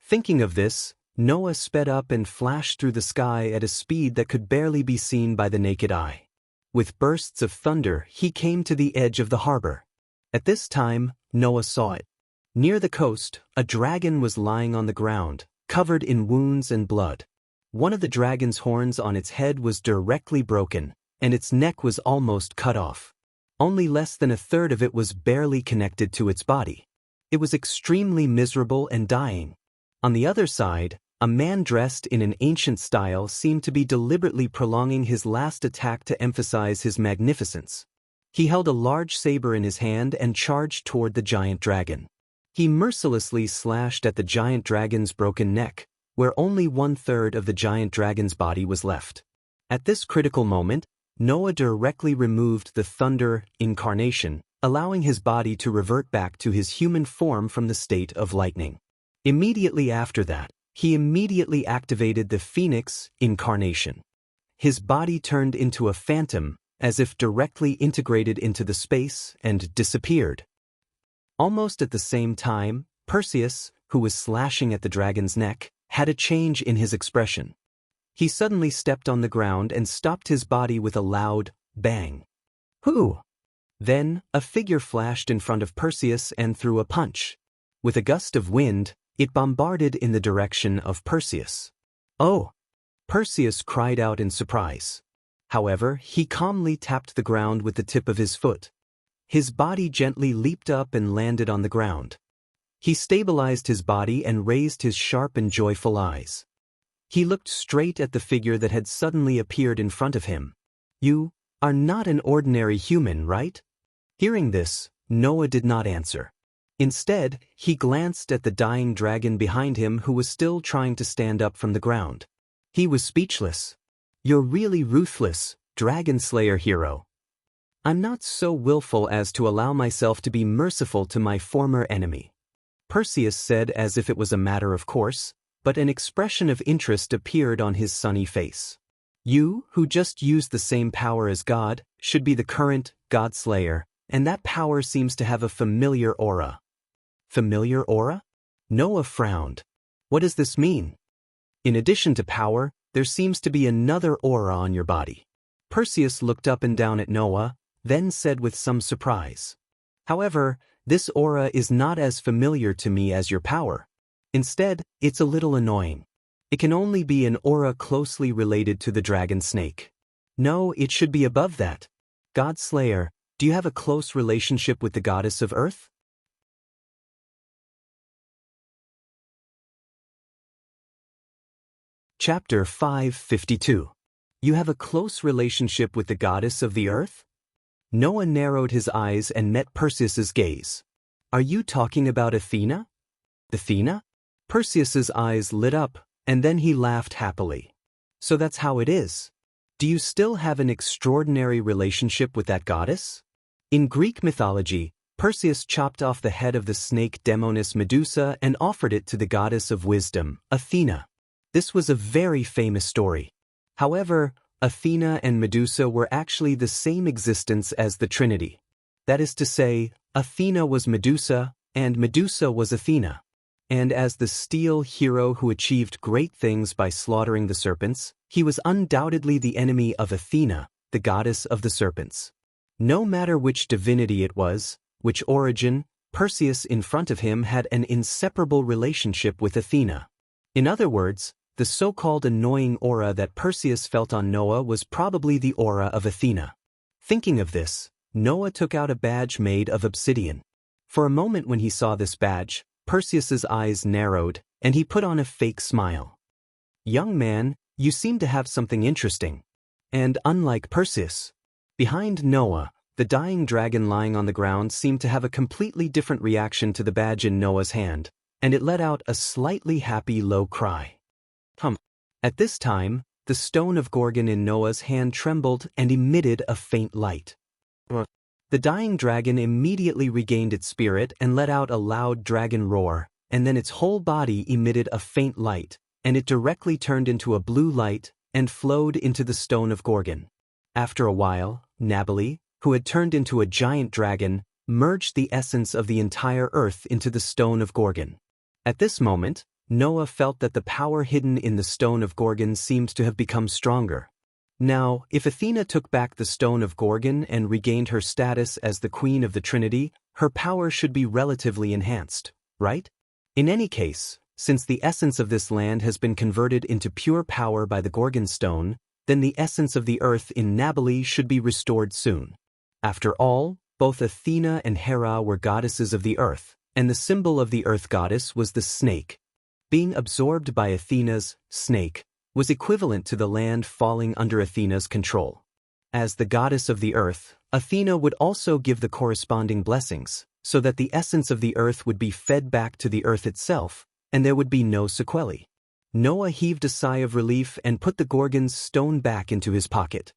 Thinking of this, Noah sped up and flashed through the sky at a speed that could barely be seen by the naked eye. With bursts of thunder, he came to the edge of the harbor. At this time, Noah saw it. Near the coast, a dragon was lying on the ground, covered in wounds and blood. One of the dragon's horns on its head was directly broken, and its neck was almost cut off. Only less than a third of it was barely connected to its body. It was extremely miserable and dying. On the other side, a man dressed in an ancient style seemed to be deliberately prolonging his last attack to emphasize his magnificence. He held a large saber in his hand and charged toward the giant dragon. He mercilessly slashed at the giant dragon's broken neck, where only 1/3 of the giant dragon's body was left. At this critical moment, Noah directly removed the thunder incarnation, allowing his body to revert back to his human form from the state of lightning. Immediately after that, he immediately activated the Phoenix incarnation. His body turned into a phantom, as if directly integrated into the space and disappeared. Almost at the same time, Perseus, who was slashing at the dragon's neck, had a change in his expression. He suddenly stepped on the ground and stopped his body with a loud bang. Who? Then, a figure flashed in front of Perseus and threw a punch. With a gust of wind, it bombarded in the direction of Perseus. Oh! Perseus cried out in surprise. However, he calmly tapped the ground with the tip of his foot. His body gently leaped up and landed on the ground. He stabilized his body and raised his sharp and joyful eyes. He looked straight at the figure that had suddenly appeared in front of him. You are not an ordinary human, right? Hearing this, Noah did not answer. Instead, he glanced at the dying dragon behind him who was still trying to stand up from the ground. He was speechless. You're really ruthless, Dragon Slayer hero. I'm not so willful as to allow myself to be merciful to my former enemy. Perseus said as if it was a matter of course, but an expression of interest appeared on his sunny face. You, who just used the same power as God, should be the current God Slayer, and that power seems to have a familiar aura. Familiar aura? Noah frowned. What does this mean? In addition to power, there seems to be another aura on your body. Perseus looked up and down at Noah, then said with some surprise. However, this aura is not as familiar to me as your power. Instead, it's a little annoying. It can only be an aura closely related to the dragon snake. No, it should be above that. God Slayer, do you have a close relationship with the goddess of Earth? Chapter 552. You have a close relationship with the goddess of the Earth? Noah narrowed his eyes and met Perseus's gaze. Are you talking about Athena? Athena? Perseus's eyes lit up, and then he laughed happily. So that's how it is. Do you still have an extraordinary relationship with that goddess? In Greek mythology, Perseus chopped off the head of the snake demoness Medusa and offered it to the goddess of wisdom, Athena. This was a very famous story. However, Athena and Medusa were actually the same existence as the Trinity. That is to say, Athena was Medusa, and Medusa was Athena. And as the steel hero who achieved great things by slaughtering the serpents, he was undoubtedly the enemy of Athena, the goddess of the serpents. No matter which divinity it was, which origin, Perseus in front of him had an inseparable relationship with Athena. In other words, the so-called annoying aura that Perseus felt on Noah was probably the aura of Athena. Thinking of this, Noah took out a badge made of obsidian. For a moment when he saw this badge, Perseus's eyes narrowed, and he put on a fake smile. Young man, you seem to have something interesting. And unlike Perseus, behind Noah, the dying dragon lying on the ground seemed to have a completely different reaction to the badge in Noah's hand, and it let out a slightly happy low cry. At this time, the stone of Gorgon in Noah's hand trembled and emitted a faint light. The dying dragon immediately regained its spirit and let out a loud dragon roar, and then its whole body emitted a faint light, and it directly turned into a blue light and flowed into the stone of Gorgon. After a while, Nabali, who had turned into a giant dragon, merged the essence of the entire earth into the stone of Gorgon. At this moment, Noah felt that the power hidden in the stone of Gorgon seemed to have become stronger. Now, if Athena took back the stone of Gorgon and regained her status as the queen of the Trinity, her power should be relatively enhanced, right? In any case, since the essence of this land has been converted into pure power by the Gorgon stone, then the essence of the earth in Nabali should be restored soon. After all, both Athena and Hera were goddesses of the earth, and the symbol of the earth goddess was the snake. Being absorbed by Athena's snake was equivalent to the land falling under Athena's control. As the goddess of the earth, Athena would also give the corresponding blessings, so that the essence of the earth would be fed back to the earth itself, and there would be no sequelae. Noah heaved a sigh of relief and put the Gorgon's stone back into his pocket.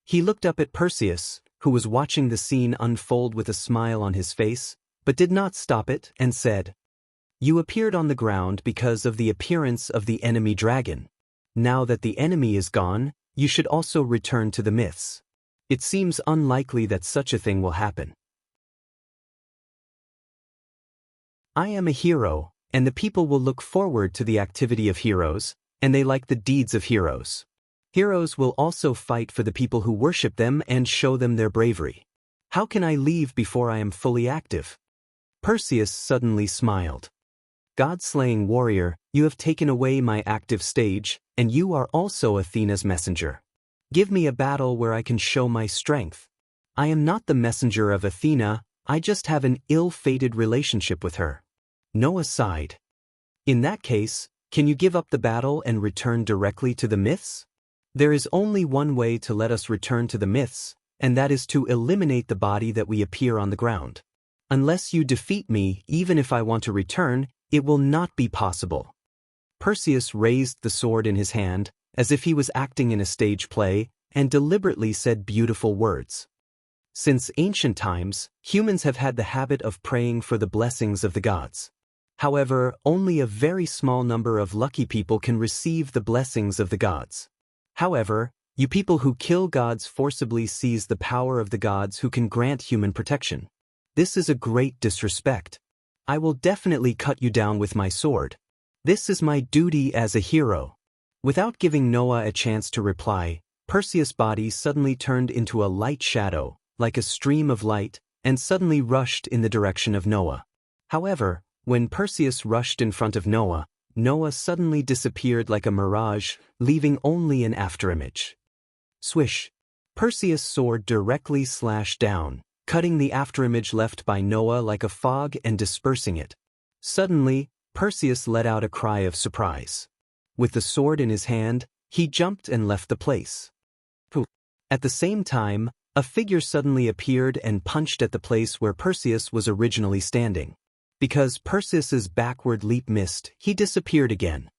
He looked up at Perseus, who was watching the scene unfold with a smile on his face, but did not stop it, and said, "You appeared on the ground because of the appearance of the enemy dragon. Now that the enemy is gone, you should also return to the myths. It seems unlikely that such a thing will happen." I am a hero, and the people will look forward to the activity of heroes, and they like the deeds of heroes. Heroes will also fight for the people who worship them and show them their bravery. How can I leave before I am fully active? Perseus suddenly smiled. God-slaying warrior, you have taken away my active stage, and you are also Athena's messenger. Give me a battle where I can show my strength. I am not the messenger of Athena, I just have an ill-fated relationship with her. Noah sighed. In that case, can you give up the battle and return directly to the myths? There is only one way to let us return to the myths, and that is to eliminate the body that we appear on the ground. Unless you defeat me, even if I want to return, it will not be possible. Perseus raised the sword in his hand, as if he was acting in a stage play, and deliberately said beautiful words. Since ancient times, humans have had the habit of praying for the blessings of the gods. However, only a very small number of lucky people can receive the blessings of the gods. However, you people who kill gods forcibly seize the power of the gods who can grant human protection. This is a great disrespect. I will definitely cut you down with my sword. This is my duty as a hero. Without giving Noah a chance to reply, Perseus' body suddenly turned into a light shadow, like a stream of light, and suddenly rushed in the direction of Noah. However, when Perseus rushed in front of Noah, Noah suddenly disappeared like a mirage, leaving only an afterimage. Swish! Perseus' sword directly slashed down, cutting the afterimage left by Noah like a fog and dispersing it. Suddenly, Perseus let out a cry of surprise. With the sword in his hand, he jumped and left the place. At the same time, a figure suddenly appeared and punched at the place where Perseus was originally standing. Because Perseus's backward leap missed, he disappeared again.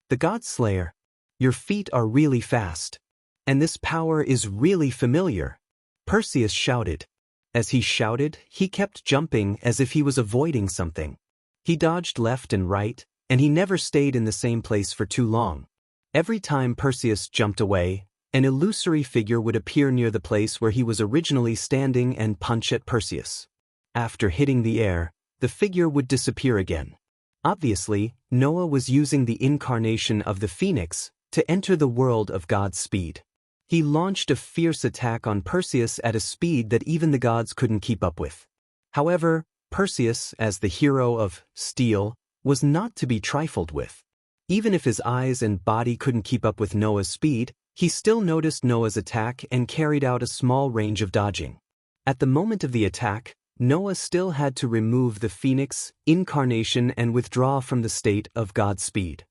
The God Slayer, your feet are really fast. And this power is really familiar. Perseus shouted. As he shouted, he kept jumping as if he was avoiding something. He dodged left and right, and he never stayed in the same place for too long. Every time Perseus jumped away, an illusory figure would appear near the place where he was originally standing and punch at Perseus. After hitting the air, the figure would disappear again. Obviously, Noah was using the incarnation of the phoenix to enter the world of God's speed. He launched a fierce attack on Perseus at a speed that even the gods couldn't keep up with. However, Perseus, as the hero of steel, was not to be trifled with. Even if his eyes and body couldn't keep up with Noah's speed, he still noticed Noah's attack and carried out a small range of dodging. At the moment of the attack, Noah still had to remove the phoenix incarnation and withdraw from the state of God's speed.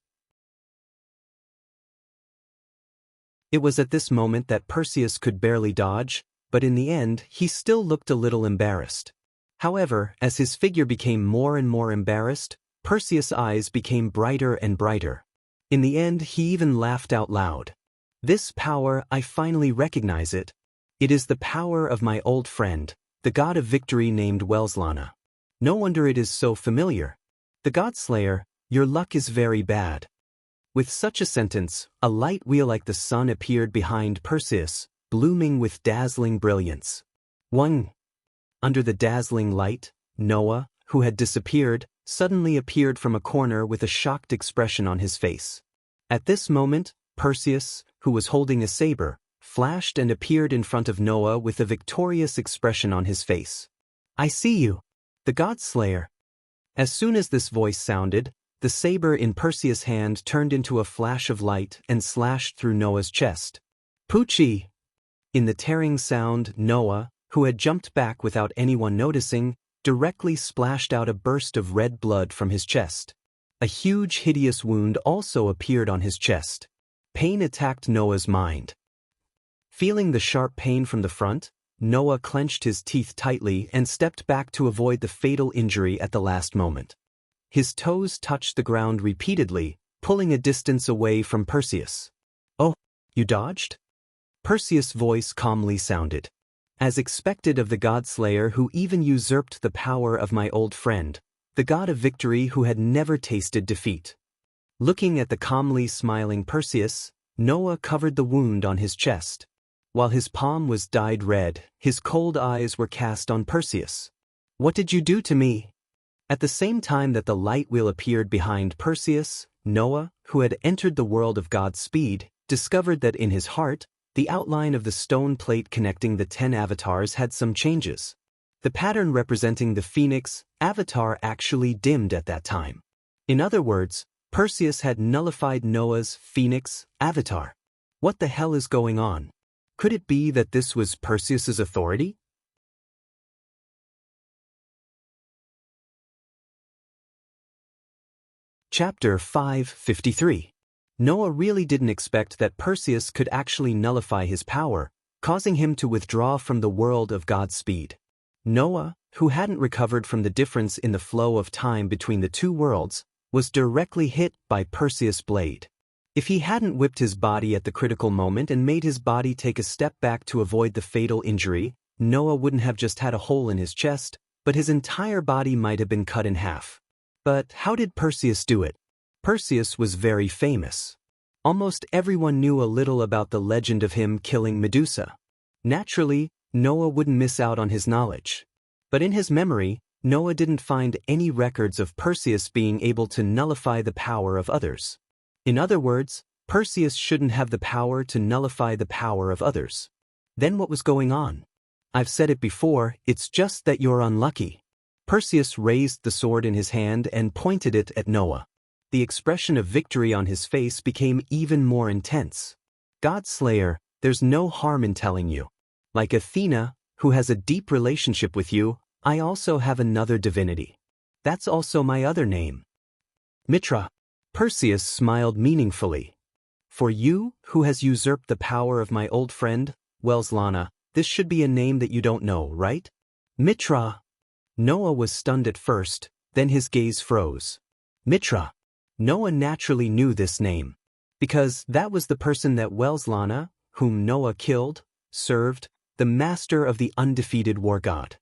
It was at this moment that Perseus could barely dodge, but in the end he still looked a little embarrassed. However, as his figure became more and more embarrassed, Perseus' eyes became brighter and brighter. In the end he even laughed out loud. This power, I finally recognize it. It is the power of my old friend, the god of victory named Welslana. No wonder it is so familiar. The God Slayer, your luck is very bad. With such a sentence, a light wheel like the sun appeared behind Perseus, blooming with dazzling brilliance. 1. Under the dazzling light, Noah, who had disappeared, suddenly appeared from a corner with a shocked expression on his face. At this moment, Perseus, who was holding a saber, flashed and appeared in front of Noah with a victorious expression on his face. I see you, the God Slayer. As soon as this voice sounded, the saber in Perseus' hand turned into a flash of light and slashed through Noah's chest. Poochie! In the tearing sound, Noah, who had jumped back without anyone noticing, directly splashed out a burst of red blood from his chest. A huge hideous wound also appeared on his chest. Pain attacked Noah's mind. Feeling the sharp pain from the front, Noah clenched his teeth tightly and stepped back to avoid the fatal injury at the last moment. His toes touched the ground repeatedly, pulling a distance away from Perseus. Oh, you dodged? Perseus' voice calmly sounded. As expected of the God Slayer who even usurped the power of my old friend, the god of victory who had never tasted defeat. Looking at the calmly smiling Perseus, Noah covered the wound on his chest. While his palm was dyed red, his cold eyes were cast on Perseus. What did you do to me? At the same time that the light wheel appeared behind Perseus, Noah, who had entered the world of God's speed, discovered that in his heart, the outline of the stone plate connecting the 10 avatars had some changes. The pattern representing the phoenix avatar actually dimmed at that time. In other words, Perseus had nullified Noah's phoenix avatar. What the hell is going on? Could it be that this was Perseus's authority? Chapter 553. Noah really didn't expect that Perseus could actually nullify his power, causing him to withdraw from the world of God's speed. Noah, who hadn't recovered from the difference in the flow of time between the two worlds, was directly hit by Perseus' blade. If he hadn't whipped his body at the critical moment and made his body take a step back to avoid the fatal injury, Noah wouldn't have just had a hole in his chest, but his entire body might have been cut in half. But how did Perseus do it? Perseus was very famous. Almost everyone knew a little about the legend of him killing Medusa. Naturally, Noah wouldn't miss out on his knowledge. But in his memory, Noah didn't find any records of Perseus being able to nullify the power of others. In other words, Perseus shouldn't have the power to nullify the power of others. Then what was going on? I've said it before, it's just that you're unlucky. Perseus raised the sword in his hand and pointed it at Noah. The expression of victory on his face became even more intense. Godslayer, there's no harm in telling you. Like Athena, who has a deep relationship with you, I also have another divinity. That's also my other name. Mitra. Perseus smiled meaningfully. For you, who has usurped the power of my old friend, Welslana, this should be a name that you don't know, right? Mitra. Noah was stunned at first, then his gaze froze. Mitra. Noah naturally knew this name, because that was the person that Welslana, whom Noah killed, served, the master of the undefeated war god.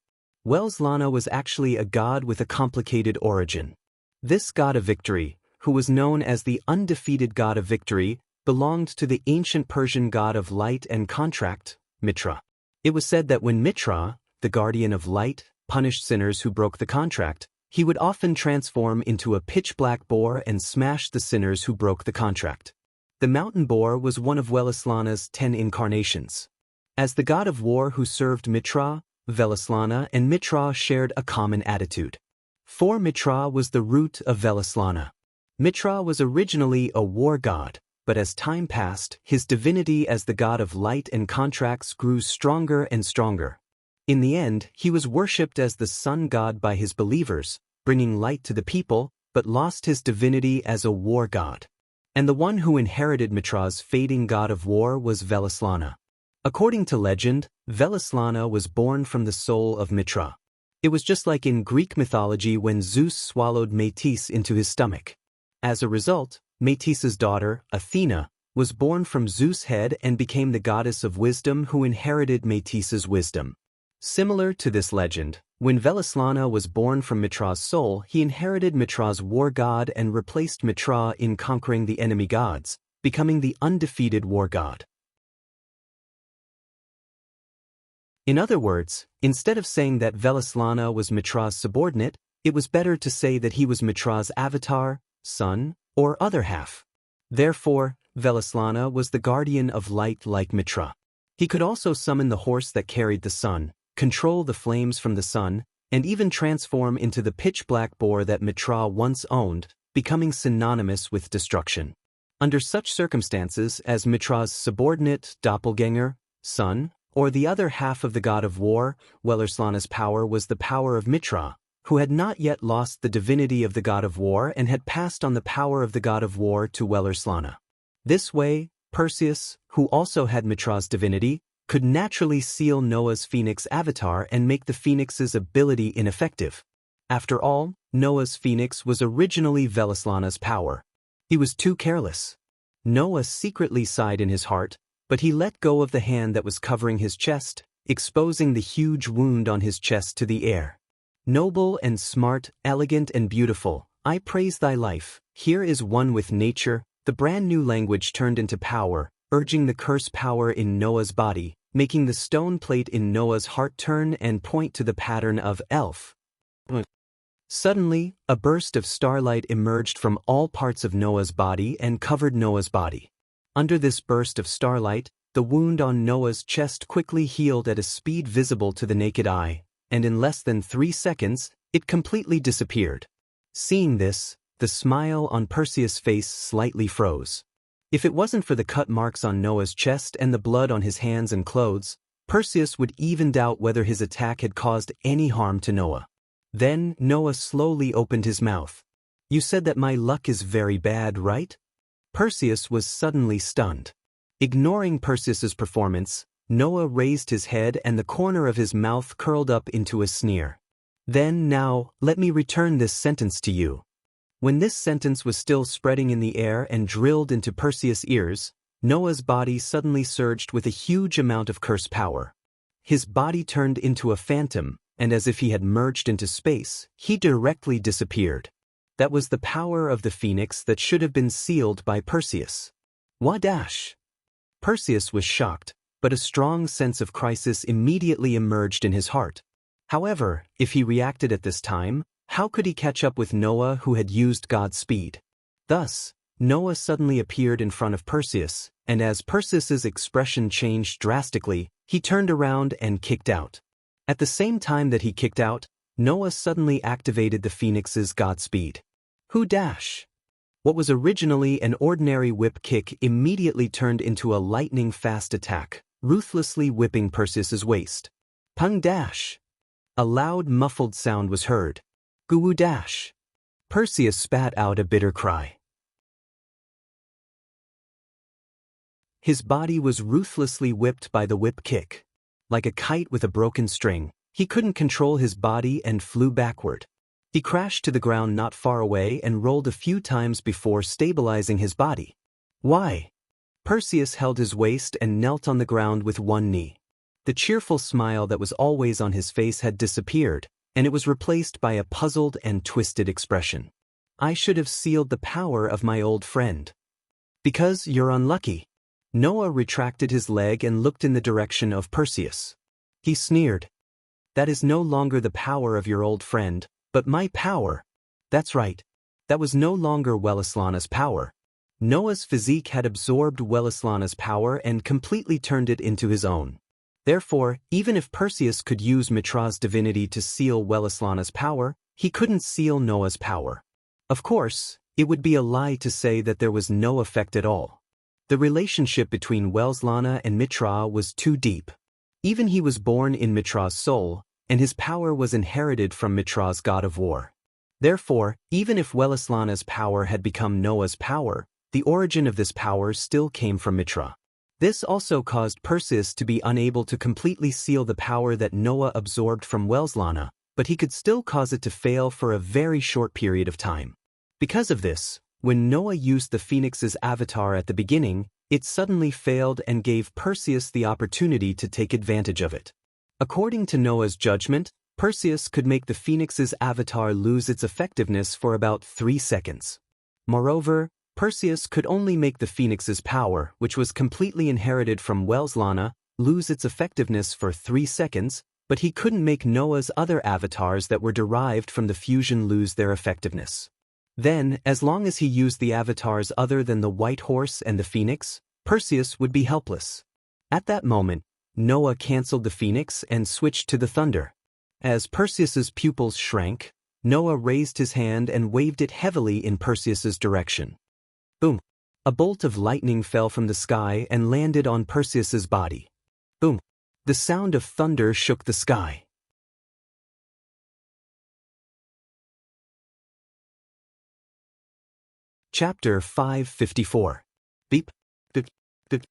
Welslana was actually a god with a complicated origin. This god of victory, who was known as the undefeated god of victory, belonged to the ancient Persian god of light and contract, Mitra. It was said that when Mitra, the guardian of light, punished sinners who broke the contract, he would often transform into a pitch-black boar and smash the sinners who broke the contract. The mountain boar was one of Welslana's 10 incarnations. As the god of war who served Mitra, Welslana and Mitra shared a common attitude. For Mitra was the root of Welslana. Mitra was originally a war god, but as time passed, his divinity as the god of light and contracts grew stronger and stronger. In the end, he was worshipped as the sun god by his believers, bringing light to the people, but lost his divinity as a war god. And the one who inherited Mitra's fading god of war was Welslana. According to legend, Welslana was born from the soul of Mitra. It was just like in Greek mythology when Zeus swallowed Metis into his stomach. As a result, Metis's daughter, Athena, was born from Zeus' head and became the goddess of wisdom who inherited Metis's wisdom. Similar to this legend, when Welslana was born from Mitra's soul, he inherited Mitra's war god and replaced Mitra in conquering the enemy gods, becoming the undefeated war god. In other words, instead of saying that Welslana was Mitra's subordinate, it was better to say that he was Mitra's avatar, son, or other half. Therefore, Welslana was the guardian of light like Mitra. He could also summon the horse that carried the sun, control the flames from the sun, and even transform into the pitch-black boar that Mitra once owned, becoming synonymous with destruction. Under such circumstances as Mitra's subordinate, doppelganger, son, or the other half of the god of war, Welslana's power was the power of Mitra, who had not yet lost the divinity of the god of war and had passed on the power of the god of war to Welslana. This way, Perseus, who also had Mitra's divinity, could naturally seal Noah's phoenix avatar and make the phoenix's ability ineffective. After all, Noah's phoenix was originally Welslana's power. He was too careless. Noah secretly sighed in his heart, but he let go of the hand that was covering his chest, exposing the huge wound on his chest to the air. Noble and smart, elegant and beautiful, I praise thy life. Here is one with nature. The brand new language turned into power, urging the curse power in Noah's body, making the stone plate in Noah's heart turn and point to the pattern of elf. Suddenly, a burst of starlight emerged from all parts of Noah's body and covered Noah's body. Under this burst of starlight, the wound on Noah's chest quickly healed at a speed visible to the naked eye, and in less than 3 seconds, it completely disappeared. Seeing this, the smile on Perseus' face slightly froze. If it wasn't for the cut marks on Noah's chest and the blood on his hands and clothes, Perseus would even doubt whether his attack had caused any harm to Noah. Then Noah slowly opened his mouth. "You said that my luck is very bad, right?" Perseus was suddenly stunned. Ignoring Perseus's performance, Noah raised his head and the corner of his mouth curled up into a sneer. "Then now, let me return this sentence to you." When this sentence was still spreading in the air and drilled into Perseus' ears, Noah's body suddenly surged with a huge amount of curse power. His body turned into a phantom, and as if he had merged into space, he directly disappeared. That was the power of the phoenix that should have been sealed by Perseus. What dash? Perseus was shocked, but a strong sense of crisis immediately emerged in his heart. However, if he reacted at this time, how could he catch up with Noah who had used God's speed? Thus, Noah suddenly appeared in front of Perseus, and as Perseus's expression changed drastically, he turned around and kicked out. At the same time that he kicked out, Noah suddenly activated the phoenix's Godspeed. Who dash? What was originally an ordinary whip kick immediately turned into a lightning-fast attack, ruthlessly whipping Perseus's waist. Pung dash! A loud muffled sound was heard. Goo dash! Perseus spat out a bitter cry. His body was ruthlessly whipped by the whip kick. Like a kite with a broken string, he couldn't control his body and flew backward. He crashed to the ground not far away and rolled a few times before stabilizing his body. Why? Perseus held his waist and knelt on the ground with one knee. The cheerful smile that was always on his face had disappeared, and it was replaced by a puzzled and twisted expression. I should have sealed the power of my old friend. Because you're unlucky. Noah retracted his leg and looked in the direction of Perseus. He sneered. That is no longer the power of your old friend, but my power. That's right. That was no longer Wellislana's power. Noah's physique had absorbed Wellislana's power and completely turned it into his own. Therefore, even if Perseus could use Mitra's divinity to seal Wellislana's power, he couldn't seal Noah's power. Of course, it would be a lie to say that there was no effect at all. The relationship between Wellislana and Mitra was too deep. Even he was born in Mitra's soul, and his power was inherited from Mitra's god of war. Therefore, even if Wellislana's power had become Noah's power, the origin of this power still came from Mitra. This also caused Perseus to be unable to completely seal the power that Noah absorbed from Wellislana, but he could still cause it to fail for a very short period of time. Because of this, when Noah used the phoenix's avatar at the beginning, it suddenly failed and gave Perseus the opportunity to take advantage of it. According to Noah's judgment, Perseus could make the phoenix's avatar lose its effectiveness for about 3 seconds. Moreover, Perseus could only make the phoenix's power, which was completely inherited from Wellislana, lose its effectiveness for 3 seconds, but he couldn't make Noah's other avatars that were derived from the fusion lose their effectiveness. Then, as long as he used the avatars other than the white horse and the phoenix, Perseus would be helpless. At that moment, Noah cancelled the phoenix and switched to the thunder. As Perseus's pupils shrank, Noah raised his hand and waved it heavily in Perseus's direction. Boom! A bolt of lightning fell from the sky and landed on Perseus's body. Boom! The sound of thunder shook the sky. Chapter 554. Beep, beep, beep.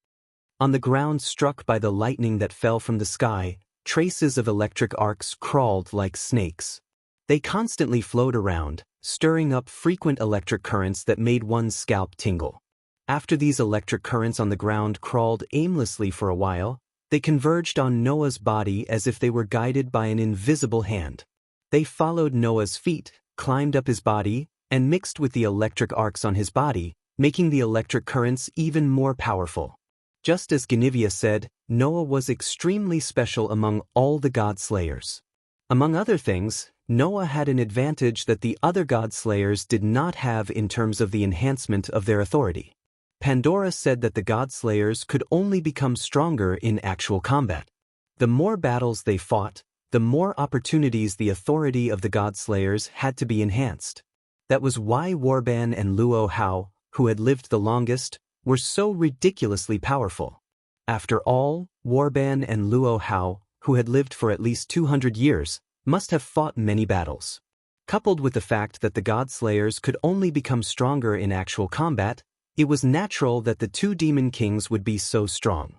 On the ground struck by the lightning that fell from the sky, traces of electric arcs crawled like snakes. They constantly flowed around, stirring up frequent electric currents that made one's scalp tingle. After these electric currents on the ground crawled aimlessly for a while, they converged on Noah's body as if they were guided by an invisible hand. They followed Noah's feet, climbed up his body, and mixed with the electric arcs on his body, making the electric currents even more powerful. Just as Ganivia said, Noah was extremely special among all the god slayers. Among other things, Noah had an advantage that the other God-slayers did not have in terms of the enhancement of their authority. Pandora said that the God-slayers could only become stronger in actual combat. The more battles they fought, the more opportunities the authority of the God-slayers had to be enhanced. That was why Warban and Luo Hao, who had lived the longest, were so ridiculously powerful. After all, Warban and Luo Hao, who had lived for at least 200 years, must have fought many battles. Coupled with the fact that the God-slayers could only become stronger in actual combat, it was natural that the two demon kings would be so strong.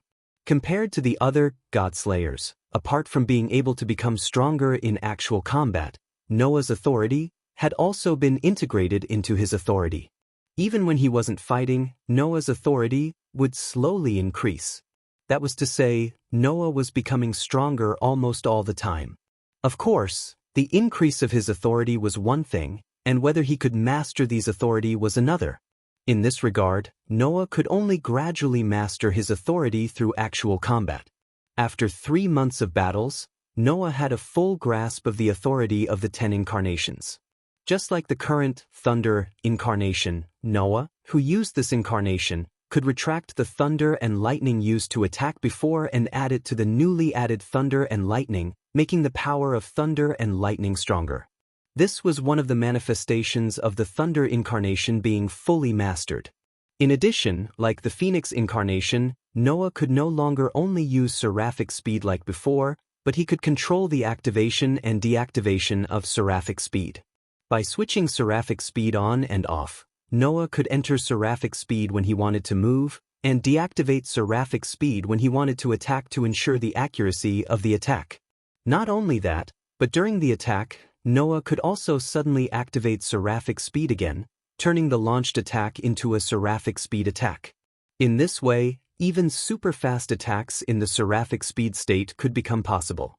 Compared to the other God-slayers, apart from being able to become stronger in actual combat, Noah's authority had also been integrated into his authority. Even when he wasn't fighting, Noah's authority would slowly increase. That was to say, Noah was becoming stronger almost all the time. Of course, the increase of his authority was one thing, and whether he could master these authority was another. In this regard, Noah could only gradually master his authority through actual combat. After 3 months of battles, Noah had a full grasp of the authority of the 10 incarnations. Just like the current thunder incarnation, Noah, who used this incarnation, could retract the thunder and lightning used to attack before and add it to the newly added thunder and lightning, making the power of thunder and lightning stronger. This was one of the manifestations of the thunder incarnation being fully mastered. In addition, like the phoenix incarnation, Noah could no longer only use seraphic speed like before, but he could control the activation and deactivation of seraphic speed. By switching seraphic speed on and off, Noah could enter seraphic speed when he wanted to move, and deactivate seraphic speed when he wanted to attack to ensure the accuracy of the attack. Not only that, but during the attack, Noah could also suddenly activate seraphic speed again, turning the launched attack into a seraphic speed attack. In this way, even super-fast attacks in the seraphic speed state could become possible.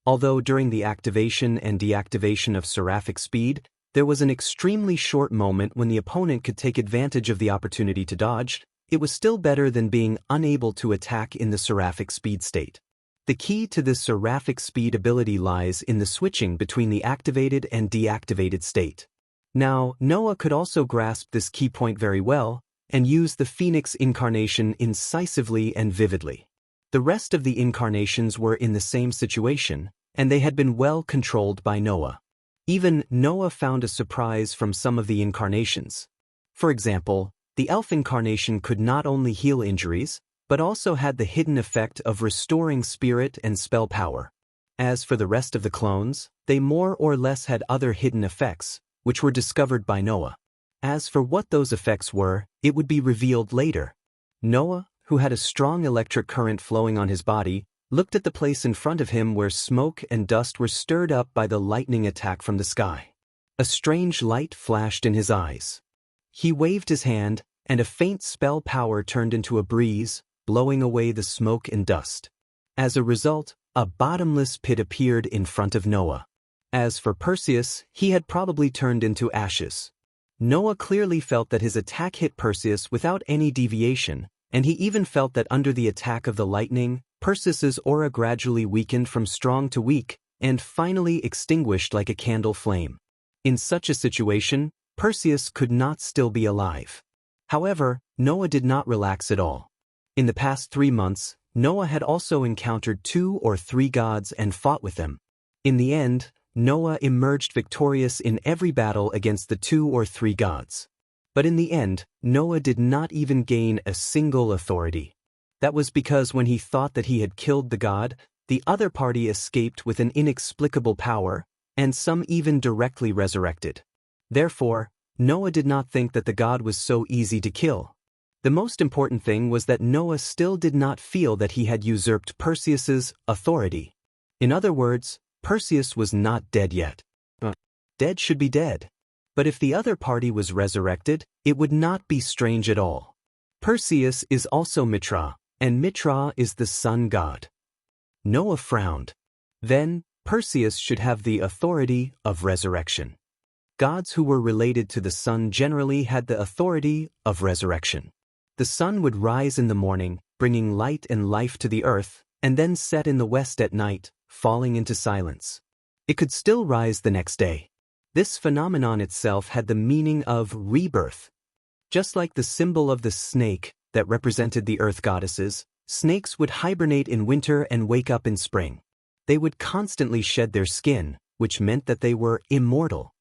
Although during the activation and deactivation of seraphic speed, there was an extremely short moment when the opponent could take advantage of the opportunity to dodge, it was still better than being unable to attack in the seraphic speed state. The key to this seraphic speed ability lies in the switching between the activated and deactivated state. Now, Noah could also grasp this key point very well, and use the Phoenix incarnation incisively and vividly. The rest of the incarnations were in the same situation, and they had been well controlled by Noah. Even Noah found a surprise from some of the incarnations. For example, the elf incarnation could not only heal injuries, but also had the hidden effect of restoring spirit and spell power. As for the rest of the clones, they more or less had other hidden effects, which were discovered by Noah. As for what those effects were, it would be revealed later. Noah, who had a strong electric current flowing on his body, looked at the place in front of him where smoke and dust were stirred up by the lightning attack from the sky. A strange light flashed in his eyes. He waved his hand, and a faint spell power turned into a breeze, blowing away the smoke and dust. As a result, a bottomless pit appeared in front of Noah. As for Perseus, he had probably turned into ashes. Noah clearly felt that his attack hit Perseus without any deviation, and he even felt that under the attack of the lightning, Perseus's aura gradually weakened from strong to weak, and finally extinguished like a candle flame. In such a situation, Perseus could not still be alive. However, Noah did not relax at all. In the past 3 months, Noah had also encountered 2 or 3 gods and fought with them. In the end, Noah emerged victorious in every battle against the 2 or 3 gods. But in the end, Noah did not even gain a single authority. That was because when he thought that he had killed the god, the other party escaped with an inexplicable power, and some even directly resurrected. Therefore, Noah did not think that the god was so easy to kill. The most important thing was that Noah still did not feel that he had usurped Perseus's authority. In other words, Perseus was not dead yet. Dead should be dead. But if the other party was resurrected, it would not be strange at all. Perseus is also Mitra, and Mitra is the sun god. Noah frowned. Then, Perseus should have the authority of resurrection. Gods who were related to the sun generally had the authority of resurrection. The sun would rise in the morning, bringing light and life to the earth, and then set in the west at night, falling into silence. It could still rise the next day. This phenomenon itself had the meaning of rebirth. Just like the symbol of the snake that represented the earth goddesses, snakes would hibernate in winter and wake up in spring. They would constantly shed their skin, which meant that they were immortal.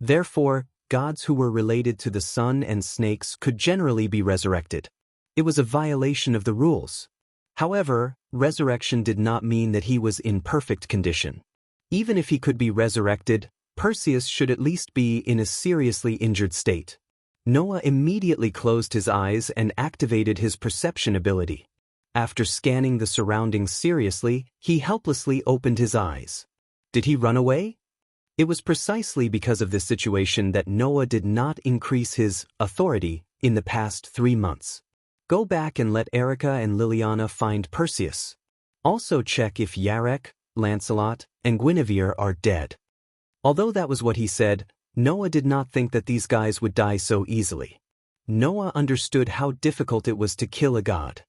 Therefore, gods who were related to the sun and snakes could generally be resurrected. It was a violation of the rules. However, resurrection did not mean that he was in perfect condition. Even if he could be resurrected, Perseus should at least be in a seriously injured state. Noah immediately closed his eyes and activated his perception ability. After scanning the surroundings seriously, he helplessly opened his eyes. Did he run away? It was precisely because of this situation that Noah did not increase his authority in the past 3 months. Go back and let Erica and Liliana find Perseus. Also check if Yarek, Lancelot, and Guinevere are dead. Although that was what he said, Noah did not think that these guys would die so easily. Noah understood how difficult it was to kill a god.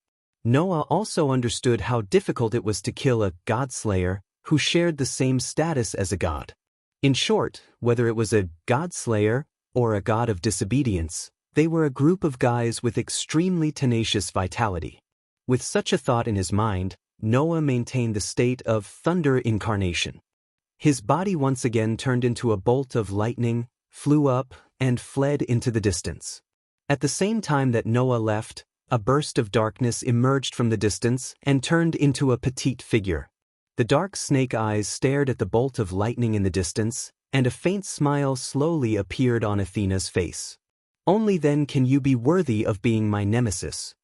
Noah also understood how difficult it was to kill a god-slayer who shared the same status as a god. In short, whether it was a god-slayer or a god of disobedience, they were a group of guys with extremely tenacious vitality. With such a thought in his mind, Noah maintained the state of thunder incarnation. His body once again turned into a bolt of lightning, flew up, and fled into the distance. At the same time that Noah left, a burst of darkness emerged from the distance and turned into a petite figure. The dark snake eyes stared at the bolt of lightning in the distance, and a faint smile slowly appeared on Athena's face. Only then can you be worthy of being my nemesis.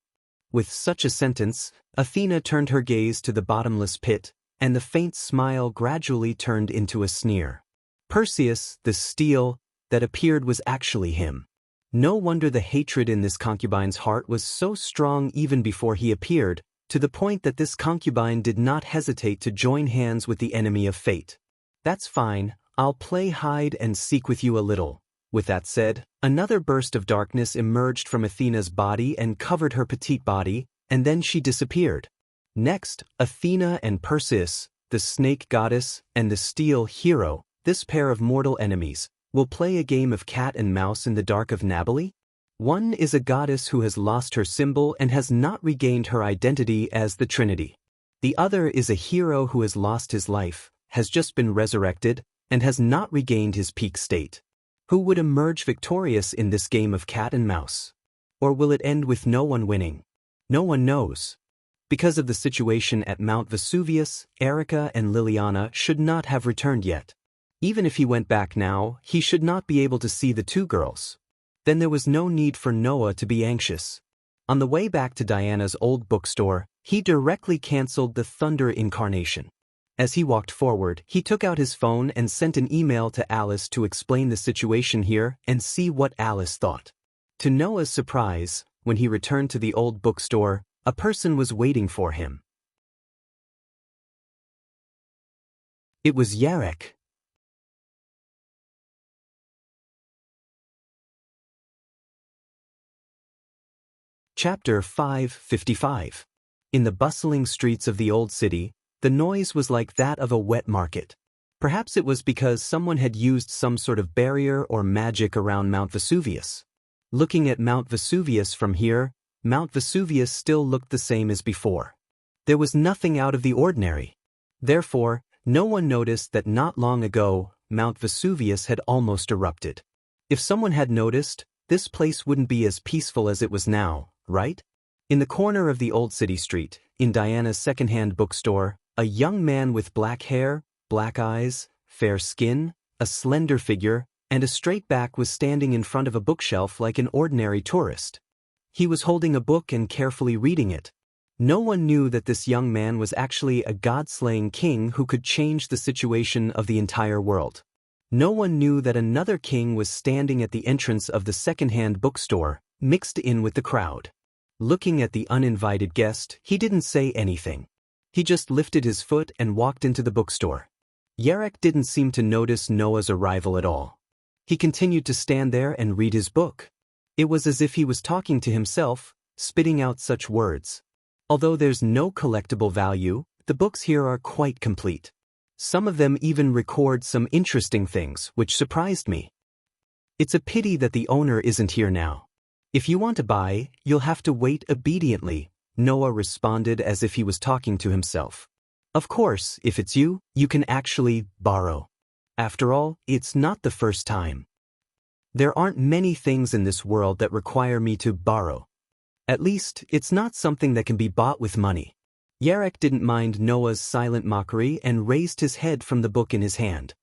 With such a sentence, Athena turned her gaze to the bottomless pit, and the faint smile gradually turned into a sneer. Perseus, the steel that appeared, was actually him. No wonder the hatred in this concubine's heart was so strong even before he appeared, to the point that this concubine did not hesitate to join hands with the enemy of fate. That's fine, I'll play hide and seek with you a little. With that said, another burst of darkness emerged from Athena's body and covered her petite body, and then she disappeared. Next, Athena and Perseus, the snake goddess and the steel hero, this pair of mortal enemies, will play a game of cat and mouse in the dark of Nabali? One is a goddess who has lost her symbol and has not regained her identity as the Trinity. The other is a hero who has lost his life, has just been resurrected, and has not regained his peak state. Who would emerge victorious in this game of cat and mouse? Or will it end with no one winning? No one knows. Because of the situation at Mount Vesuvius, Erica and Liliana should not have returned yet. Even if he went back now, he should not be able to see the two girls. Then there was no need for Noah to be anxious. On the way back to Diana's old bookstore, he directly canceled the thunder incarnation. As he walked forward, he took out his phone and sent an email to Alice to explain the situation here and see what Alice thought. To Noah's surprise, when he returned to the old bookstore, a person was waiting for him. It was Yarek. Chapter 555. In the bustling streets of the old city, the noise was like that of a wet market. Perhaps it was because someone had used some sort of barrier or magic around Mount Vesuvius. Looking at Mount Vesuvius from here, Mount Vesuvius still looked the same as before. There was nothing out of the ordinary. Therefore, no one noticed that not long ago, Mount Vesuvius had almost erupted. If someone had noticed, this place wouldn't be as peaceful as it was now, right? In the corner of the old city street, in Diana's second-hand bookstore, a young man with black hair, black eyes, fair skin, a slender figure, and a straight back was standing in front of a bookshelf like an ordinary tourist. He was holding a book and carefully reading it. No one knew that this young man was actually a god-slaying king who could change the situation of the entire world. No one knew that another king was standing at the entrance of the second-hand bookstore, mixed in with the crowd. Looking at the uninvited guest, he didn't say anything. He just lifted his foot and walked into the bookstore. Yarek didn't seem to notice Noah's arrival at all. He continued to stand there and read his book. It was as if he was talking to himself, spitting out such words. Although there's no collectible value, the books here are quite complete. Some of them even record some interesting things, which surprised me. It's a pity that the owner isn't here now. If you want to buy, you'll have to wait obediently, Noah responded as if he was talking to himself. Of course, if it's you, you can actually borrow. After all, it's not the first time. There aren't many things in this world that require me to borrow. At least, it's not something that can be bought with money. Yarek didn't mind Noah's silent mockery and raised his head from the book in his hand.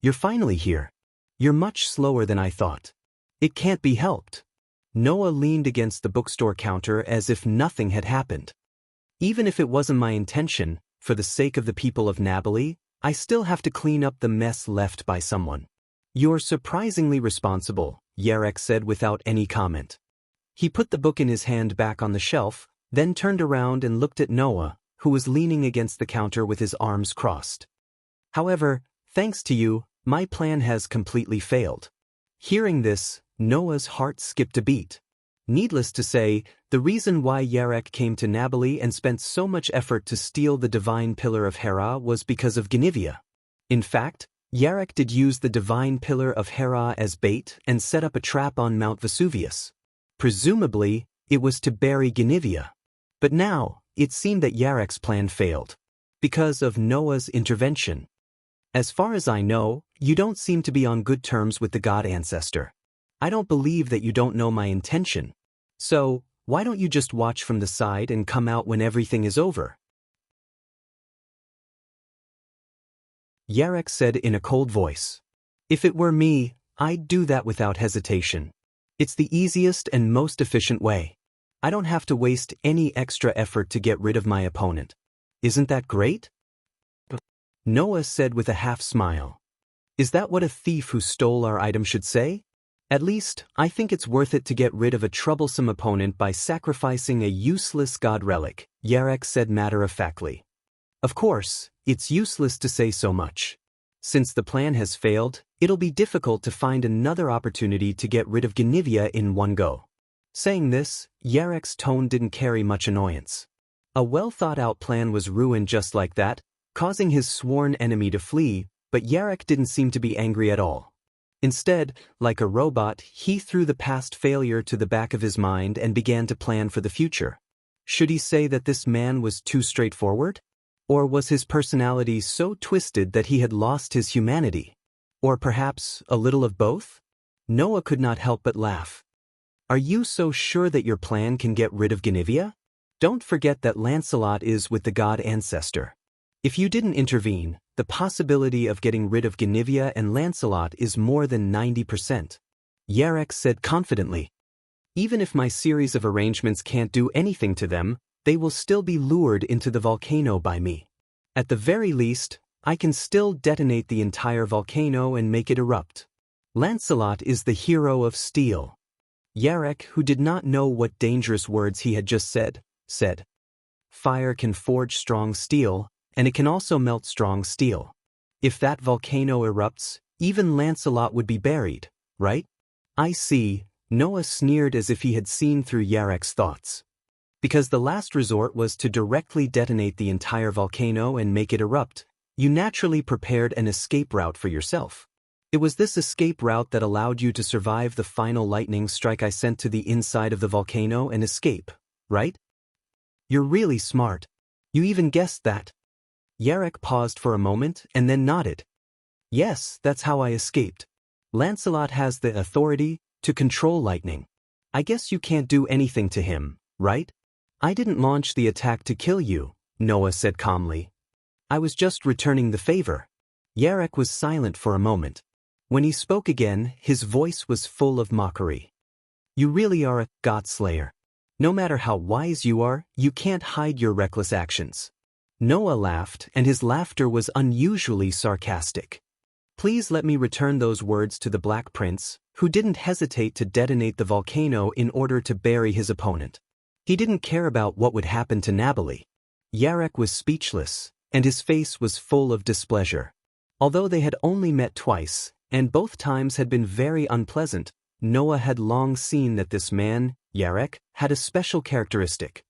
You're finally here. You're much slower than I thought. It can't be helped. Noah leaned against the bookstore counter as if nothing had happened. Even if it wasn't my intention, for the sake of the people of Nabali, I still have to clean up the mess left by someone. You're surprisingly responsible, Yarek said without any comment. He put the book in his hand back on the shelf, then turned around and looked at Noah, who was leaning against the counter with his arms crossed. However, thanks to you, my plan has completely failed. Hearing this, Noah's heart skipped a beat. Needless to say, the reason why Yarek came to Nabali and spent so much effort to steal the divine pillar of Hera was because of Genivia. In fact, Yarek did use the divine pillar of Hera as bait and set up a trap on Mount Vesuvius. Presumably, it was to bury Genivia. But now, it seemed that Yarek's plan failed. Because of Noah's intervention. As far as I know, you don't seem to be on good terms with the god ancestor. I don't believe that you don't know my intention. So, why don't you just watch from the side and come out when everything is over? Yarek said in a cold voice. If it were me, I'd do that without hesitation. It's the easiest and most efficient way. I don't have to waste any extra effort to get rid of my opponent. Isn't that great? Noah said with a half-smile. Is that what a thief who stole our item should say? At least, I think it's worth it to get rid of a troublesome opponent by sacrificing a useless god relic, Yarek said matter-of-factly. Of course, it's useless to say so much. Since the plan has failed, it'll be difficult to find another opportunity to get rid of Genivia in one go. Saying this, Yarek's tone didn't carry much annoyance. A well-thought-out plan was ruined just like that, causing his sworn enemy to flee, but Yarek didn't seem to be angry at all. Instead, like a robot, he threw the past failure to the back of his mind and began to plan for the future. Should he say that this man was too straightforward? Or was his personality so twisted that he had lost his humanity? Or perhaps a little of both? Noah could not help but laugh. Are you so sure that your plan can get rid of Genivia? Don't forget that Lancelot is with the god ancestor. If you didn't intervene, the possibility of getting rid of Genivia and Lancelot is more than 90%. Yarek said confidently. Even if my series of arrangements can't do anything to them, they will still be lured into the volcano by me. At the very least, I can still detonate the entire volcano and make it erupt. Lancelot is the hero of steel. Yarek, who did not know what dangerous words he had just said. Fire can forge strong steel, and it can also melt strong steel. If that volcano erupts, even Lancelot would be buried, right? I see, Noah sneered as if he had seen through Yarek's thoughts. Because the last resort was to directly detonate the entire volcano and make it erupt, you naturally prepared an escape route for yourself. It was this escape route that allowed you to survive the final lightning strike I sent to the inside of the volcano and escape, right? You're really smart. You even guessed that. Yarek paused for a moment and then nodded. Yes, that's how I escaped. Lancelot has the authority to control lightning. I guess you can't do anything to him, right? I didn't launch the attack to kill you, Noah said calmly. I was just returning the favor. Yarek was silent for a moment. When he spoke again, his voice was full of mockery. You really are a god-slayer. No matter how wise you are, you can't hide your reckless actions. Noah laughed, and his laughter was unusually sarcastic. Please let me return those words to the Black Prince, who didn't hesitate to detonate the volcano in order to bury his opponent. He didn't care about what would happen to Nabali. Yarek was speechless, and his face was full of displeasure. Although they had only met twice, and both times had been very unpleasant, Noah had long seen that this man, Yarek, had a special characteristic.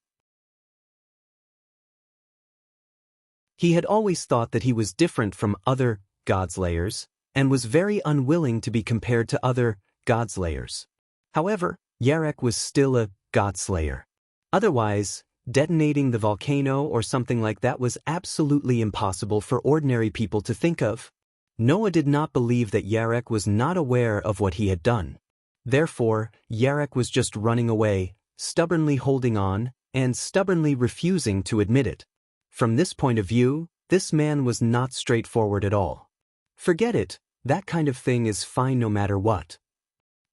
He had always thought that he was different from other Godslayers, and was very unwilling to be compared to other Godslayers. However, Yarek was still a Godslayer. Otherwise, detonating the volcano or something like that was absolutely impossible for ordinary people to think of. Noah did not believe that Yarek was not aware of what he had done. Therefore, Yarek was just running away, stubbornly holding on, and stubbornly refusing to admit it. From this point of view, this man was not straightforward at all. Forget it, that kind of thing is fine no matter what.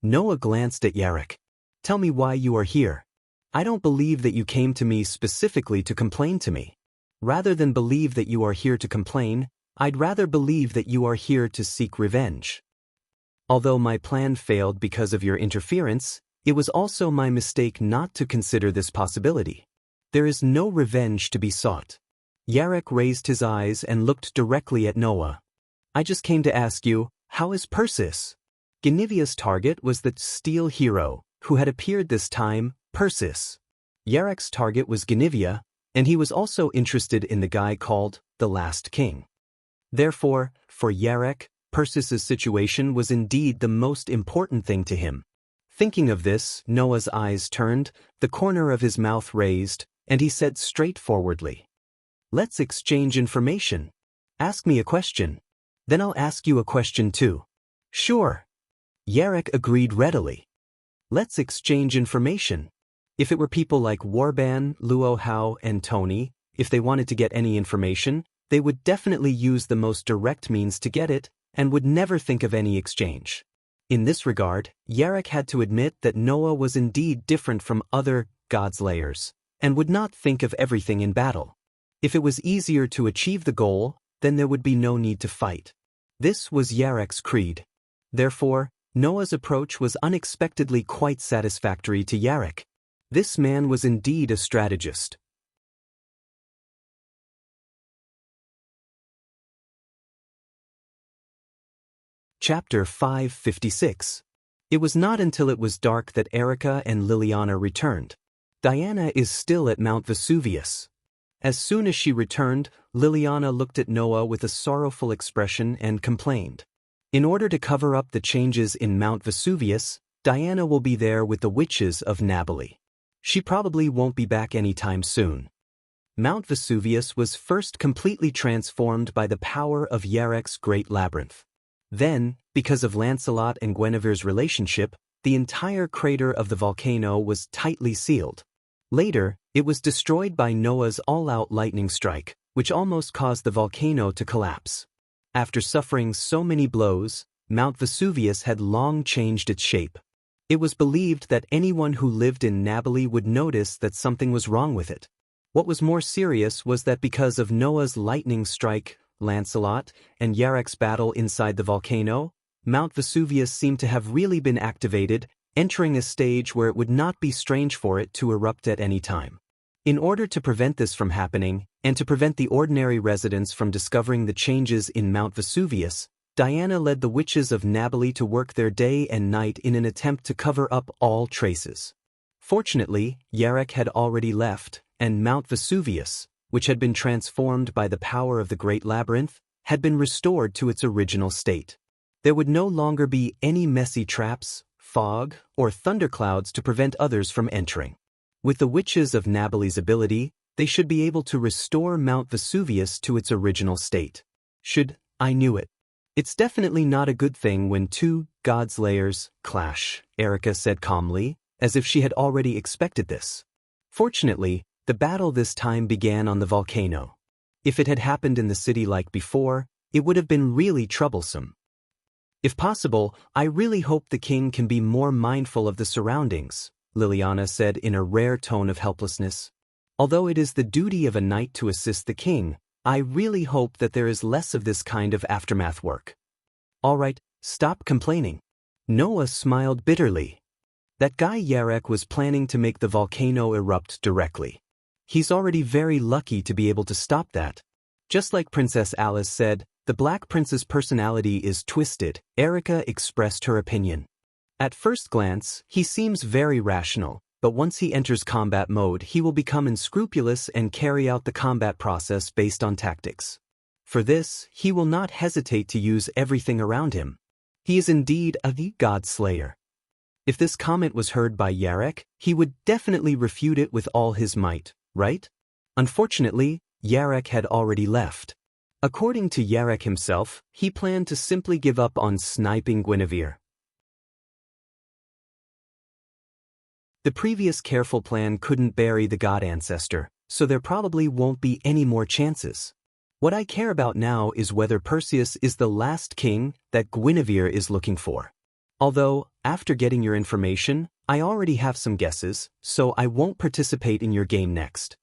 Noah glanced at Yarek. Tell me why you are here. I don't believe that you came to me specifically to complain to me. Rather than believe that you are here to complain, I'd rather believe that you are here to seek revenge. Although my plan failed because of your interference, it was also my mistake not to consider this possibility. There is no revenge to be sought. Yarek raised his eyes and looked directly at Noah. I just came to ask you, how is Persis? Guinevea's target was the steel hero, who had appeared this time, Persis. Yarek's target was Guinevere, and he was also interested in the guy called the Last King. Therefore, for Yarek, Persis's situation was indeed the most important thing to him. Thinking of this, Noah's eyes turned, the corner of his mouth raised, and he said straightforwardly, "Let's exchange information. Ask me a question. Then I'll ask you a question too." "Sure." Yarek agreed readily. "Let's exchange information." If it were people like Warban, Luo Hao, and Tony, if they wanted to get any information, they would definitely use the most direct means to get it, and would never think of any exchange. In this regard, Yarek had to admit that Noah was indeed different from other Godslayers, and would not think of everything in battle. If it was easier to achieve the goal, then there would be no need to fight. This was Yarek's creed. Therefore, Noah's approach was unexpectedly quite satisfactory to Yarek. This man was indeed a strategist. Chapter 556. It was not until it was dark that Erica and Liliana returned. Diana is still at Mount Vesuvius. As soon as she returned, Liliana looked at Noah with a sorrowful expression and complained. In order to cover up the changes in Mount Vesuvius, Diana will be there with the witches of Nabali. She probably won't be back anytime soon. Mount Vesuvius was first completely transformed by the power of Yarek's great labyrinth. Then, because of Lancelot and Guinevere's relationship, the entire crater of the volcano was tightly sealed. Later, it was destroyed by Noah's all-out lightning strike, which almost caused the volcano to collapse. After suffering so many blows, Mount Vesuvius had long changed its shape. It was believed that anyone who lived in Nabali would notice that something was wrong with it. What was more serious was that because of Noah's lightning strike, Lancelot, and Yarek's battle inside the volcano, Mount Vesuvius seemed to have really been activated, entering a stage where it would not be strange for it to erupt at any time. In order to prevent this from happening, and to prevent the ordinary residents from discovering the changes in Mount Vesuvius, Diana led the witches of Nabali to work their day and night in an attempt to cover up all traces. Fortunately, Yarek had already left, and Mount Vesuvius, which had been transformed by the power of the Great Labyrinth, had been restored to its original state. There would no longer be any messy traps, fog, or thunderclouds to prevent others from entering. With the witches of Nabali's ability, they should be able to restore Mount Vesuvius to its original state. I knew it. It's definitely not a good thing when two Godslayers clash, Erica said calmly, as if she had already expected this. Fortunately, the battle this time began on the volcano. If it had happened in the city like before, it would have been really troublesome. If possible, I really hope the king can be more mindful of the surroundings, Liliana said in a rare tone of helplessness. Although it is the duty of a knight to assist the king, I really hope that there is less of this kind of aftermath work. All right, stop complaining. Noah smiled bitterly. That guy Yarek was planning to make the volcano erupt directly. He's already very lucky to be able to stop that. Just like Princess Alice said, the Black Prince's personality is twisted, Erica expressed her opinion. At first glance, he seems very rational, but once he enters combat mode, he will become unscrupulous and carry out the combat process based on tactics. For this, he will not hesitate to use everything around him. He is indeed a god slayer. If this comment was heard by Yarek, he would definitely refute it with all his might, right? Unfortunately, Yarek had already left. According to Yarek himself, he planned to simply give up on sniping Guinevere. The previous careful plan couldn't bury the god ancestor, so there probably won't be any more chances. What I care about now is whether Perseus is the last king that Guinevere is looking for. Although, after getting your information, I already have some guesses, so I won't participate in your game next.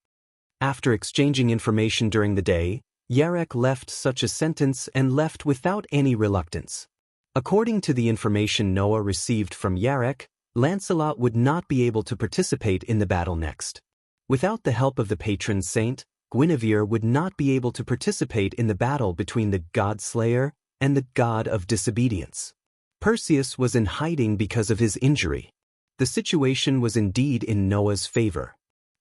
After exchanging information during the day, Yarek left such a sentence and left without any reluctance. According to the information Noah received from Yarek, Lancelot would not be able to participate in the battle next. Without the help of the patron saint, Guinevere would not be able to participate in the battle between the god slayer and the god of disobedience. Perseus was in hiding because of his injury. The situation was indeed in Noah's favor.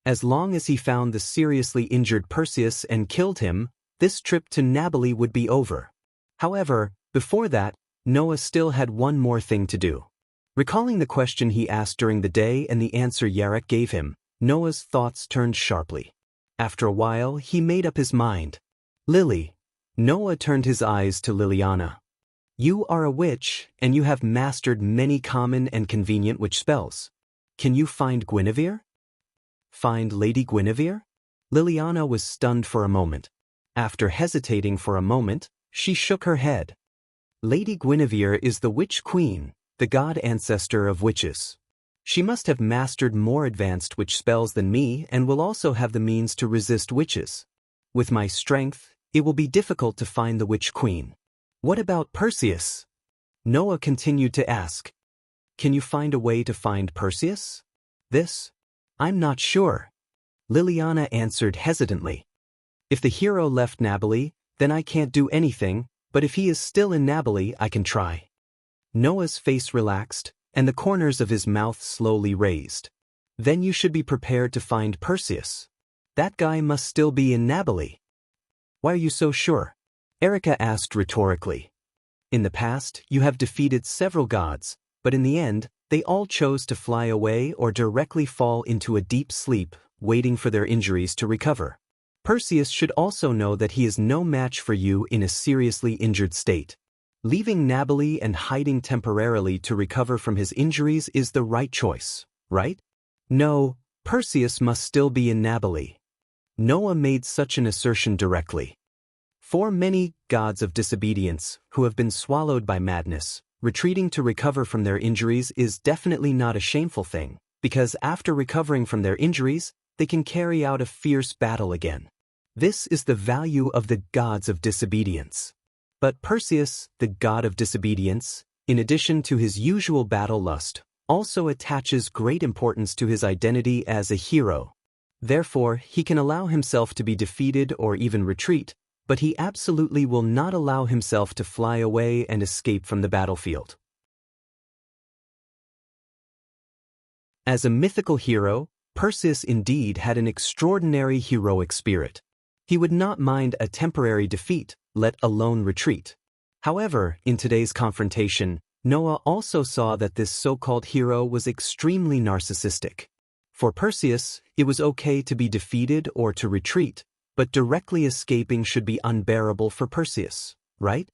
As long as he found the seriously injured Perseus and killed him, this trip to Nabali would be over. However, before that, Noah still had one more thing to do. Recalling the question he asked during the day and the answer Yarek gave him, Noah's thoughts turned sharply. After a while, he made up his mind. Lily. Noah turned his eyes to Liliana. You are a witch, and you have mastered many common and convenient witch spells. Can you find Guinevere? Find Lady Guinevere? Liliana was stunned for a moment. After hesitating for a moment, she shook her head. Lady Guinevere is the witch queen, the god ancestor of witches. She must have mastered more advanced witch spells than me and will also have the means to resist witches. With my strength, it will be difficult to find the witch queen. What about Perseus? Noah continued to ask. Can you find a way to find Perseus? This? I'm not sure. Liliana answered hesitantly. If the hero left Nabali, then I can't do anything, but if he is still in Nabali, I can try. Noah's face relaxed, and the corners of his mouth slowly raised. Then you should be prepared to find Perseus. That guy must still be in Nabali. Why are you so sure? Erica asked rhetorically. In the past, you have defeated several gods, but in the end, they all chose to fly away or directly fall into a deep sleep, waiting for their injuries to recover. Perseus should also know that he is no match for you in a seriously injured state. Leaving Nabali and hiding temporarily to recover from his injuries is the right choice, right? No, Perseus must still be in Nabali. Noah made such an assertion directly. For many gods of disobedience who have been swallowed by madness, retreating to recover from their injuries is definitely not a shameful thing, because after recovering from their injuries, they can carry out a fierce battle again. This is the value of the gods of disobedience. But Perseus, the god of disobedience, in addition to his usual battle lust, also attaches great importance to his identity as a hero. Therefore, he can allow himself to be defeated or even retreat, but he absolutely will not allow himself to fly away and escape from the battlefield. As a mythical hero, Perseus indeed had an extraordinary heroic spirit. He would not mind a temporary defeat, let alone retreat. However, in today's confrontation, Noah also saw that this so-called hero was extremely narcissistic. For Perseus, it was okay to be defeated or to retreat, but directly escaping should be unbearable for Perseus, right?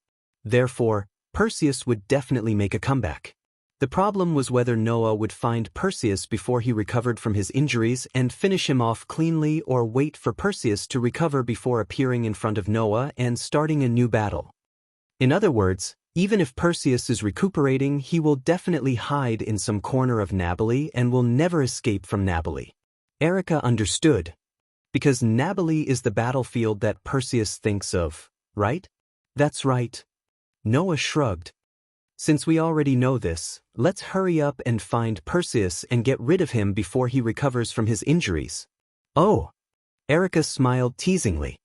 Therefore, Perseus would definitely make a comeback. The problem was whether Noah would find Perseus before he recovered from his injuries and finish him off cleanly, or wait for Perseus to recover before appearing in front of Noah and starting a new battle. In other words, even if Perseus is recuperating, he will definitely hide in some corner of Nabali and will never escape from Nabali. Erica understood. Because Nabali is the battlefield that Perseus thinks of, right? That's right. Noah shrugged. Since we already know this, let's hurry up and find Perseus and get rid of him before he recovers from his injuries. Oh! Erica smiled teasingly.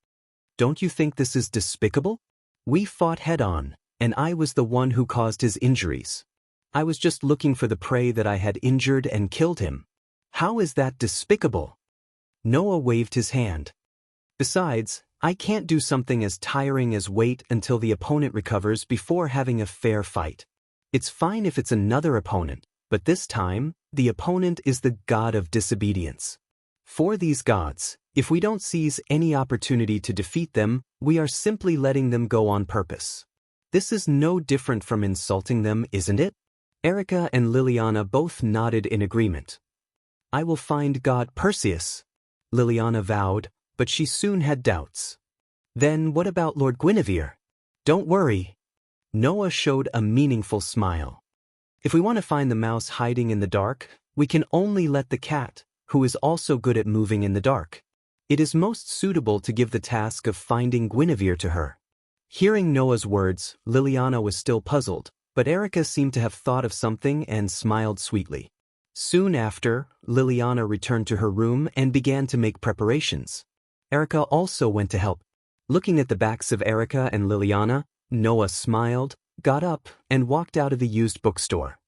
Don't you think this is despicable? We fought head-on, and I was the one who caused his injuries. I was just looking for the prey that I had injured and killed him. How is that despicable? Noah waved his hand. Besides, I can't do something as tiring as wait until the opponent recovers before having a fair fight. It's fine if it's another opponent, but this time, the opponent is the god of disobedience. For these gods, if we don't seize any opportunity to defeat them, we are simply letting them go on purpose. This is no different from insulting them, isn't it? Erica and Liliana both nodded in agreement. I will find God Perseus, Liliana vowed, but she soon had doubts. Then what about Lord Guinevere? Don't worry. Noah showed a meaningful smile. If we want to find the mouse hiding in the dark, we can only let the cat, who is also good at moving in the dark. It is most suitable to give the task of finding Guinevere to her. Hearing Noah's words, Liliana was still puzzled, but Erica seemed to have thought of something and smiled sweetly. Soon after, Liliana returned to her room and began to make preparations. Erica also went to help. Looking at the backs of Erica and Liliana, Noah smiled, got up, and walked out of the used bookstore.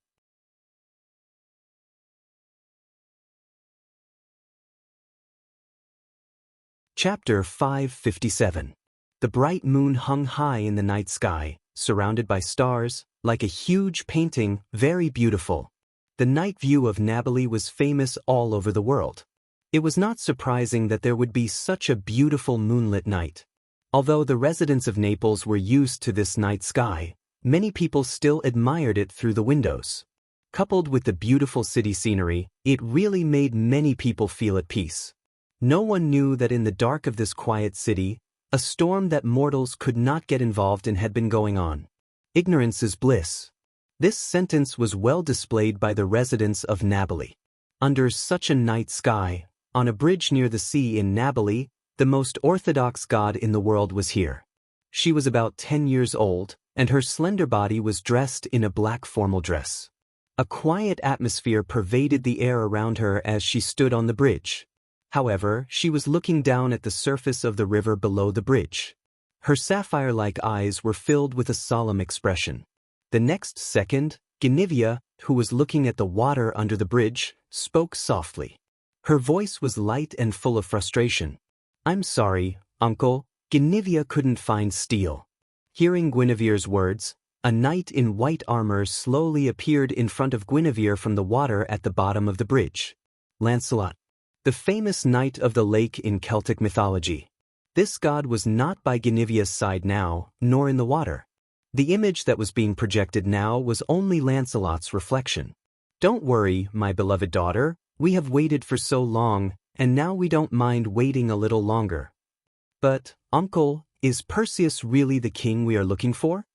Chapter 557. The bright moon hung high in the night sky, surrounded by stars, like a huge painting, very beautiful. The night view of Napoli was famous all over the world. It was not surprising that there would be such a beautiful moonlit night. Although the residents of Naples were used to this night sky, many people still admired it through the windows. Coupled with the beautiful city scenery, it really made many people feel at peace. No one knew that in the dark of this quiet city, a storm that mortals could not get involved in had been going on. Ignorance is bliss. This sentence was well displayed by the residents of Napoli. Under such a night sky, on a bridge near the sea in Napoli, the most orthodox god in the world was here. She was about 10 years old, and her slender body was dressed in a black formal dress. A quiet atmosphere pervaded the air around her as she stood on the bridge. However, she was looking down at the surface of the river below the bridge. Her sapphire-like eyes were filled with a solemn expression. The next second, Guinevere, who was looking at the water under the bridge, spoke softly. Her voice was light and full of frustration. I'm sorry, uncle, Guinevere couldn't find steel. Hearing Guinevere's words, a knight in white armor slowly appeared in front of Guinevere from the water at the bottom of the bridge. Lancelot, the famous knight of the lake in Celtic mythology. This god was not by Guinevere's side now, nor in the water. The image that was being projected now was only Lancelot's reflection. Don't worry, my beloved daughter, we have waited for so long, and now we don't mind waiting a little longer. But, uncle, is Perseus really the king we are looking for?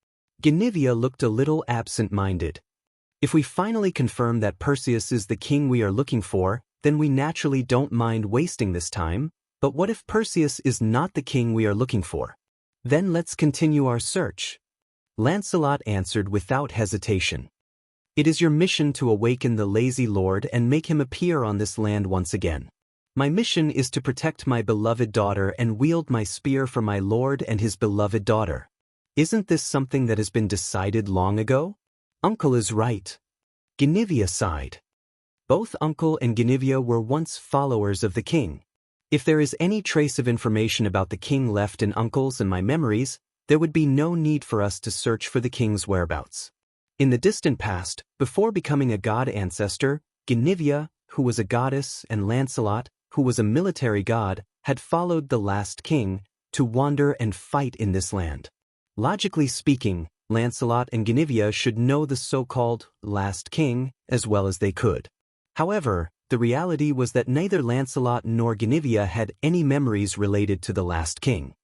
Guinevere looked a little absent-minded. If we finally confirm that Perseus is the king we are looking for, then we naturally don't mind wasting this time, but what if Perseus is not the king we are looking for? Then let's continue our search. Lancelot answered without hesitation. It is your mission to awaken the lazy lord and make him appear on this land once again. My mission is to protect my beloved daughter and wield my spear for my lord and his beloved daughter. Isn't this something that has been decided long ago? Uncle is right. Guinevere sighed. Both Uncle and Guinevere were once followers of the king. If there is any trace of information about the king left in Uncle's and my memories, there would be no need for us to search for the king's whereabouts. In the distant past, before becoming a god ancestor, Guinevere, who was a goddess, and Lancelot, who was a military god, had followed the last king to wander and fight in this land. Logically speaking, Lancelot and Guinevere should know the so-called last king as well as they could. However, the reality was that neither Lancelot nor Guinevere had any memories related to the last king.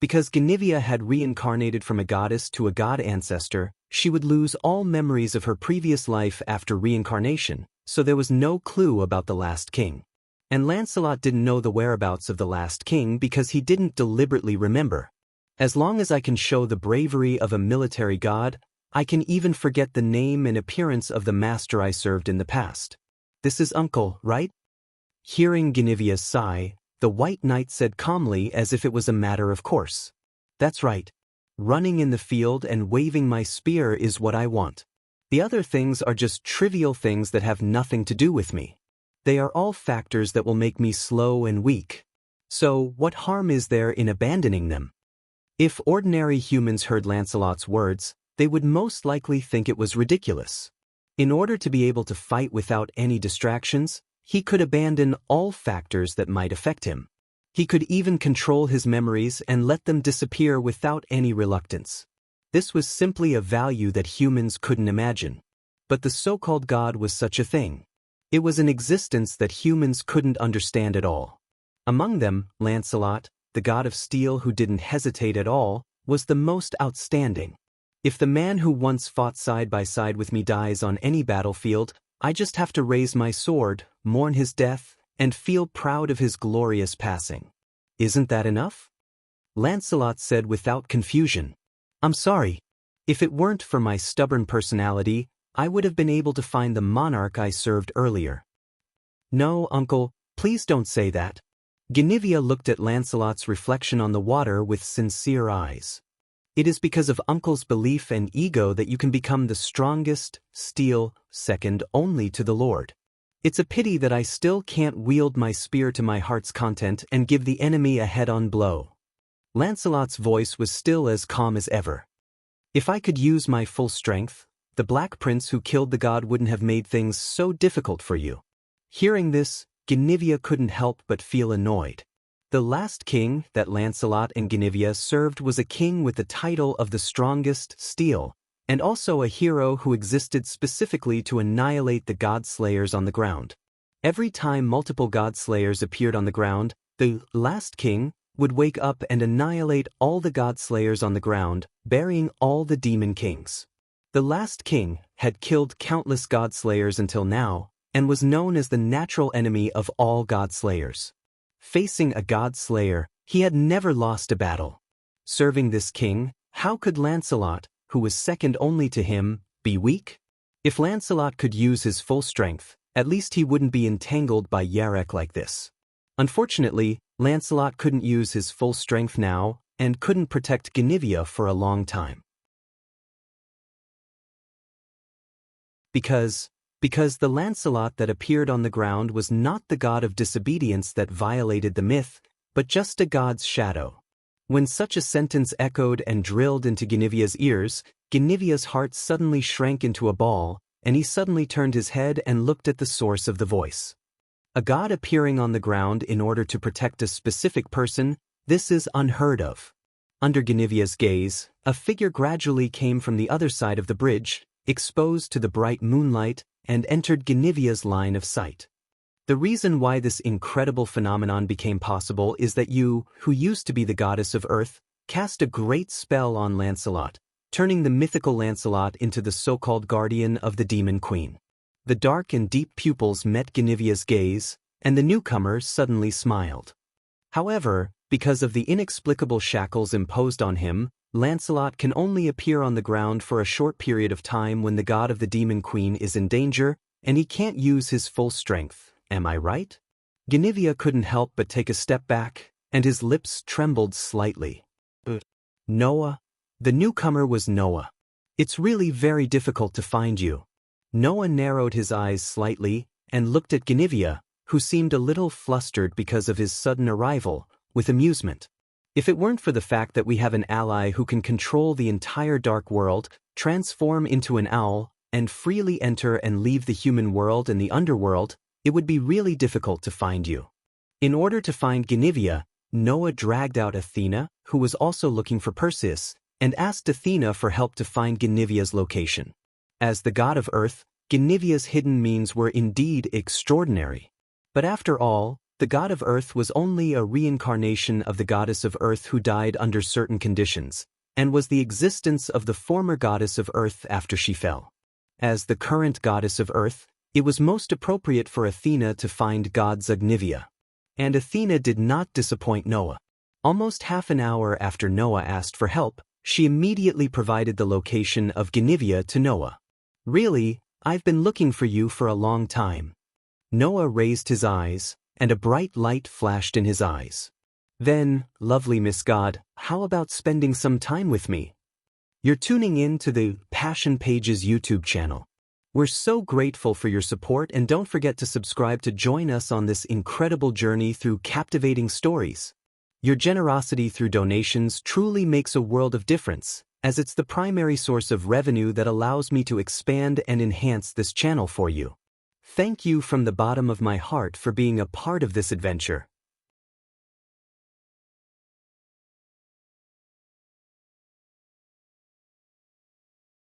Because Guinevere had reincarnated from a goddess to a god ancestor, she would lose all memories of her previous life after reincarnation, so there was no clue about the last king. And Lancelot didn't know the whereabouts of the last king because he didn't deliberately remember. As long as I can show the bravery of a military god, I can even forget the name and appearance of the master I served in the past. This is Uncle, right? Hearing Guinevere's sigh, the White Knight said calmly as if it was a matter of course. That's right. Running in the field and waving my spear is what I want. The other things are just trivial things that have nothing to do with me. They are all factors that will make me slow and weak. So, what harm is there in abandoning them? If ordinary humans heard Lancelot's words, they would most likely think it was ridiculous. In order to be able to fight without any distractions, he could abandon all factors that might affect him. He could even control his memories and let them disappear without any reluctance. This was simply a value that humans couldn't imagine. But the so-called God was such a thing. It was an existence that humans couldn't understand at all. Among them, Lancelot, the god of steel who didn't hesitate at all, was the most outstanding. If the man who once fought side by side with me dies on any battlefield, I just have to raise my sword, mourn his death, and feel proud of his glorious passing. Isn't that enough? Lancelot said without confusion. I'm sorry. If it weren't for my stubborn personality, I would have been able to find the monarch I served earlier. No, uncle, please don't say that. Guinevere looked at Lancelot's reflection on the water with sincere eyes. It is because of uncle's belief and ego that you can become the strongest, steel, second only to the Lord. It's a pity that I still can't wield my spear to my heart's content and give the enemy a head-on blow. Lancelot's voice was still as calm as ever. If I could use my full strength, the Black Prince who killed the god wouldn't have made things so difficult for you. Hearing this, Guinevere couldn't help but feel annoyed. The last king that Lancelot and Guinevere served was a king with the title of the strongest steel, and also a hero who existed specifically to annihilate the god-slayers on the ground. Every time multiple god-slayers appeared on the ground, the last king would wake up and annihilate all the god-slayers on the ground, burying all the demon kings. The last king had killed countless god-slayers until now, and was known as the natural enemy of all god-slayers. Facing a god-slayer, he had never lost a battle. Serving this king, how could Lancelot, who was second only to him, be weak? If Lancelot could use his full strength, at least he wouldn't be entangled by Yarek like this. Unfortunately, Lancelot couldn't use his full strength now, and couldn't protect Guinevere for a long time. Because the Lancelot that appeared on the ground was not the god of disobedience that violated the myth, but just a god's shadow. When such a sentence echoed and drilled into Guinevere's ears, Guinevere's heart suddenly shrank into a ball, and he suddenly turned his head and looked at the source of the voice. A god appearing on the ground in order to protect a specific person, this is unheard of. Under Guinevere's gaze, a figure gradually came from the other side of the bridge, exposed to the bright moonlight, and entered Guinevere's line of sight. The reason why this incredible phenomenon became possible is that you, who used to be the goddess of earth, cast a great spell on Lancelot, turning the mythical Lancelot into the so-called guardian of the demon queen. The dark and deep pupils met Guinevere's gaze, and the newcomer suddenly smiled. However, because of the inexplicable shackles imposed on him, Lancelot can only appear on the ground for a short period of time when the god of the demon queen is in danger, and he can't use his full strength, am I right? Guinevere couldn't help but take a step back, and his lips trembled slightly. Noah? The newcomer was Noah. It's really very difficult to find you. Noah narrowed his eyes slightly, and looked at Guinevere, who seemed a little flustered because of his sudden arrival, with amusement. If it weren't for the fact that we have an ally who can control the entire dark world, transform into an owl, and freely enter and leave the human world and the underworld, it would be really difficult to find you. In order to find Guinevere, Noah dragged out Athena, who was also looking for Perseus, and asked Athena for help to find Guinevere's location. As the god of earth, Guinevere's hidden means were indeed extraordinary. But after all, the god of earth was only a reincarnation of the goddess of earth who died under certain conditions, and was the existence of the former goddess of earth after she fell. As the current goddess of earth, it was most appropriate for Athena to find god Guinevere. And Athena did not disappoint Noah. Almost half an hour after Noah asked for help, she immediately provided the location of Guinevere to Noah. Really, I've been looking for you for a long time. Noah raised his eyes, and a bright light flashed in his eyes. Then, lovely Miss God, how about spending some time with me? You're tuning in to the Passion Pages YouTube channel. We're so grateful for your support, and don't forget to subscribe to join us on this incredible journey through captivating stories. Your generosity through donations truly makes a world of difference, as it's the primary source of revenue that allows me to expand and enhance this channel for you. Thank you from the bottom of my heart for being a part of this adventure.